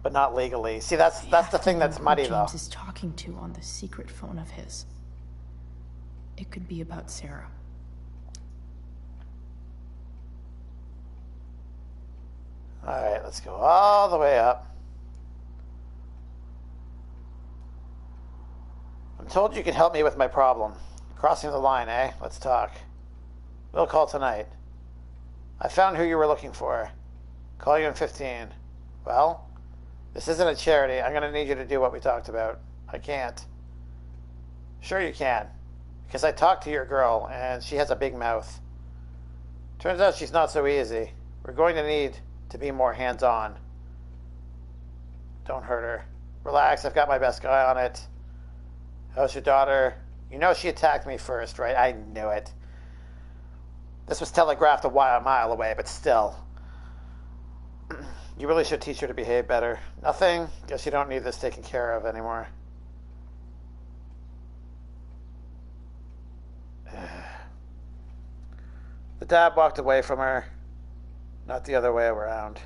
But not legally. See, that's the thing that's muddy, though. James is talking to on the secret phone of his. It could be about Sarah. Alright, let's go all the way up. I'm told you can help me with my problem. Crossing the line, eh? Let's talk. We'll call tonight. I found who you were looking for. Call you in 15. Well, this isn't a charity. I'm going to need you to do what we talked about. I can't. Sure you can. Because I talked to your girl, and she has a big mouth. Turns out she's not so easy. We're going to need to be more hands-on. Don't hurt her. Relax, I've got my best guy on it. How's your daughter? You know she attacked me first, right? I knew it. This was telegraphed a mile away, but still. You really should teach her to behave better. Nothing? Guess you don't need this taken care of anymore. The dad walked away from her, not the other way around.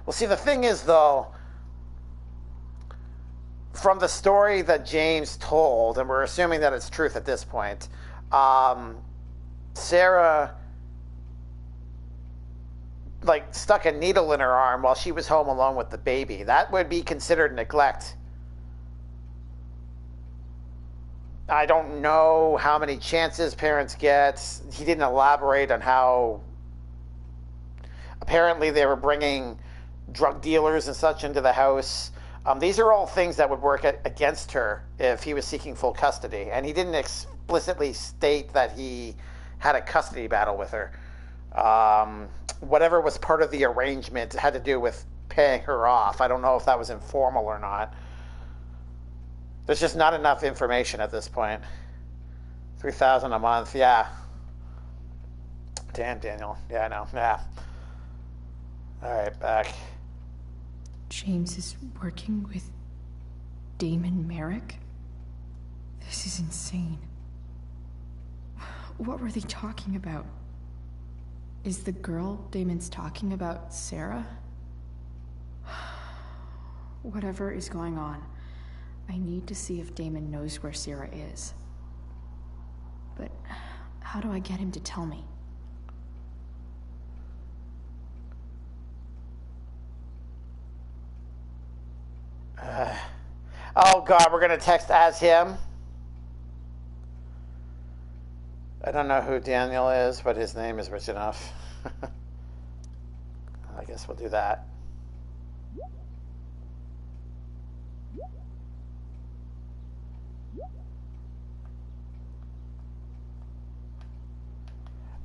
Well, see, the thing is, though, from the story that James told, and we're assuming that it's truth at this point, Sarah stuck a needle in her arm while she was home alone with the baby. That would be considered neglect. I don't know how many chances parents get. He didn't elaborate on how apparently they were bringing drug dealers and such into the house. These are all things that would work against her if he was seeking full custody. And he didn't explicitly state that he had a custody battle with her. Whatever was part of the arrangement had to do with paying her off. I don't know if that was informal or not. There's just not enough information at this point. $3,000 a month, yeah. Damn, Daniel. Yeah, I know. Yeah. All right, back. James is working with Damon Merrick? This is insane. What were they talking about? Is the girl Damon's talking about Sarah? Whatever is going on, I need to see if Damon knows where Sarah is. But how do I get him to tell me? Oh God, we're gonna text as him. I don't know who Daniel is, but his name is rich enough. I guess we'll do that.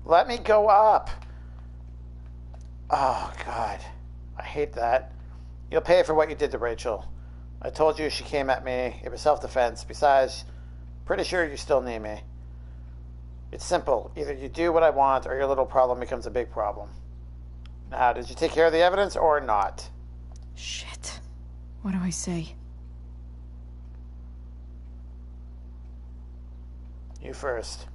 Let me go up. Oh, God. I hate that. You'll pay for what you did to Rachel. I told you she came at me. It was self-defense. Besides, pretty sure you still need me. It's simple. Either you do what I want or your little problem becomes a big problem. Now, did you take care of the evidence or not? Shit. What do I say? You first.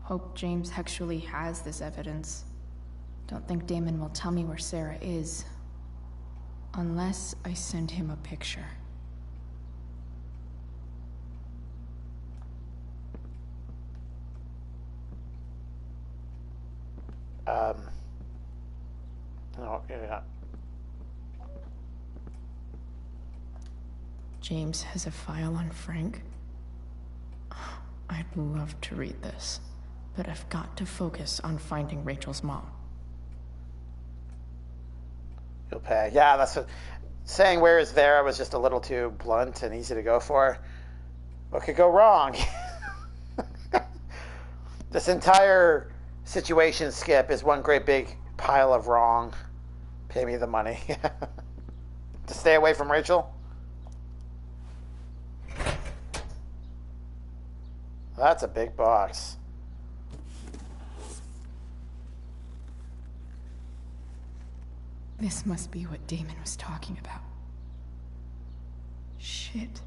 Hope James actually has this evidence. Don't think Damon will tell me where Sarah is. Unless I send him a picture. No, yeah. James has a file on Frank. I'd love to read this, but I've got to focus on finding Rachel's mom. You'll pay. Yeah, that's what... Saying where is there was just a little too blunt and easy to go for. What could go wrong? This entire situation, Skip, is one great big pile of wrong. Pay me the money. To stay away from Rachel? That's a big box. This must be what Damon was talking about. Shit.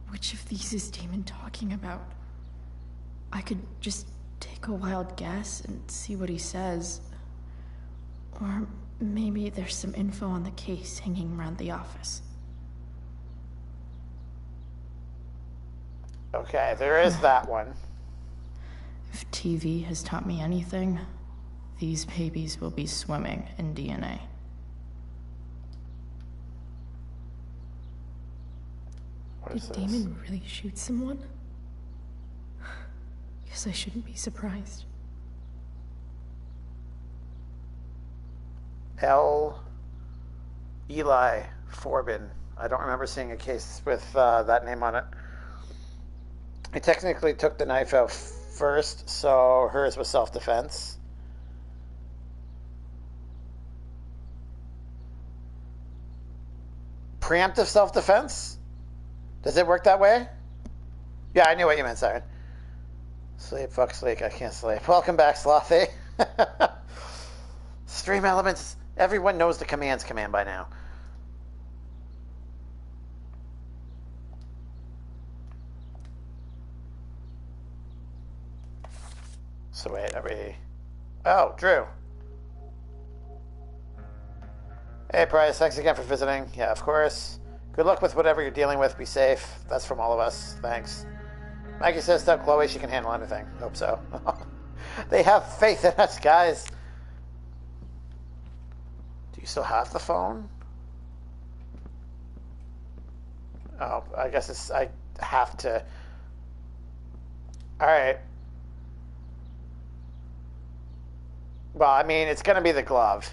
Which of these is Damon talking about? I could just take a wild guess and see what he says. Or maybe there's some info on the case hanging around the office. Okay, there is that one. If TV has taught me anything, these babies will be swimming in DNA. Did Damon really shoot someone? Guess I shouldn't be surprised. Eli Forbin. I don't remember seeing a case with that name on it. He technically took the knife out first, so hers was self-defense. Preemptive self-defense? Does it work that way? Yeah, I knew what you meant, sorry. Sleep, fuck, sleep, I can't sleep. Welcome back, Slothy. Stream elements, everyone knows the commands command by now. So wait, are we... Oh, Drew. Hey, Price, thanks again for visiting. Yeah, of course. Good luck with whatever you're dealing with. Be safe. That's from all of us. Thanks. Maggie says tell Chloe she can handle anything. Hope so. They have faith in us, guys. Do you still have the phone? Oh, I guess it's... I have to... Alright. Well, I mean, it's going to be the glove.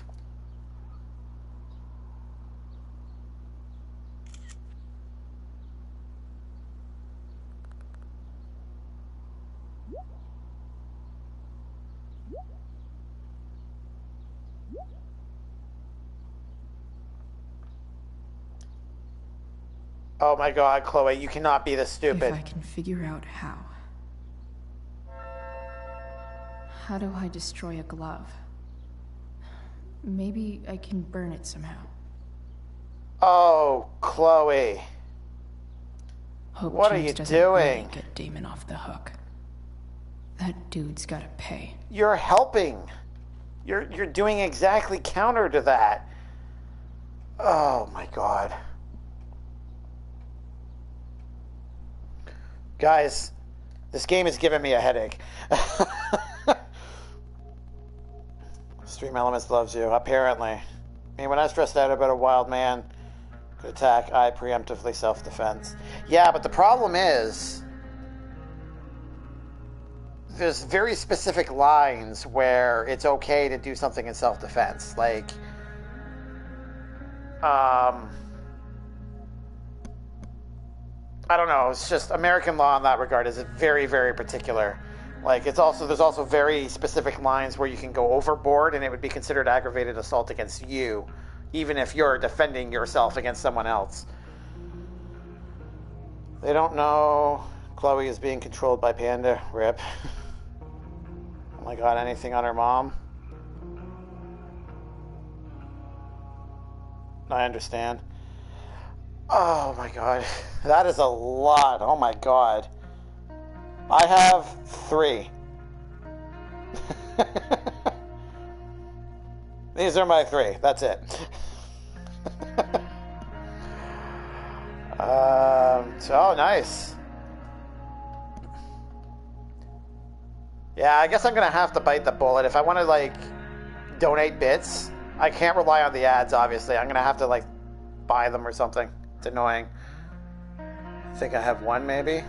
Oh my god, Chloe, you cannot be this stupid. If I can figure out how. How do I destroy a glove? Maybe I can burn it somehow. Oh, Chloe. Hope what James are you doesn't doing? Really get Damon off the hook. That dude's gotta pay. You're helping. You're doing exactly counter to that. Oh my god. Guys, this game is giving me a headache. Stream Elements loves you, apparently. I mean, when I stressed out about a wild man could attack, I preemptively self-defense. Yeah, but the problem is there's very specific lines where it's okay to do something in self-defense. Like, I don't know, it's just American law in that regard is very, very particular. Like, there's also very specific lines where you can go overboard and it would be considered aggravated assault against you, even if you're defending yourself against someone else. They don't know Chloe is being controlled by Panda. Rip. Oh my god, anything on her mom? I understand. Oh my god. That is a lot. Oh my god. I have 3. These are my 3. That's it. Oh, nice. Yeah, I guess I'm gonna have to bite the bullet. If I want to, like, donate bits, I can't rely on the ads, obviously. I'm gonna have to, like, buy them or something. It's annoying. I think I have 1, maybe?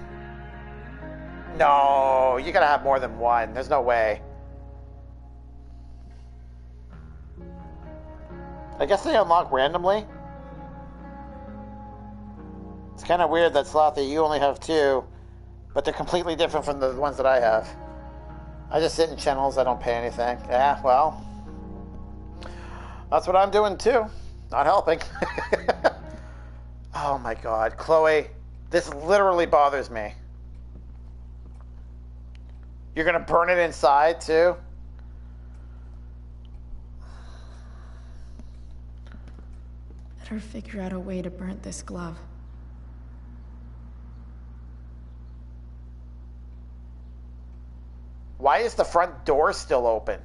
No, you gotta have more than 1. There's no way. I guess they unlock randomly. It's kind of weird that Slothy, you only have 2, but they're completely different from the ones that I have. I just sit in channels, I don't pay anything. Yeah, well, that's what I'm doing too. Not helping. Oh my god, Chloe, this literally bothers me. You're gonna burn it inside too? Better figure out a way to burn this glove. Why is the front door still open?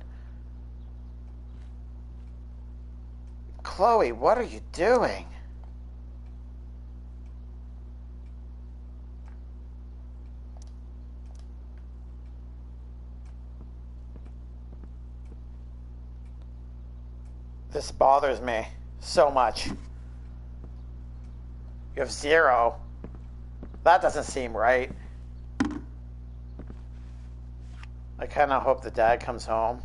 Chloe, what are you doing? This bothers me so much. You have 0. That doesn't seem right. I kind of hope the dad comes home.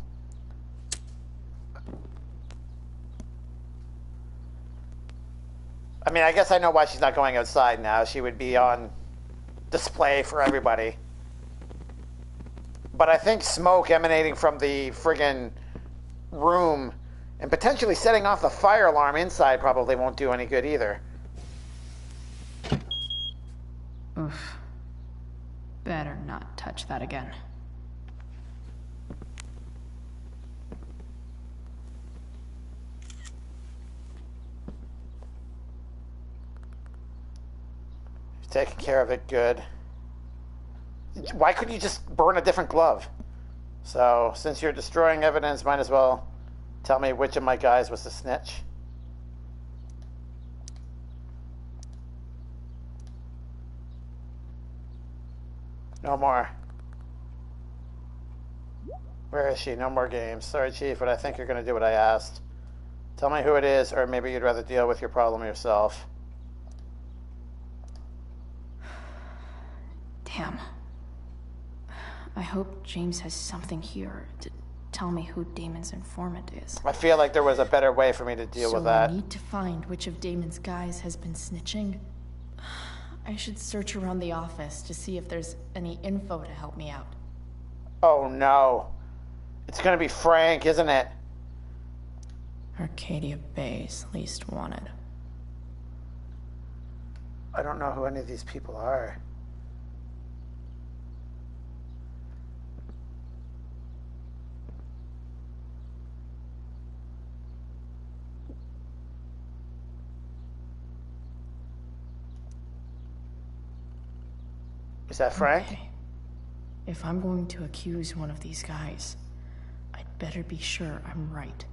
I mean, I guess I know why she's not going outside now. She would be on display for everybody. But I think smoke emanating from the friggin' room and potentially setting off the fire alarm inside probably won't do any good either. Oof. Better not touch that again. Taking care of it, good. Why couldn't you just burn a different glove? So, since you're destroying evidence, might as well tell me which of my guys was the snitch. No more. Where is she? No more games. Sorry, Chief, but I think you're going to do what I asked. Tell me who it is, or maybe you'd rather deal with your problem yourself. Damn. I hope James has something here to tell me who Damon's informant is. I feel like there was a better way for me to deal with that. So I need to find which of Damon's guys has been snitching. I should search around the office to see if there's any info to help me out. Oh no. It's gonna be Frank, isn't it? Arcadia Bay's least wanted. I don't know who any of these people are. Is that Frank? Okay. If I'm going to accuse one of these guys, I'd better be sure I'm right.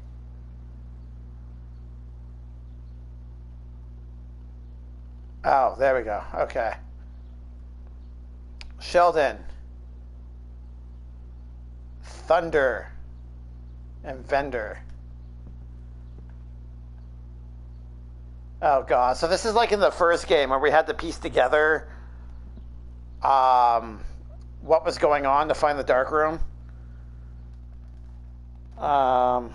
Oh, there we go. Okay. Sheldon. Thunder. and vendor. Oh god, so this is like in the first game where we had to piece together what was going on to find the dark room. Sorry,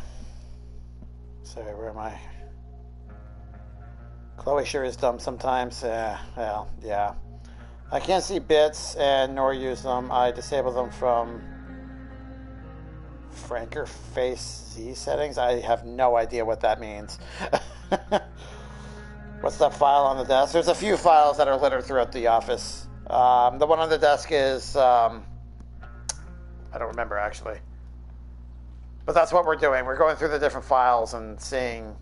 where am I? Chloe sure is dumb sometimes. Well, yeah. I can't see bits and nor use them. I disable them from Franker Face Z settings. I have no idea what that means. What's that file on the desk? There's a few files that are littered throughout the office. The one on the desk is... I don't remember, actually. But that's what we're doing. We're going through the different files and seeing...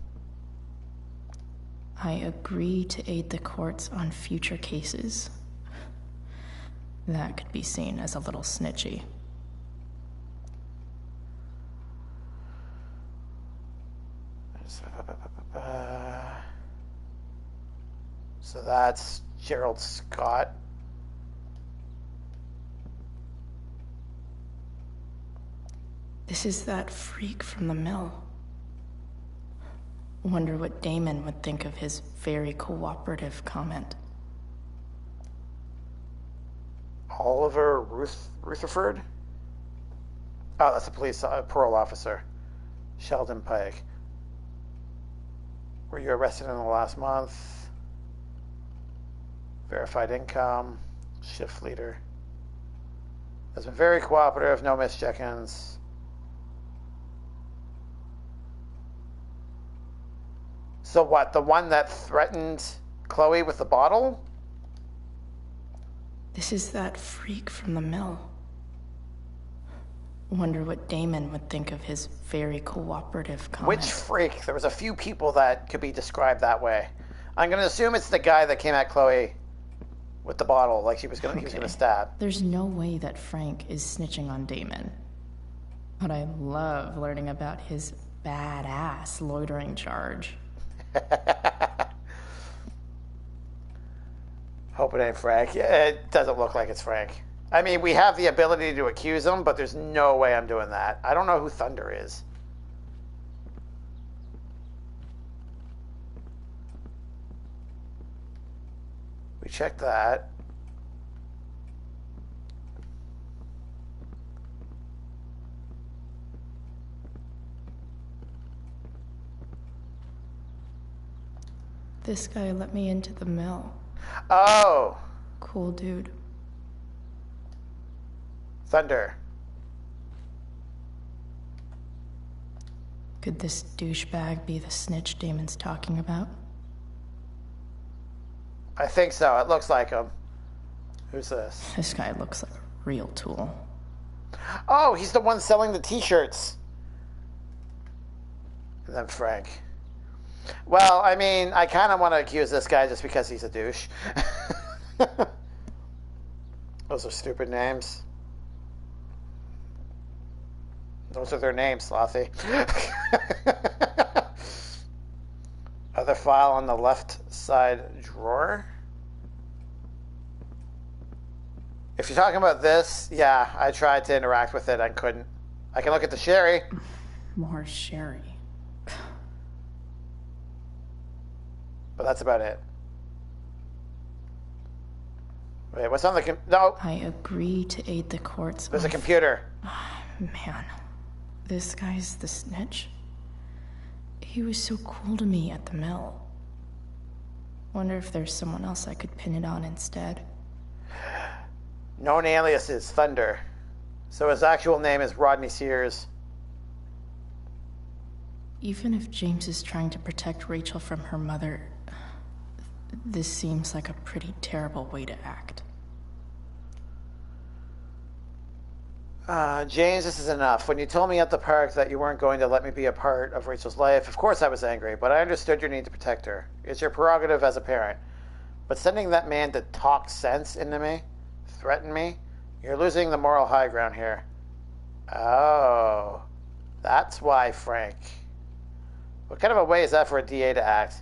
I agree to aid the courts on future cases. That could be seen as a little snitchy. So that's Gerald Scott. This is that freak from the mill. Wonder what Damon would think of his very cooperative comment. Oliver Rutherford? Oh, that's a police parole officer. Sheldon Pike. Were you arrested in the last month? Verified income. Shift leader. Has been very cooperative, no missed check-ins. So what, the one that threatened Chloe with the bottle? This is that freak from the mill. Wonder what Damon would think of his very cooperative comment. Which freak? There was a few people that could be described that way. I'm going to assume it's the guy that came at Chloe with the bottle, like he was going to stab. There's no way that Frank is snitching on Damon. But I love learning about his badass loitering charge. Hope it ain't Frank. It doesn't look like it's Frank. I mean, we have the ability to accuse him, but there's no way I'm doing that. I don't know who Thunder is. We checked that. This guy let me into the mill. Oh! Cool dude. Thunder. Could this douchebag be the snitch Damon's talking about? I think so. It looks like him. Who's this? This guy looks like a real tool. Oh, he's the one selling the t-shirts. And then Frank. Well, I mean, I kind of want to accuse this guy just because he's a douche. Those are stupid names. Those are their names, Slothy. Other file on the left side drawer. If you're talking about this, yeah, I tried to interact with it. I couldn't. I can look at the sherry. More sherry. But that's about it. Wait, what's on the no? I agree to aid the courts. There's a computer. Man, this guy's the snitch. He was so cool to me at the mill. Wonder if there's someone else I could pin it on instead. Known alias is Thunder. So his actual name is Rodney Sears. Even if James is trying to protect Rachel from her mother, this seems like a pretty terrible way to act. James, this is enough. When you told me at the park that you weren't going to let me be a part of Rachel's life, of course I was angry, but I understood your need to protect her. It's your prerogative as a parent. But sending that man to talk sense into me, threaten me, you're losing the moral high ground here. Oh, that's why, Frank. What kind of a way is that for a DA to act?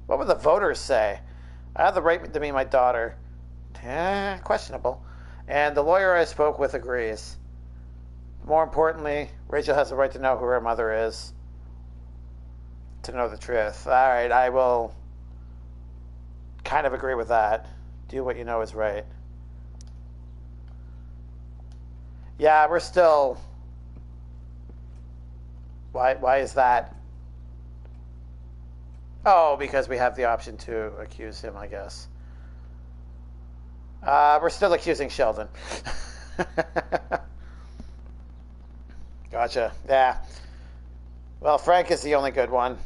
What would the voters say? I have the right to be my daughter. Questionable. And the lawyer I spoke with agrees. More importantly, Rachel has the right to know who her mother is. To know the truth. Alright, I will kind of agree with that. Do what you know is right. Yeah, we're still... Why is that? Oh, because we have the option to accuse him, I guess. We're still accusing Sheldon. Gotcha. Yeah. Well, Frank is the only good one.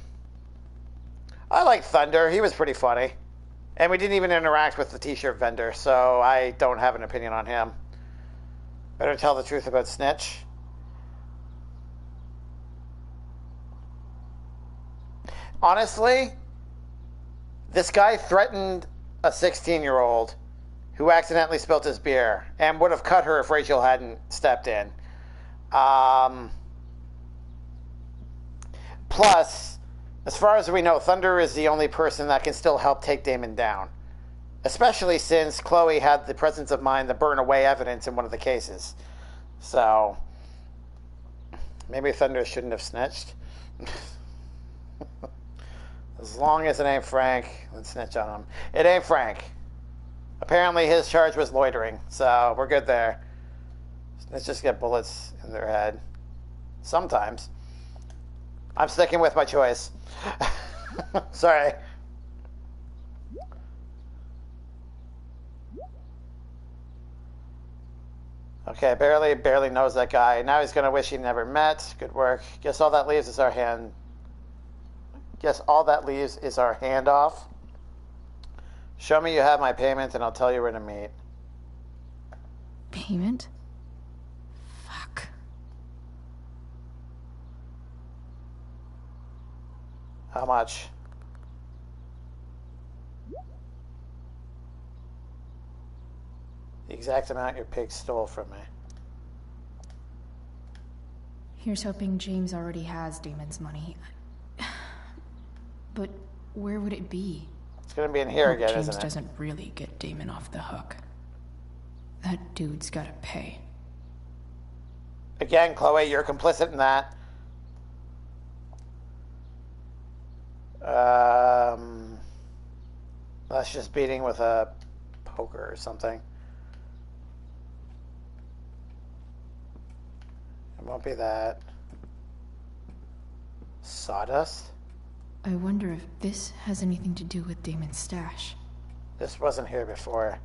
I like Thunder. He was pretty funny. And we didn't even interact with the t-shirt vendor, so I don't have an opinion on him. Better tell the truth about Snitch. Honestly, this guy threatened a 16-year-old who accidentally spilled his beer and would have cut her if Rachel hadn't stepped in. Plus, as far as we know, Thunder is the only person that can still help take Damon down. Especially since Chloe had the presence of mind to burn away evidence in one of the cases. So, maybe Thunder shouldn't have snitched. As long as it ain't Frank, let's snitch on him. It ain't Frank. Apparently his charge was loitering, so we're good there. Let's just get bullets in their head. Sometimes. I'm sticking with my choice. Sorry. Okay, barely knows that guy. Now he's gonna wish he never met. Good work. Guess all that leaves is our hand. Guess all that leaves is our handoff. Show me you have my payment and I'll tell you where to meet. Payment? Fuck. How much? The exact amount your pig stole from me. Here's hoping James already has Damon's money. But where would it be? It's gonna be in here again, James isn't it? doesn't really get Damon off the hook. That dude's gotta pay. Again, Chloe, you're complicit in that. That's just beating with a poker or something. It won't be that. Sawdust? I wonder if this has anything to do with Damon's stash. This wasn't here before.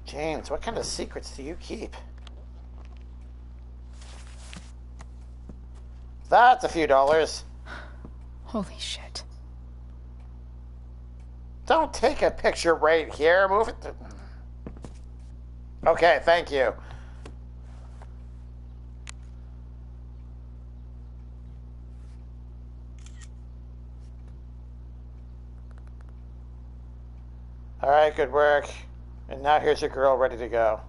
James, what kind of secrets do you keep? That's a few dollars. Holy shit. Don't take a picture right here. Move it to... Okay, thank you. All right, good work. And now here's your girl ready to go.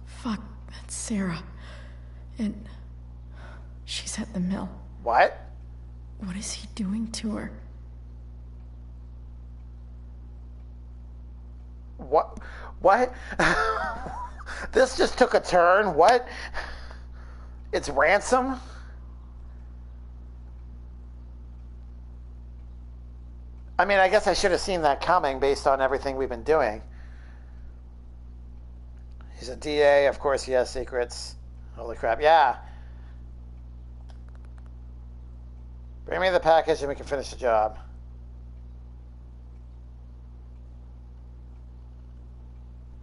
Fuck, that's Sarah. And she's at the mill. What? What is he doing to her? What? What? This just took a turn. What? It's ransom? I mean, I guess I should have seen that coming based on everything we've been doing. He's a DA. Of course he has secrets. Holy crap. Yeah. Bring me the package and we can finish the job.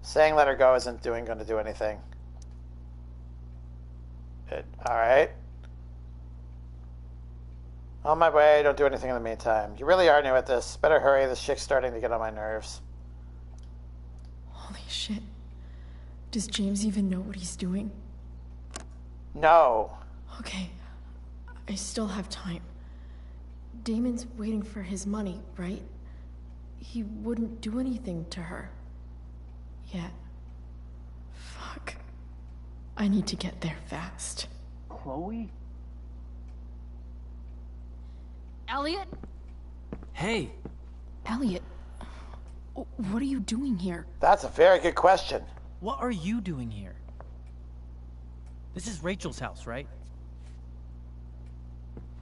Saying let her go isn't going to do anything. All right. On my way. Don't do anything in the meantime. You really are new at this. Better hurry. This chick's starting to get on my nerves. Holy shit. Does James even know what he's doing? No. Okay. I still have time. Damon's waiting for his money, right? He wouldn't do anything to her. Yet. Fuck. I need to get there fast. Chloe? Elliot? Hey. Elliot, what are you doing here? That's a very good question. What are you doing here? This is Rachel's house, right?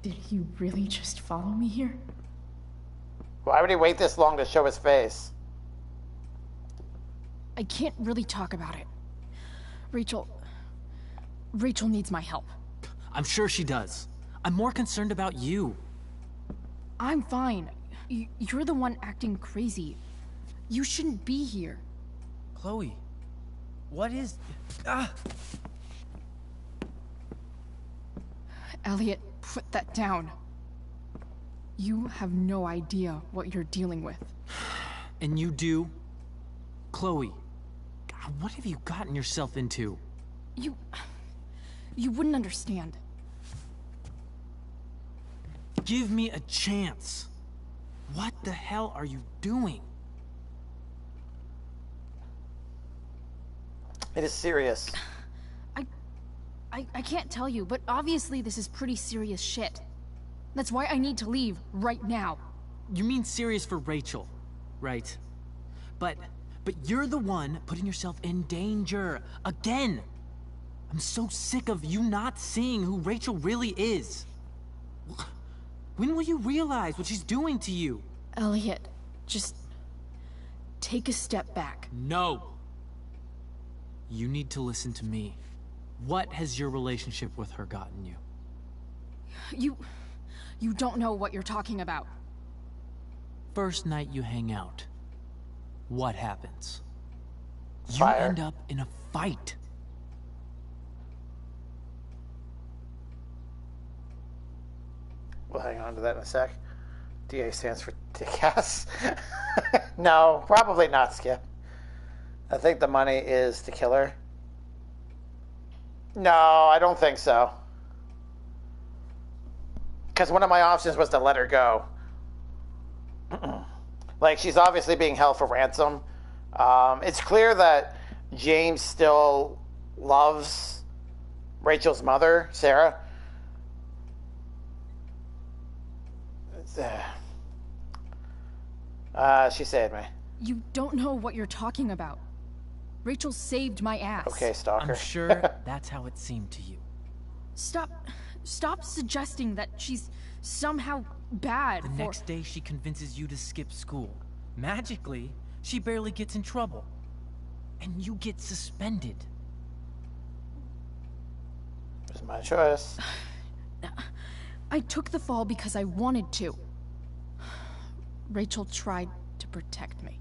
Did he really just follow me here? Why would he wait this long to show his face? I can't really talk about it. Rachel needs my help. I'm sure she does. I'm more concerned about you. I'm fine. You're the one acting crazy. You shouldn't be here. Chloe, what is... Elliot, put that down. You have no idea what you're dealing with. And you do? Chloe, God, what have you gotten yourself into? You wouldn't understand. Give me a chance. What the hell are you doing? It is serious. I can't tell you, but obviously this is pretty serious shit. That's why I need to leave right now. You mean serious for Rachel, right? But you're the one putting yourself in danger. Again! I'm so sick of you not seeing who Rachel really is. When will you realize what she's doing to you? Elliot, just take a step back. No! You need to listen to me. What has your relationship with her gotten you? You don't know what you're talking about. First night you hang out, what happens? Fire. You end up in a fight. We'll hang on to that in a sec. DA stands for dick-ass. No, probably not, Skip. I think the money is to kill her. No, I don't think so. Because one of my options was to let her go. Like, she's obviously being held for ransom. It's clear that James still loves Rachel's mother, Sarah. She saved me. You don't know what you're talking about. Rachel saved my ass. Okay, stalker. I'm sure that's how it seemed to you. Stop suggesting that she's somehow bad. The next day she convinces you to skip school. Magically, she barely gets in trouble. And you get suspended. It was my choice. I took the fall because I wanted to. Rachel tried to protect me.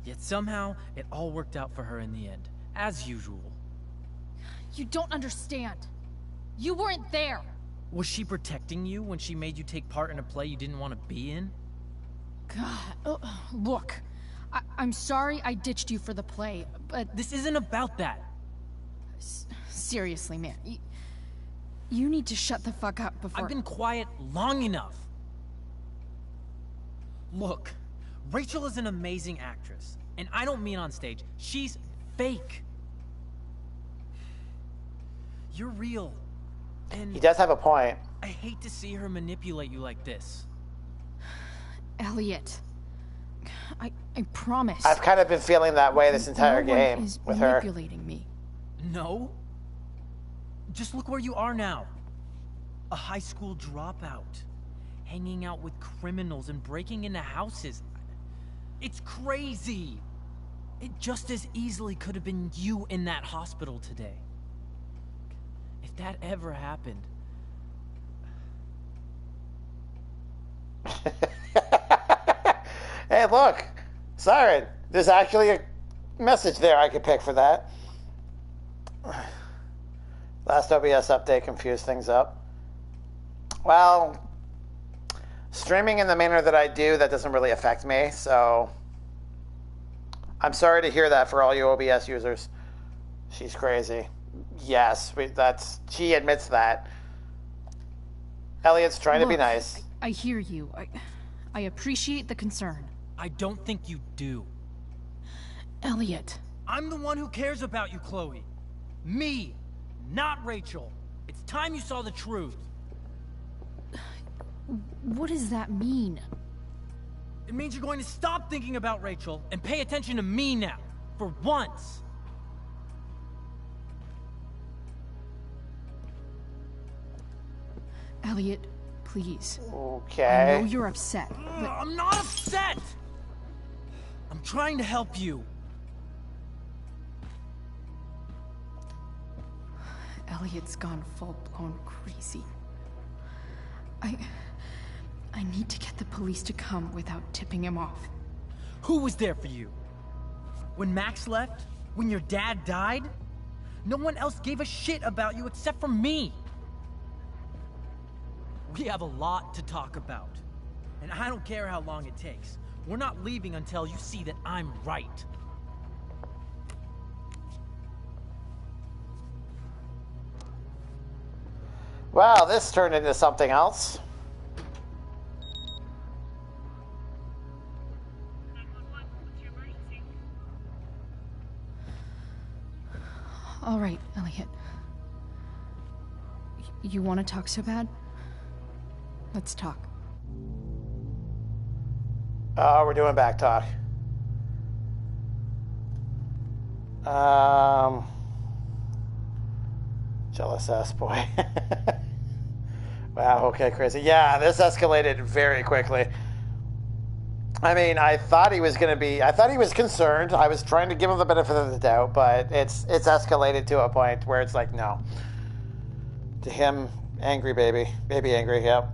Yet somehow, it all worked out for her in the end. As usual. You don't understand. You weren't there. Was she protecting you when she made you take part in a play you didn't want to be in? God, look. I'm sorry I ditched you for the play, but... This isn't about that. Seriously, man. You need to shut the fuck up before... I've been quiet long enough. Look, Rachel is an amazing actress. And I don't mean on stage. She's fake. You're real. And he does have a point. I hate to see her manipulate you like this. Elliot, I promise. I've kind of been feeling that way this entire game is with her. Manipulating me. No. Just look where you are now. A high school dropout. Hanging out with criminals and breaking into houses. It's crazy. It just as easily could have been you in that hospital today. If that ever happened... Hey, look! Siren! There's actually a message there I could pick for that. Last OBS update confused things up. Well, streaming in the manner that I do, that doesn't really affect me, so... I'm sorry to hear that for all you OBS users. She's crazy. Yes, she admits that. Elliot's trying to be nice. I hear you. I appreciate the concern. I don't think you do. Elliot. I'm the one who cares about you, Chloe. Me, not Rachel. It's time you saw the truth. What does that mean? It means you're going to stop thinking about Rachel and pay attention to me now. For once. Elliot, please. Okay. I know you're upset, but... I'm not upset! I'm trying to help you. Elliot's gone full-blown crazy. I need to get the police to come without tipping him off. Who was there for you? When Max left? When your dad died? No one else gave a shit about you except for me. We have a lot to talk about. And I don't care how long it takes. We're not leaving until you see that I'm right. Wow, this turned into something else. All right, Elliot. You want to talk so bad? Let's talk. Oh, we're doing back talk. Jealous ass boy. Wow, okay, crazy. Yeah, this escalated very quickly. I mean, I thought he was concerned. I was trying to give him the benefit of the doubt, but it's escalated to a point where it's like, no. To him, angry baby. Baby angry, yep.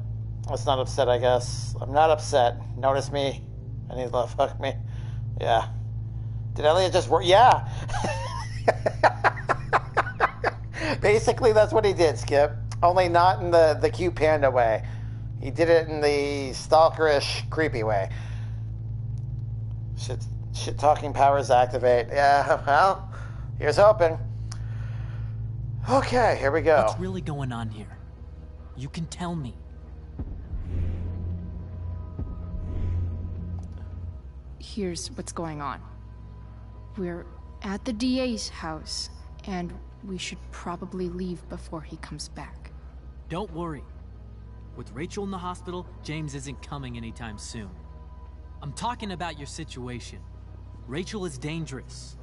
Let's not upset, I guess. I'm not upset. Notice me. I need love. Fuck me. Yeah. Did Elliot just work? Yeah. Basically, that's what he did, Skip. Only not in the cute panda way. He did it in the stalkerish, creepy way. Shit talking powers activate. Yeah, well, here's hoping. Okay, here we go. What's really going on here? You can tell me. Here's what's going on. We're at the DA's house, and we should probably leave before he comes back. Don't worry. With Rachel in the hospital, James isn't coming anytime soon. I'm talking about your situation. Rachel is dangerous.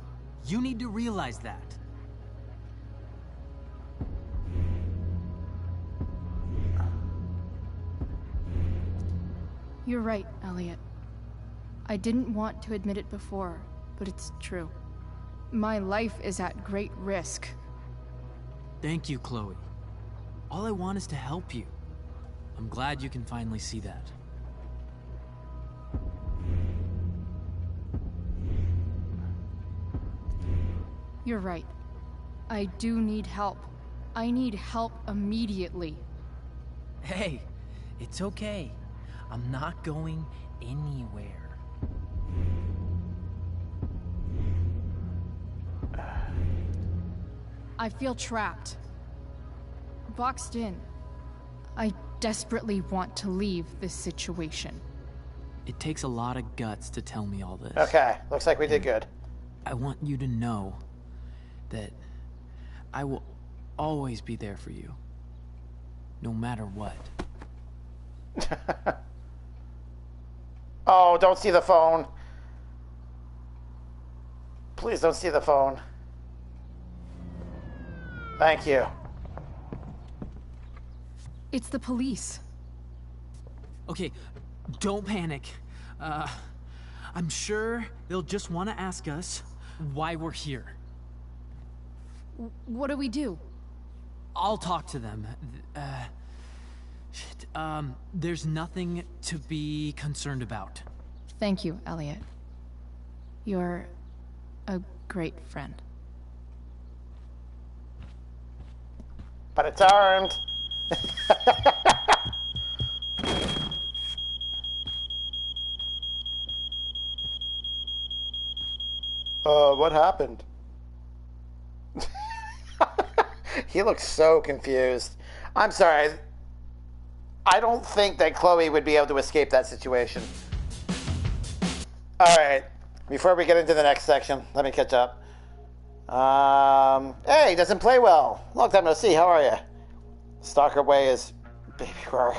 You need to realize that. You're right, Elliot. I didn't want to admit it before, but it's true. My life is at great risk. Thank you, Chloe. All I want is to help you. I'm glad you can finally see that. You're right. I do need help. I need help immediately. Hey, it's okay. I'm not going anywhere. I feel trapped. Boxed in. I desperately want to leave this situation. It takes a lot of guts to tell me all this. Okay, looks like we did good. I want you to know that I will always be there for you. No matter what. Oh, don't see the phone. Please don't see the phone. Thank you. It's the police. Okay, don't panic. I'm sure they'll just want to ask us why we're here. What do we do? I'll talk to them. Shit, there's nothing to be concerned about. Thank you, Elliot. You're a great friend. But it's armed. What happened? He looks so confused. I'm sorry. I don't think that Chloe would be able to escape that situation. Alright. Before we get into the next section, let me catch up. Hey, doesn't play well. Long time no see. How are you? Stalker Way is baby work.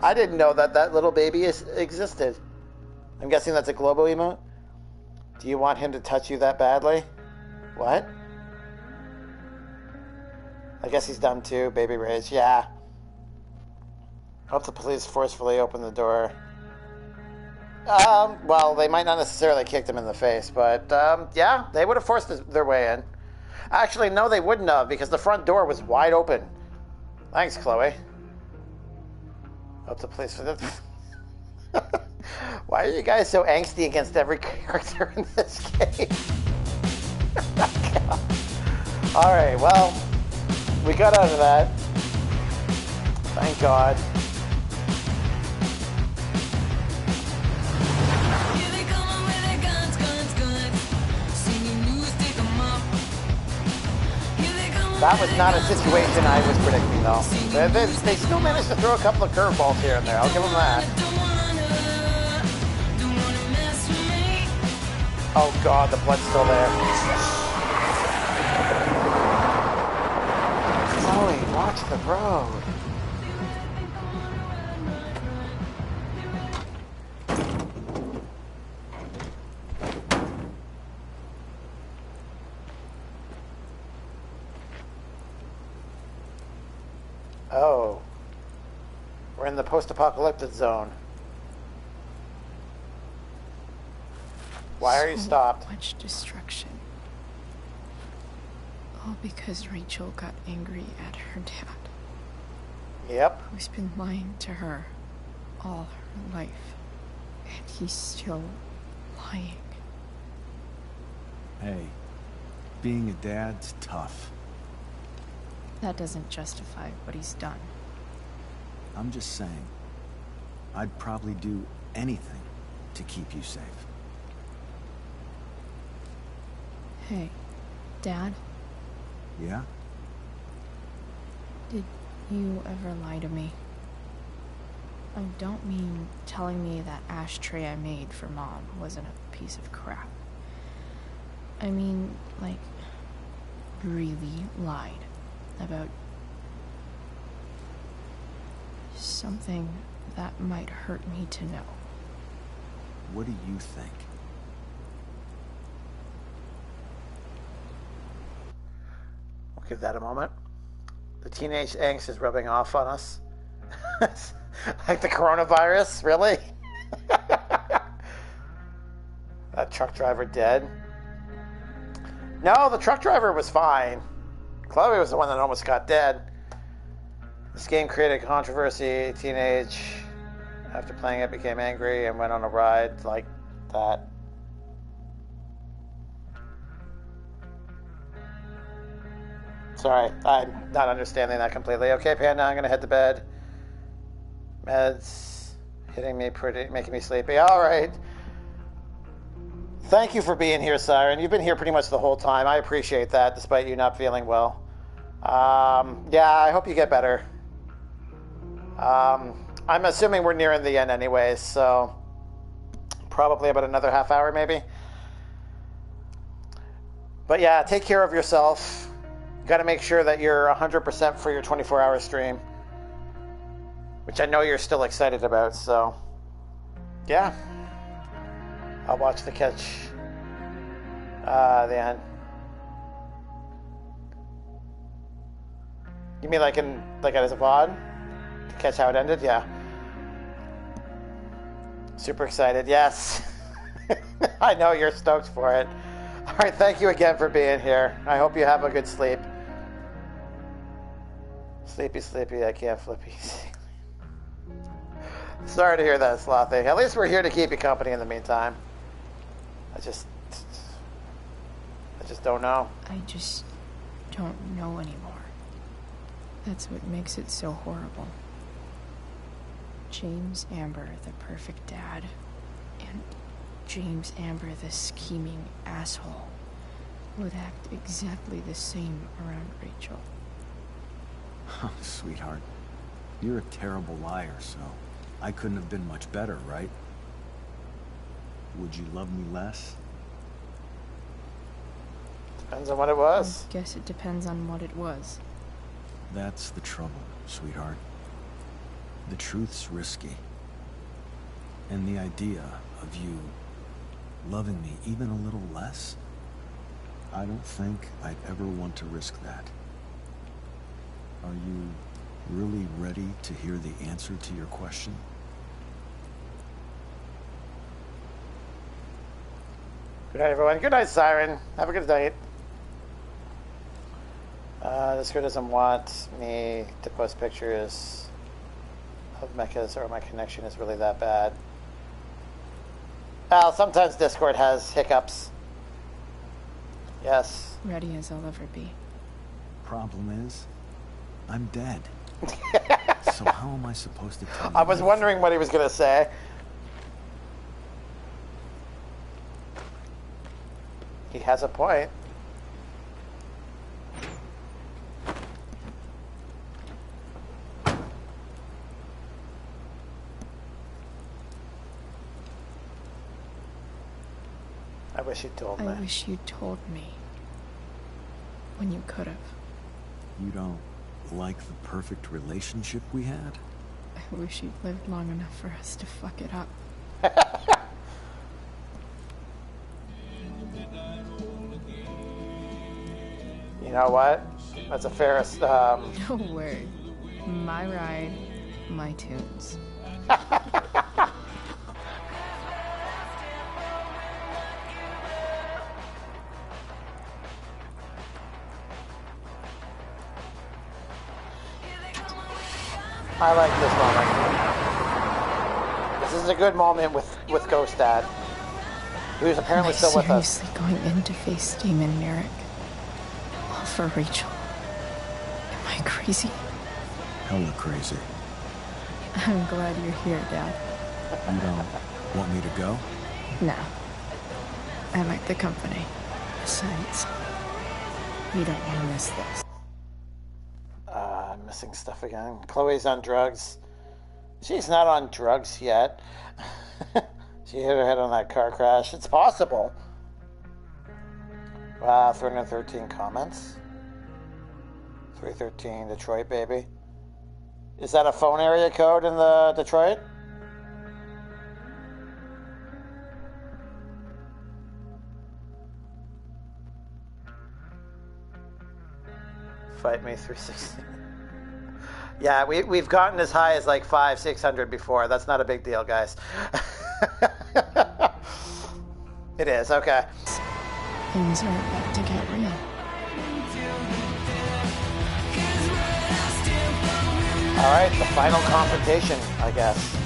I didn't know that that little baby existed. I'm guessing that's a Globo emote. Do you want him to touch you that badly? What? I guess he's dumb too, baby rage. Yeah. Hope the police forcefully open the door. Well, they might not necessarily kicked him in the face, but, yeah, they would have forced their way in. Actually, no, they wouldn't have, because the front door was wide open. Thanks, Chloe. Hope the police... Why are you guys so angsty against every character in this game? Alright, well, we got out of that. Thank God. That was not a situation I was predicting, though. They still managed to throw a couple of curveballs here and there. I'll give them that. Oh God, the blood's still there. Chloe, watch the road. Oh. We're in the post-apocalyptic zone. Why are you stopped? So much destruction. All because Rachel got angry at her dad. Yep. Who's been lying to her all her life. And he's still lying. Hey, being a dad's tough. That doesn't justify what he's done. I'm just saying, I'd probably do anything to keep you safe. Hey, Dad? Yeah? Did you ever lie to me? I don't mean telling me that ashtray I made for Mom wasn't a piece of crap. I mean, like, really lied about something that might hurt me to know. What do you think? We'll give that a moment. The teenage angst is rubbing off on us. Like the coronavirus, really? That truck driver dead? No, the truck driver was fine. Chloe was the one that almost got dead. This game created controversy. Teenage, after playing it, became angry and went on a ride like that. Sorry, I'm not understanding that completely. Okay, Panda, I'm gonna head to bed. Meds hitting me pretty, making me sleepy. All right. Thank you for being here, Siren. You've been here pretty much the whole time. I appreciate that, despite you not feeling well. Yeah, I hope you get better. I'm assuming we're nearing the end anyways, so probably about another half hour, maybe. But yeah, take care of yourself. Got to make sure that you're 100% for your 24-hour stream, which I know you're still excited about, so yeah. I'll watch the catch, the end. You mean like as a VOD? To catch how it ended? Yeah. Super excited, yes. I know you're stoked for it. All right, thank you again for being here. I hope you have a good sleep. Sleepy, sleepy, I can't flip easy. Sorry to hear that, Slothy. At least we're here to keep you company in the meantime. I just don't know. I just don't know anymore. That's what makes it so horrible. James Amber, the perfect dad, and James Amber, the scheming asshole, would act exactly the same around Rachel. Oh, sweetheart, you're a terrible liar, so I couldn't have been much better, right? Would you love me less? Depends on what it was. I guess it depends on what it was. That's the trouble, sweetheart. The truth's risky. And the idea of you loving me even a little less, I don't think I'd ever want to risk that. Are you really ready to hear the answer to your question? Good night, everyone. Good night, Siren. Have a good night. This girl doesn't want me to post pictures of mechas, or my connection is really that bad. Well, sometimes Discord has hiccups. Yes. Ready as I'll ever be. Problem is, I'm dead. So how am I supposed to tell you? I was wondering what he was going to say. He has a point. I wish you told me. I wish you told me. When you could have. You don't like the perfect relationship we had? I wish you'd lived long enough for us to fuck it up. You know what? That's a fair... No word. My ride, my tunes. I like this moment. This is a good moment with Ghost Dad, who's apparently still with us. Seriously going in to face Demon Merrick? All for Rachel. Am I crazy? Hella crazy. I'm glad you're here, Dad. You don't want me to go? No. I like the company. Besides, you don't want to miss this. Missing stuff again. Chloe's on drugs. She's not on drugs yet. She hit her head on that car crash. It's possible. Wow, 313 comments. 313, Detroit, baby. Is that a phone area code in the Detroit? Fight me 360. Yeah, we've gotten as high as like 500-600 before. That's not a big deal, guys. It is, okay. Things are about to get real. Alright, the final confrontation, I guess.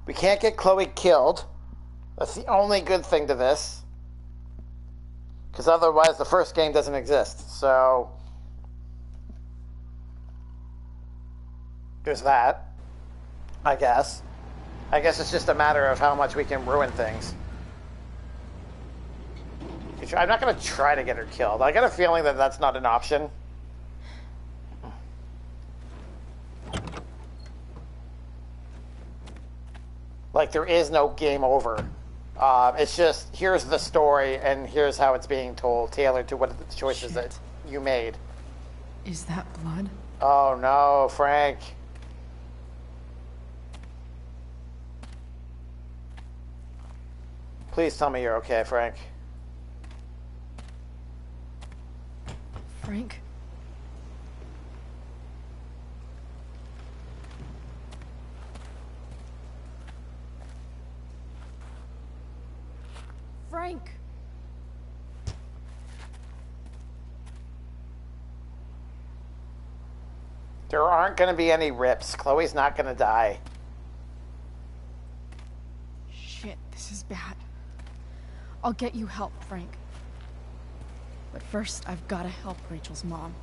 We can't get Chloe killed. That's the only good thing to this. Because otherwise the first game doesn't exist. So there's that, I guess. I guess it's just a matter of how much we can ruin things. I'm not going to try to get her killed. I got a feeling that that's not an option. Like, there is no game over. It's just, here's the story, and here's how it's being told, tailored to what the choices that you made. Is that blood? Oh no, Frank. Please tell me you're okay, Frank. Frank? Frank! There aren't going to be any rips. Chloe's not going to die. Shit, this is bad. I'll get you help, Frank. But first, I've got to help Rachel's mom.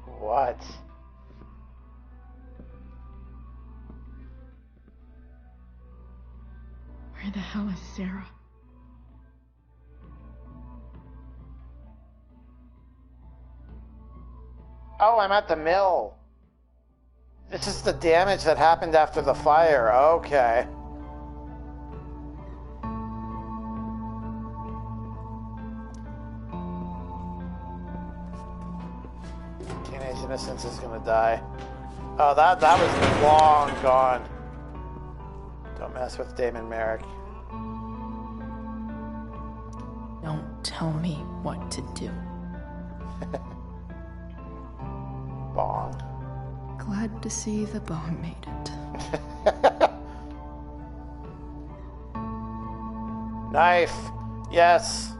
What? Where the hell is Sarah? Oh, I'm at the mill. This is the damage that happened after the fire. Okay. Teenage innocence is gonna die. Oh, that was long gone. Don't mess with Damon Merrick. Don't tell me what to do. Bong. Glad to see the bong made it. Knife. Yes.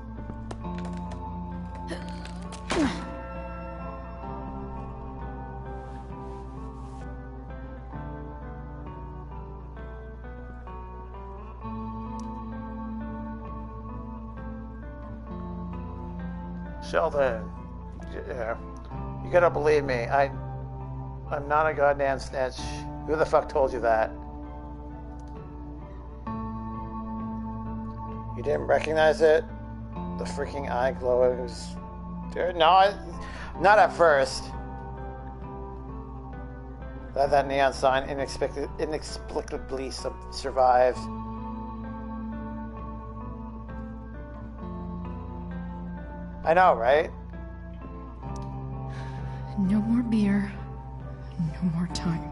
Sheldon, yeah, you gotta believe me. I'm not a goddamn snitch. Who the fuck told you that? You didn't recognize it? The freaking eye glow. It was, dude, no, not at first. That neon sign inexplicably survived. I know, right? No more beer. No more time.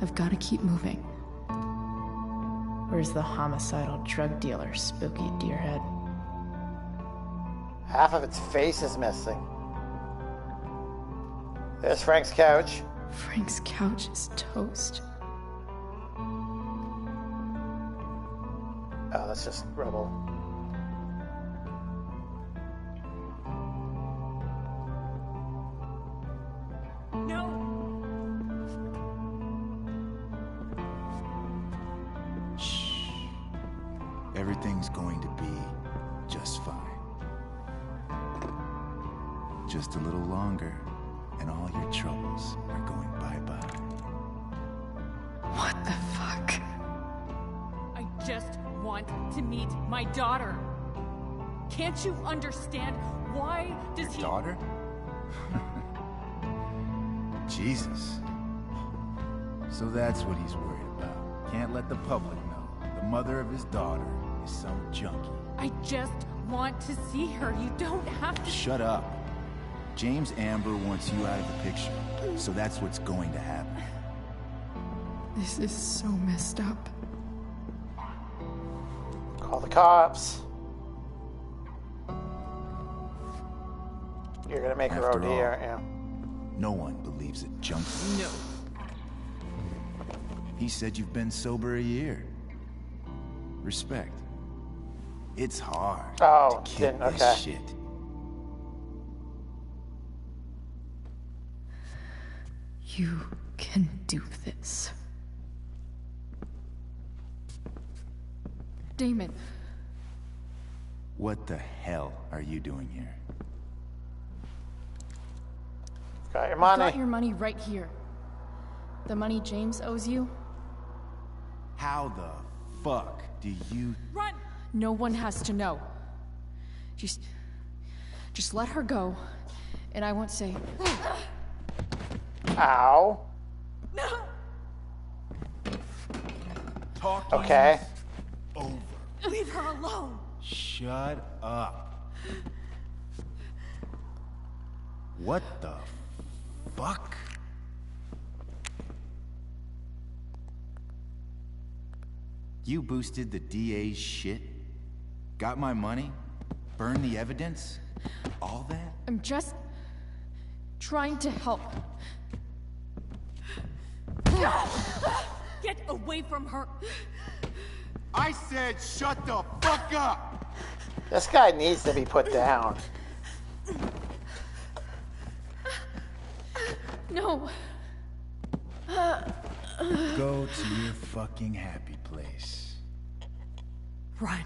I've got to keep moving. Where's the homicidal drug dealer, Spooky Deerhead? Half of its face is missing. There's Frank's couch. Frank's couch is toast. Oh, that's just rubble. Everything's going to be just fine. Just a little longer, and all your troubles are going bye-bye. What the fuck? I just want to meet my daughter. Can't you understand? Why does he... Daughter? Jesus. So that's what he's worried about. Can't let the public know. The mother of his daughter is some junkie. I just want to see her. You don't have to... Shut up. James Amber wants you out of the picture, so that's what's going to happen. This is so messed up. Call the cops. You're gonna make her OD, aren't you? No one believes a junkie. No. He said you've been sober a year. Respect. It's hard to kill this shit. You can do this. Damon. What the hell are you doing here? Got your money. I've got your money right here. The money James owes you. How the fuck do you... Run! No one has to know. Just let her go, and I won't say... Ow. No! Okay. Over. Leave her alone! Shut up. What the fuck? You boosted the DA's shit? Got my money? Burned the evidence? All that? I'm just trying to help. Get away from her! I said shut the fuck up! This guy needs to be put down. No. Go to your fucking happy place. Run.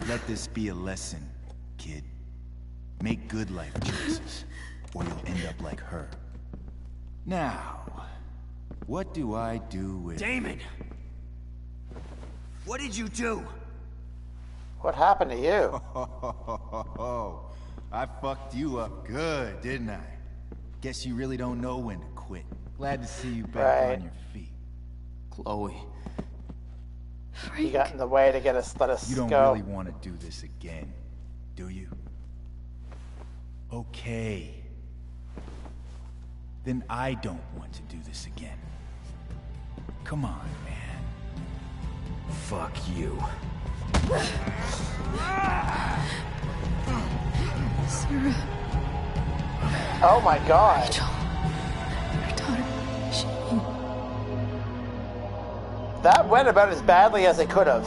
Let this be a lesson, kid. Make good life choices, or you'll end up like her. Now, what do I do with... Damon! What did you do? What happened to you? I fucked you up good, didn't I? Guess you really don't know when to quit. Glad to see you back on your feet. Chloe. You got in the way to let us go. You don't really want to do this again, do you? Okay. Then I don't want to do this again. Come on, man. Fuck you. Sarah. Oh my god. Rachel. Your daughter, she... That went about as badly as it could have.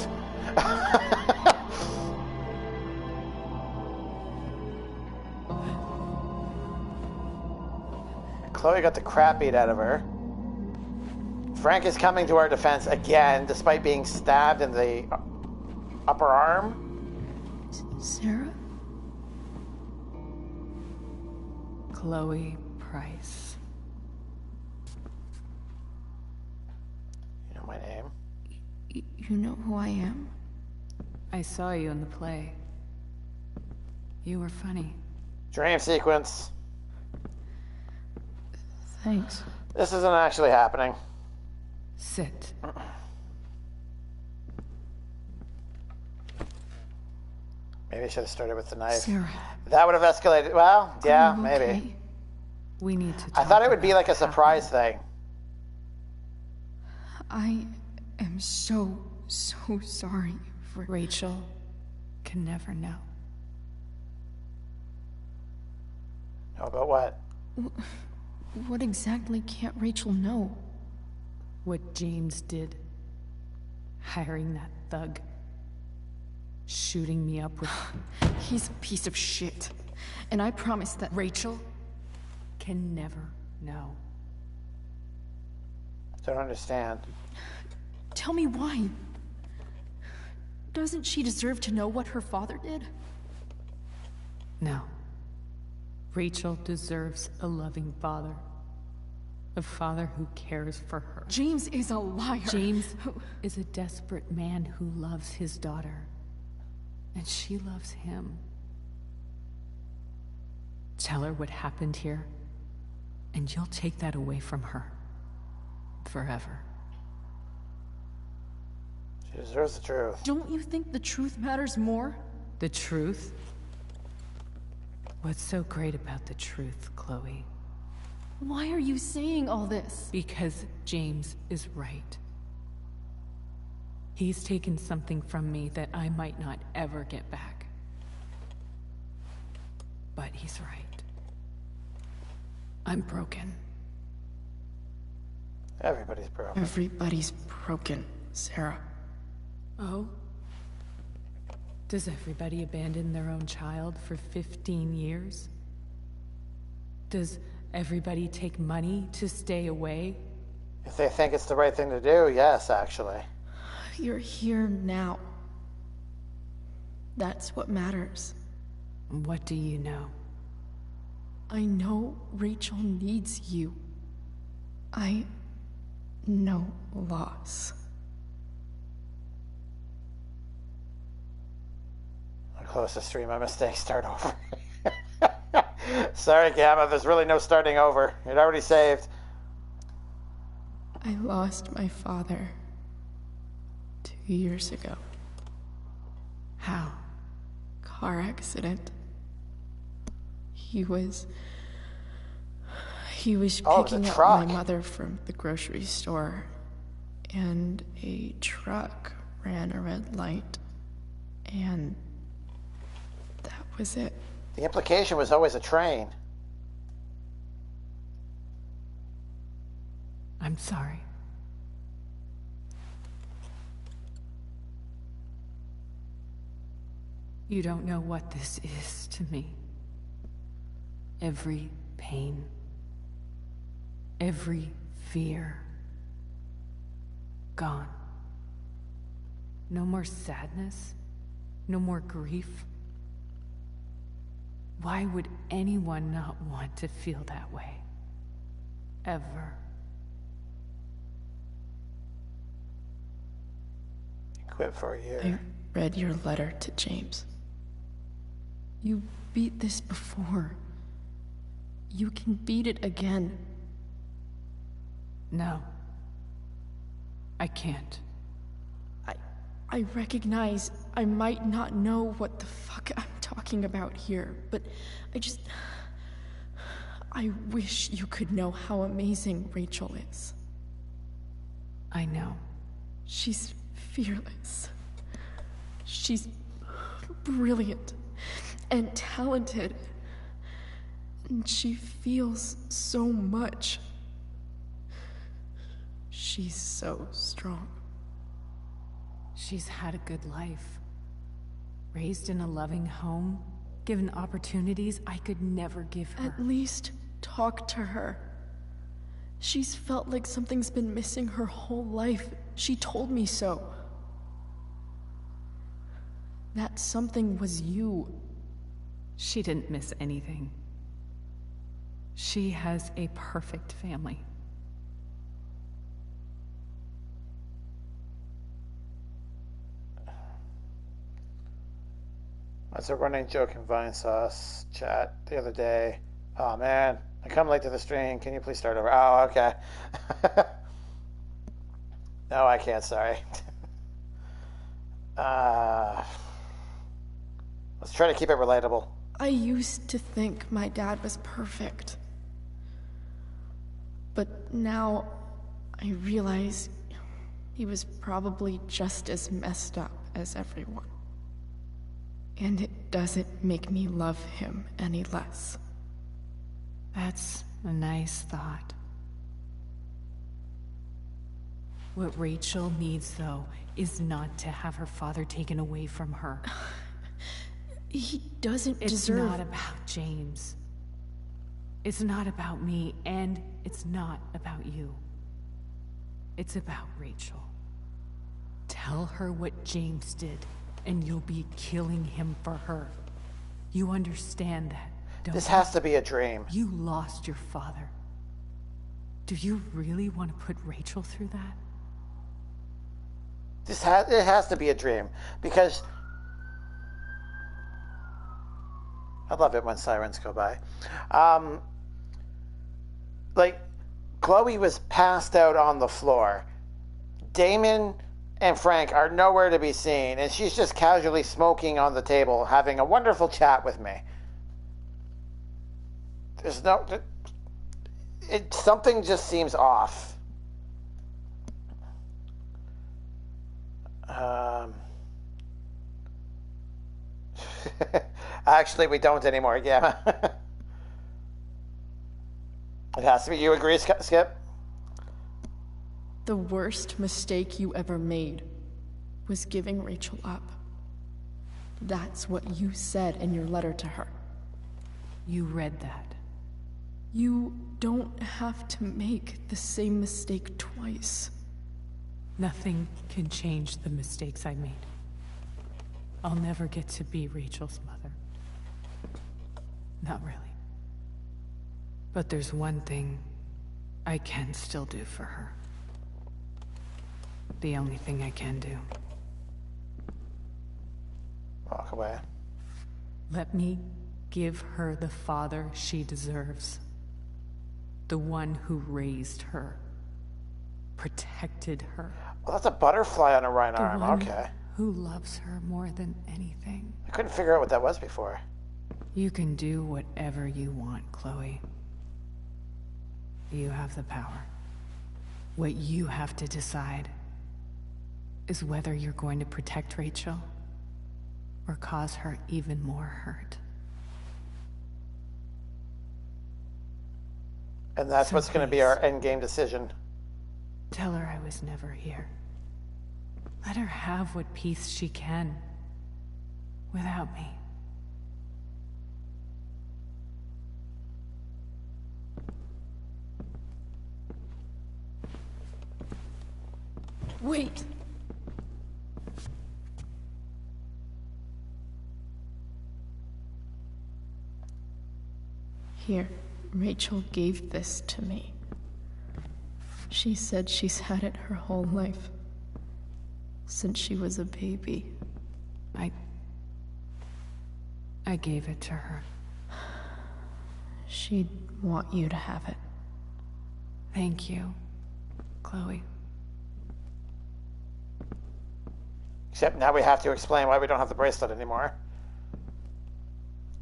Chloe got the crap beat out of her. Frank is coming to our defense again, despite being stabbed in the upper arm. Sarah? Chloe Price. You know my name? You know who I am? I saw you in the play. You were funny. Dream sequence. Thanks. This isn't actually happening. Sit. Maybe I should have started with the knife. Sarah. That would have escalated. Well, yeah, okay? maybe. We need to I thought it would be like a surprise thing. I am so sorry for... Rachel can never know. Know about what? What exactly can't Rachel know? What James did. Hiring that thug. Shooting me up with... He's a piece of shit. And I promise that... Rachel can never know. Don't understand. Tell me why. Doesn't she deserve to know what her father did? No. Rachel deserves a loving father. A father who cares for her. James is a liar. James is a desperate man who loves his daughter. And she loves him. Tell her what happened here, and you'll take that away from her. Forever. She deserves the truth. Don't you think the truth matters more? The truth? What's so great about the truth, Chloe? Why are you saying all this? Because James is right. He's taken something from me that I might not ever get back. But he's right. I'm broken. Everybody's broken. Everybody's broken, Sarah. Oh? Does everybody abandon their own child for 15 years? Does everybody take money to stay away? If they think it's the right thing to do, yes, actually. You're here now. That's what matters. What do you know? I know Rachel needs you. I know loss. I'll close the stream. My mistake. Start over. Sorry, Gamma. There's really no starting over. It already saved. I lost my father 2 years ago. How? Car accident. He was picking up my mother from the grocery store, and a truck ran a red light, and that was it. The implication was always a train. I'm sorry. You don't know what this is to me. Every pain, every fear, gone. No more sadness, no more grief. Why would anyone not want to feel that way? Ever. Quit for a year. I read your letter to James. You beat this before. You can beat it again. No. I can't. I recognize I might not know what the fuck I'm talking about here, but I wish you could know how amazing Rachel is. I know. She's fearless. She's brilliant and talented. And she feels so much. She's so strong. She's had a good life. Raised in a loving home, given opportunities I could never give her. At least talk to her. She's felt like something's been missing her whole life. She told me so. That something was you. She didn't miss anything. She has a perfect family. That's a running joke in Vine Sauce chat the other day. Oh man, I come late to the stream. Can you please start over? Oh, okay. No, I can't, sorry. Let's try to keep it relatable. I used to think my dad was perfect. But now I realize he was probably just as messed up as everyone. And it doesn't make me love him any less. That's a nice thought. What Rachel needs, though, is not to have her father taken away from her. He doesn't It's deserve... not about James. It's not about me, and it's not about you. It's about Rachel. Tell her what James did, and you'll be killing him for her. You understand that, don't you? This has to be a dream. You lost your father. Do you really want to put Rachel through that? It has to be a dream, because I love it when sirens go by. Like, Chloe was passed out on the floor. Damon and Frank are nowhere to be seen, and she's just casually smoking on the table, having a wonderful chat with me. There's no... something just seems off. Actually, we don't anymore, yeah. It has to be. You agree, Skip? The worst mistake you ever made was giving Rachel up. That's what you said in your letter to her. You read that. You don't have to make the same mistake twice. Nothing can change the mistakes I made. I'll never get to be Rachel's mother. Not really. But there's one thing I can still do for her. The only thing I can do. Walk away. Let me give her the father she deserves. The one who raised her. Protected her. Well, that's a butterfly on a right The arm. one Okay. who loves her more than anything. I couldn't figure out what that was before. You can do whatever you want, Chloe. You have the power. What you have to decide is whether you're going to protect Rachel or cause her even more hurt. And that's what's going to be our endgame decision. Tell her I was never here. Let her have what peace she can without me. Wait! Here, Rachel gave this to me. She said she's had it her whole life. Since she was a baby. I I gave it to her. She'd want you to have it. Thank you, Chloe. Except now we have to explain why we don't have the bracelet anymore.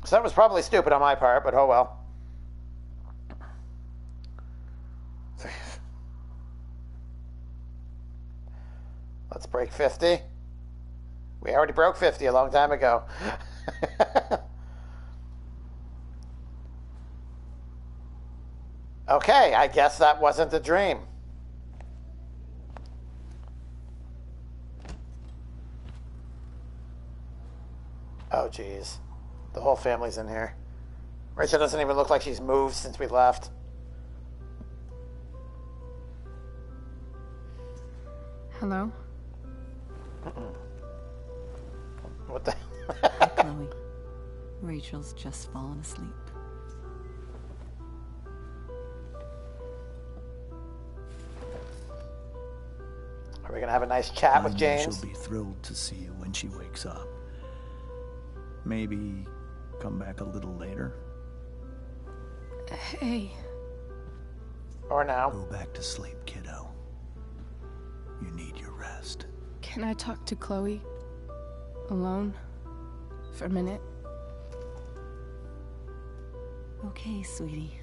So that was probably stupid on my part, but oh well. Let's break 50. We already broke 50 a long time ago. Okay, I guess that wasn't a dream. Oh, geez. The whole family's in here. Rachel doesn't even look like she's moved since we left. Hello? What the? Chloe, Rachel's just fallen asleep. Are we gonna have a nice chat with I know James? She'll be thrilled to see you when she wakes up. Maybe come back a little later. Hey. Or now. Go back to sleep, kiddo. You need your rest. Can I talk to Chloe? Alone? For a minute? Okay, sweetie.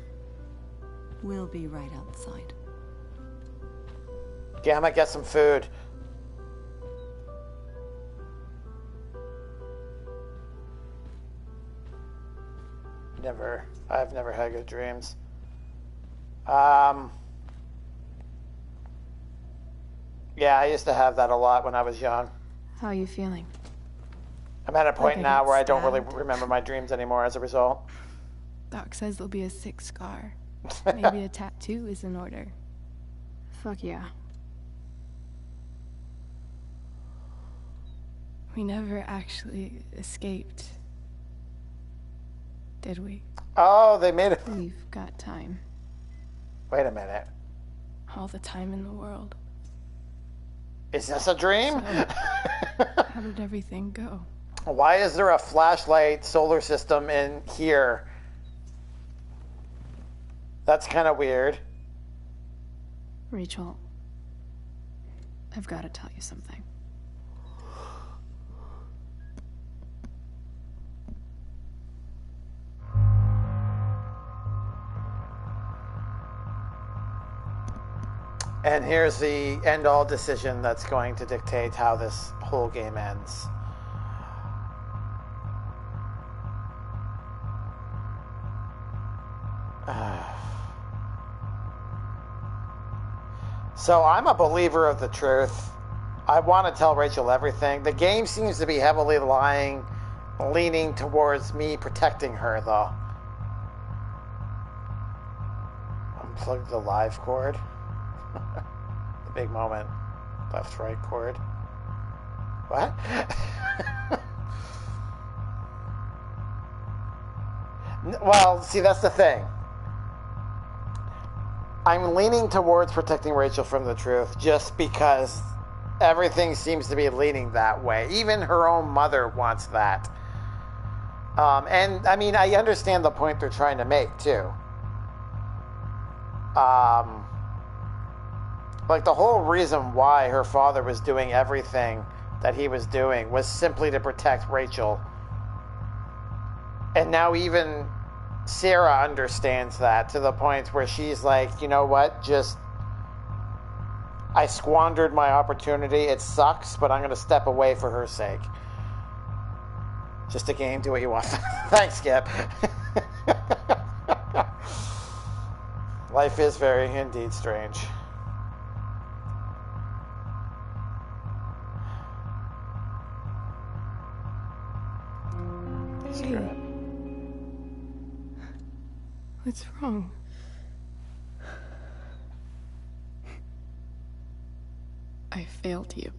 We'll be right outside. Gamma, get some food. I've never had good dreams. Yeah, I used to have that a lot when I was young. How are you feeling? I'm at a point Like I now got where I don't really stabbed? remember my dreams anymore as a result. Doc says there'll be a sick scar. Maybe a tattoo is in order. Fuck yeah. We never actually escaped, did we? Oh, they made it. We've got time. Wait a minute. All the time in the world. Is this a dream? So, how did everything go? Why is there a flashlight solar system in here? That's kind of weird. Rachel, I've got to tell you something. And here's the end-all decision that's going to dictate how this whole game ends. So I'm a believer of the truth. I want to tell Rachel everything. The game seems to be heavily leaning towards me protecting her, though. Unplug the live cord. The big moment. Left, right cord. What? Well, see, that's the thing. I'm leaning towards protecting Rachel from the truth just because everything seems to be leaning that way. Even her own mother wants that. And, I mean, I understand the point they're trying to make, too. Like, the whole reason why her father was doing everything that he was doing was simply to protect Rachel. And now even Sarah understands that to the point where she's like, you know what, I squandered my opportunity. It sucks, but I'm going to step away for her sake. Just a game, do what you want. Thanks, Skip. Life is very, indeed, strange. Screw it. What's wrong? I failed you.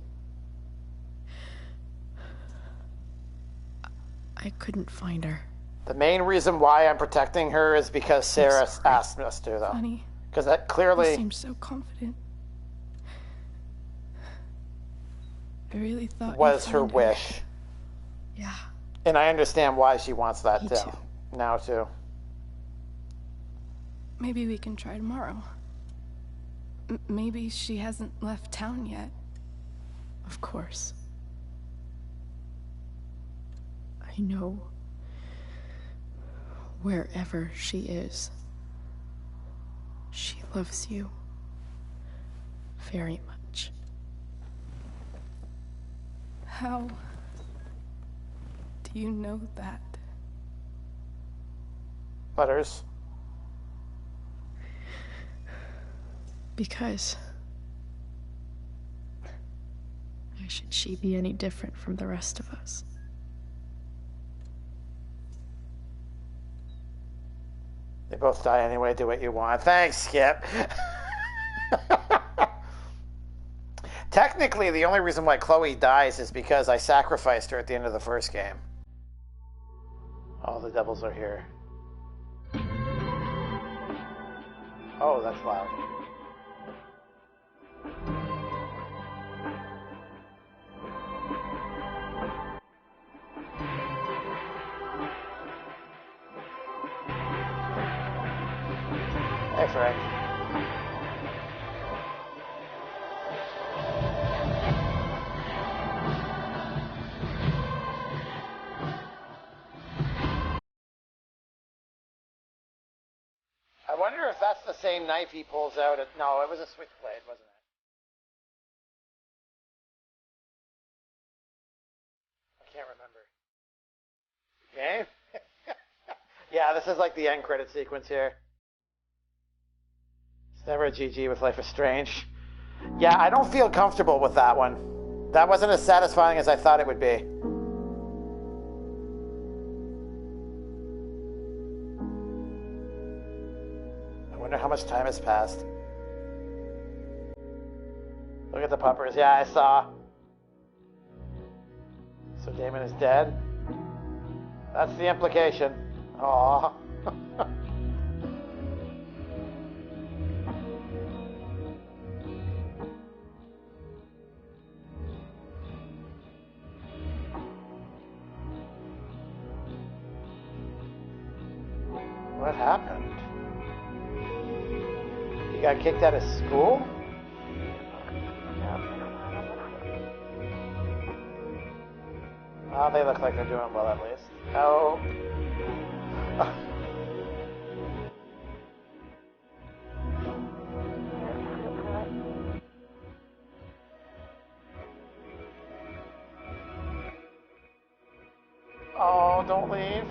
I couldn't find her. The main reason why I'm protecting her is because Sarah asked us to, though. Funny. Because that clearly... You seemed so confident. I really thought was you'd her find wish. Yeah. And I understand why she wants that Me too. too. Now too. Maybe we can try tomorrow. Maybe she hasn't left town yet. Of course. I know wherever she is, she loves you very much. How do you know that? Letters. Because why should she be any different from the rest of us? They both die anyway. Do what you want. Thanks, Skip. Technically, the only reason why Chloe dies is because I sacrificed her at the end of the first game. All the devils are here. Oh, that's loud. Hey, Frank. I wonder if that's the same knife he pulls out at... No, it was a switchblade, wasn't it? I can't remember. Game? Yeah, this is like the end credit sequence here. It's never a GG with Life is Strange. Yeah, I don't feel comfortable with that one. That wasn't as satisfying as I thought it would be. I wonder how much time has passed. Look at the puppers. Yeah, I saw. So Damon is dead? That's the implication. Aww. What happened? He got kicked out of school? Oh, they look like they're doing well at least. Oh. Oh, don't leave.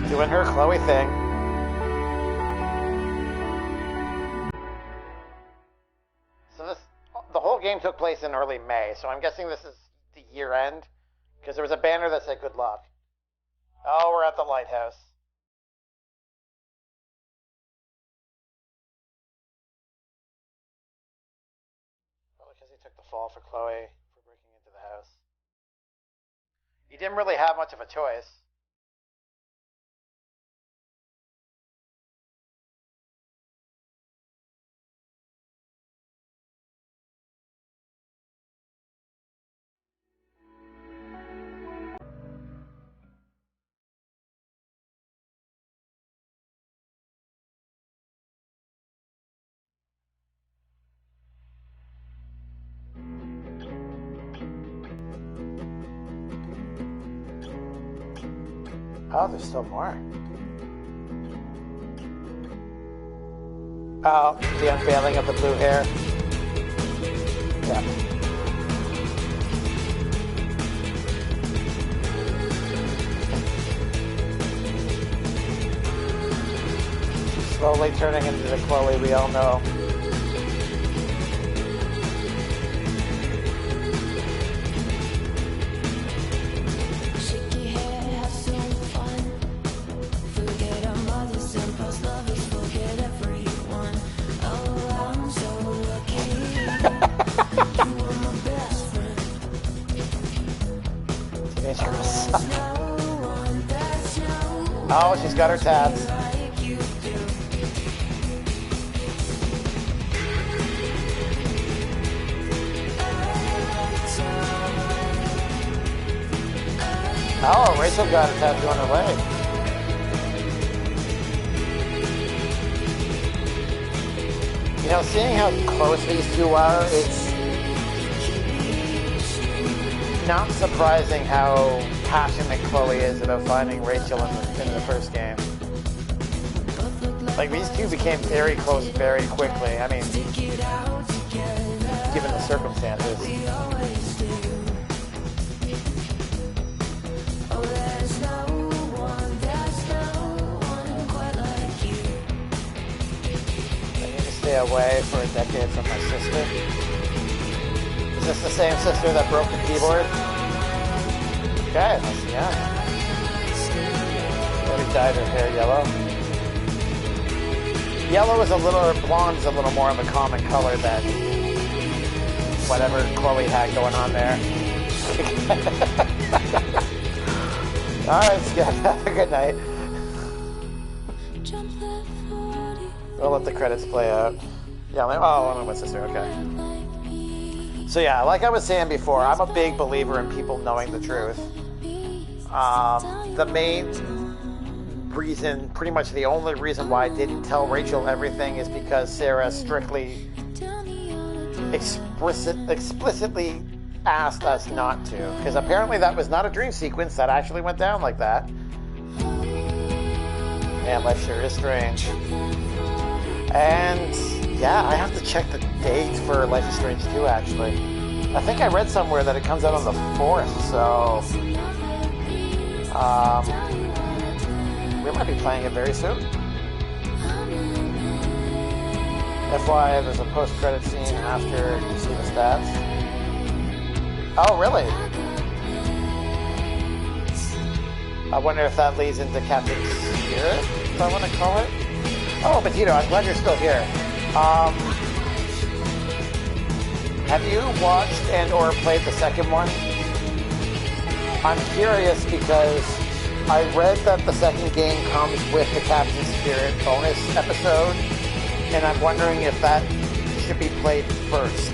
Doing her Chloe thing. So the whole game took place in early May, so I'm guessing this is the year end, because there was a banner that said good luck. Oh, we're at the lighthouse. Probably because he took the fall for Chloe for breaking into the house. He didn't really have much of a choice. Oh, there's still more. Oh, the unveiling of the blue hair. Yeah. Slowly turning into the Chloe we all know. got her tabs. Oh, Rachel got her tattoo on her leg. You know, seeing how close these two are, it's not surprising how passionate Chloe is about finding Rachel in the first game. Like, these two became very close very quickly. I mean, given the circumstances. Stay away for a decade from my sister. Is this the same sister that broke the keyboard? Okay, that's yeah. Maybe dyed her hair yellow. Yellow is a little, or blonde is a little more of a common color than whatever Chloe had going on there. Alright, Skip. Have a good night. We'll let the credits play out. Yeah, oh, my sister, okay. So yeah, like I was saying before, I'm a big believer in people knowing the truth. The main reason, pretty much the only reason why I didn't tell Rachel everything is because Sarah strictly, explicitly asked us not to. Because apparently that was not a dream sequence that actually went down like that. Man, life sure is strange. And yeah, I have to check the date for Life is Strange 2 actually. I think I read somewhere that it comes out on the 4th, so we might be playing it very soon. FYI, there's a post-credit scene after you see the stats. Oh, really? I wonder if that leads into Captain Spirit, if I want to call it. Oh, Petito, I'm glad you're still here. Have you watched and or played the second one? I'm curious because I read that the second game comes with the Captain Spirit bonus episode, and I'm wondering if that should be played first.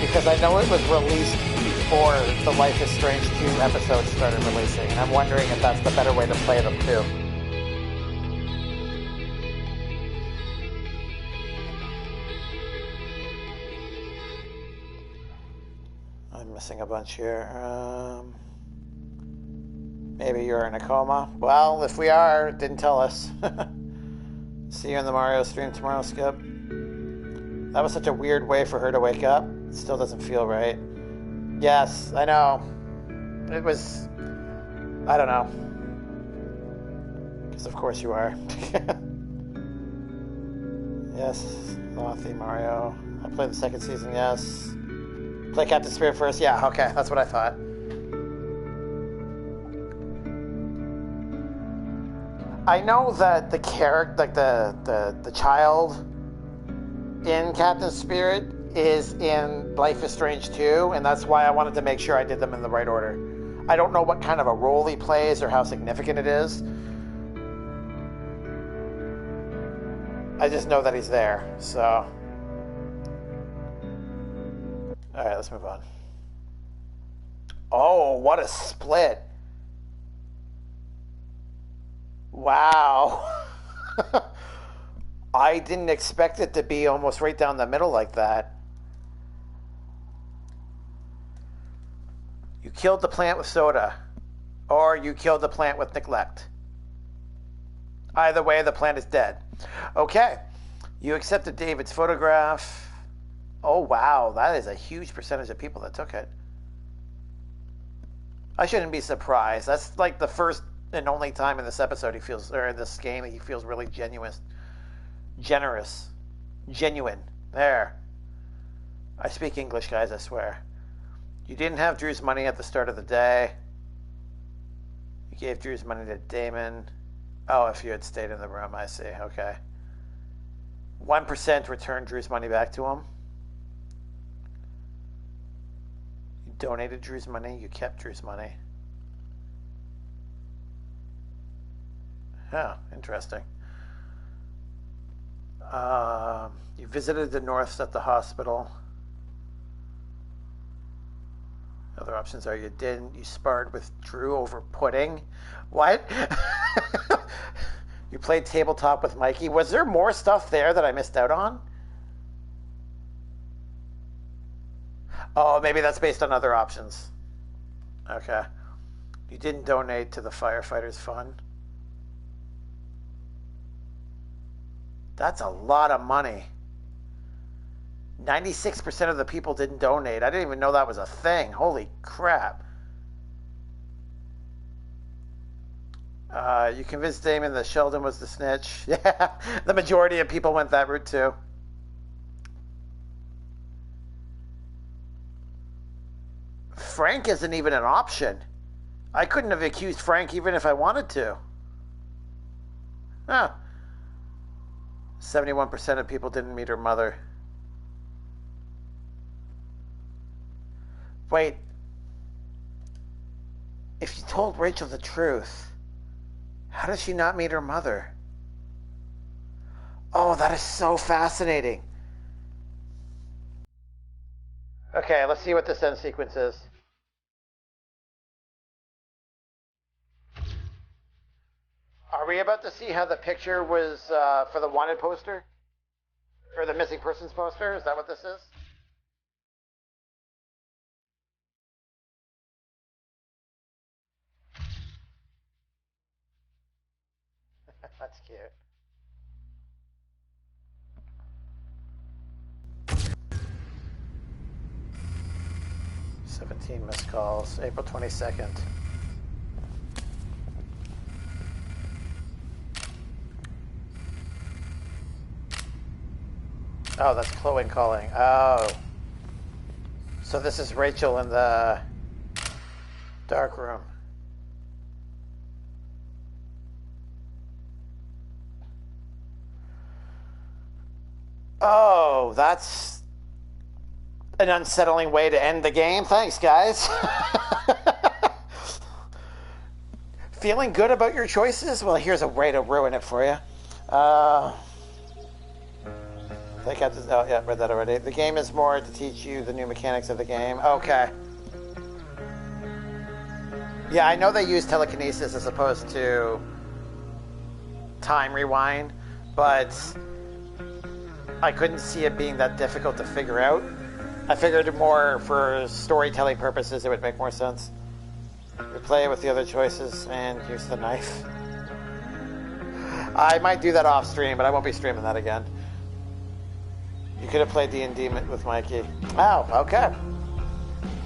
Because I know it was released before the Life is Strange 2 episodes started releasing, and I'm wondering if that's the better way to play them too. I'm missing a bunch here. Maybe you're in a coma. Well, if we are, didn't tell us. See you in the Mario stream tomorrow, Skip. That was such a weird way for her to wake up. It still doesn't feel right. Yes, I know. It was... I don't know. Because of course you are. Yes, Lothy, Mario. I played the second season, yes. Play Captain Spirit first? Yeah, okay, that's what I thought. I know that the character, like the child in Captain Spirit is in Life is Strange 2, and that's why I wanted to make sure I did them in the right order. I don't know what kind of a role he plays or how significant it is. I just know that he's there, so... Alright, let's move on. Oh, what a split. Wow. I didn't expect it to be almost right down the middle like that. You killed the plant with soda, or you killed the plant with neglect. Either way, the plant is dead. Okay. You accepted David's photograph. Oh, wow. That is a huge percentage of people that took it. I shouldn't be surprised. That's like the first and only time in this episode he feels, or in this game, he feels really generous. Genuine. There. I speak English, guys, I swear. You didn't have Drew's money at the start of the day. You gave Drew's money to Damon. Oh, if you had stayed in the room, I see. Okay. 1% returned Drew's money back to him. You donated Drew's money. You kept Drew's money. Yeah, interesting. You visited the Norths at the hospital. Other options are you didn't. You sparred with Drew over pudding. What? You played tabletop with Mikey. Was there more stuff there that I missed out on? Oh, maybe that's based on other options. Okay. You didn't donate to the firefighters fund. That's a lot of money. 96% of the people didn't donate. I didn't even know that was a thing. Holy crap. You convinced Damon that Sheldon was the snitch. Yeah, the majority of people went that route too. Frank isn't even an option. I couldn't have accused Frank even if I wanted to. Huh. 71% of people didn't meet her mother. Wait. If you told Rachel the truth, how does she not meet her mother? Oh, that is so fascinating. Okay, let's see what this end sequence is. Are we about to see how the picture was for the wanted poster? Or the missing persons poster? Is that what this is? That's cute. "17 missed calls, April 22nd. Oh, that's Chloe calling. Oh. So this is Rachel in the dark room. Oh, that's an unsettling way to end the game. Thanks, guys. Feeling good about your choices? Well, here's a way to ruin it for you. I think I just, oh yeah, read that already. The game is more to teach you the new mechanics of the game. Okay. Yeah, I know they use telekinesis as opposed to time rewind, but I couldn't see it being that difficult to figure out. I figured more for storytelling purposes it would make more sense. Replay it with the other choices and use the knife. I might do that off stream, but I won't be streaming that again. You could have played D&D with Mikey. Oh, okay.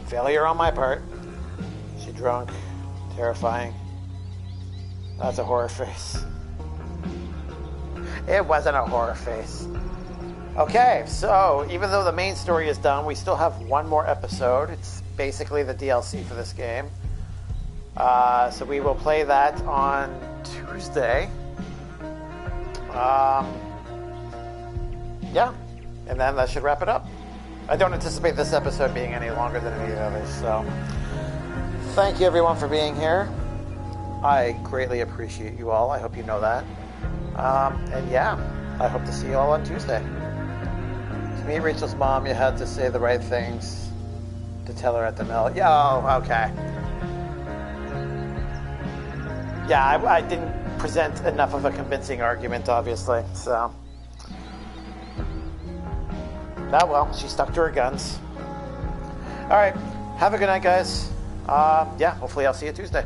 Failure on my part. She drunk. Terrifying. That's a horror face. It wasn't a horror face. Okay, so even though the main story is done, we still have one more episode. It's basically the DLC for this game. So we will play that on Tuesday. Yeah, and then that should wrap it up. I don't anticipate this episode being any longer than any of the others, so thank you everyone for being here. I greatly appreciate you all. I hope you know that. And yeah, I hope to see you all on Tuesday. To meet Rachel's mom, you had to say the right things to tell her at the mill. Yeah, oh, okay. Yeah, I didn't present enough of a convincing argument, obviously, so. Ah, well, she stuck to her guns. All right, have a good night, guys. Yeah, hopefully I'll see you Tuesday.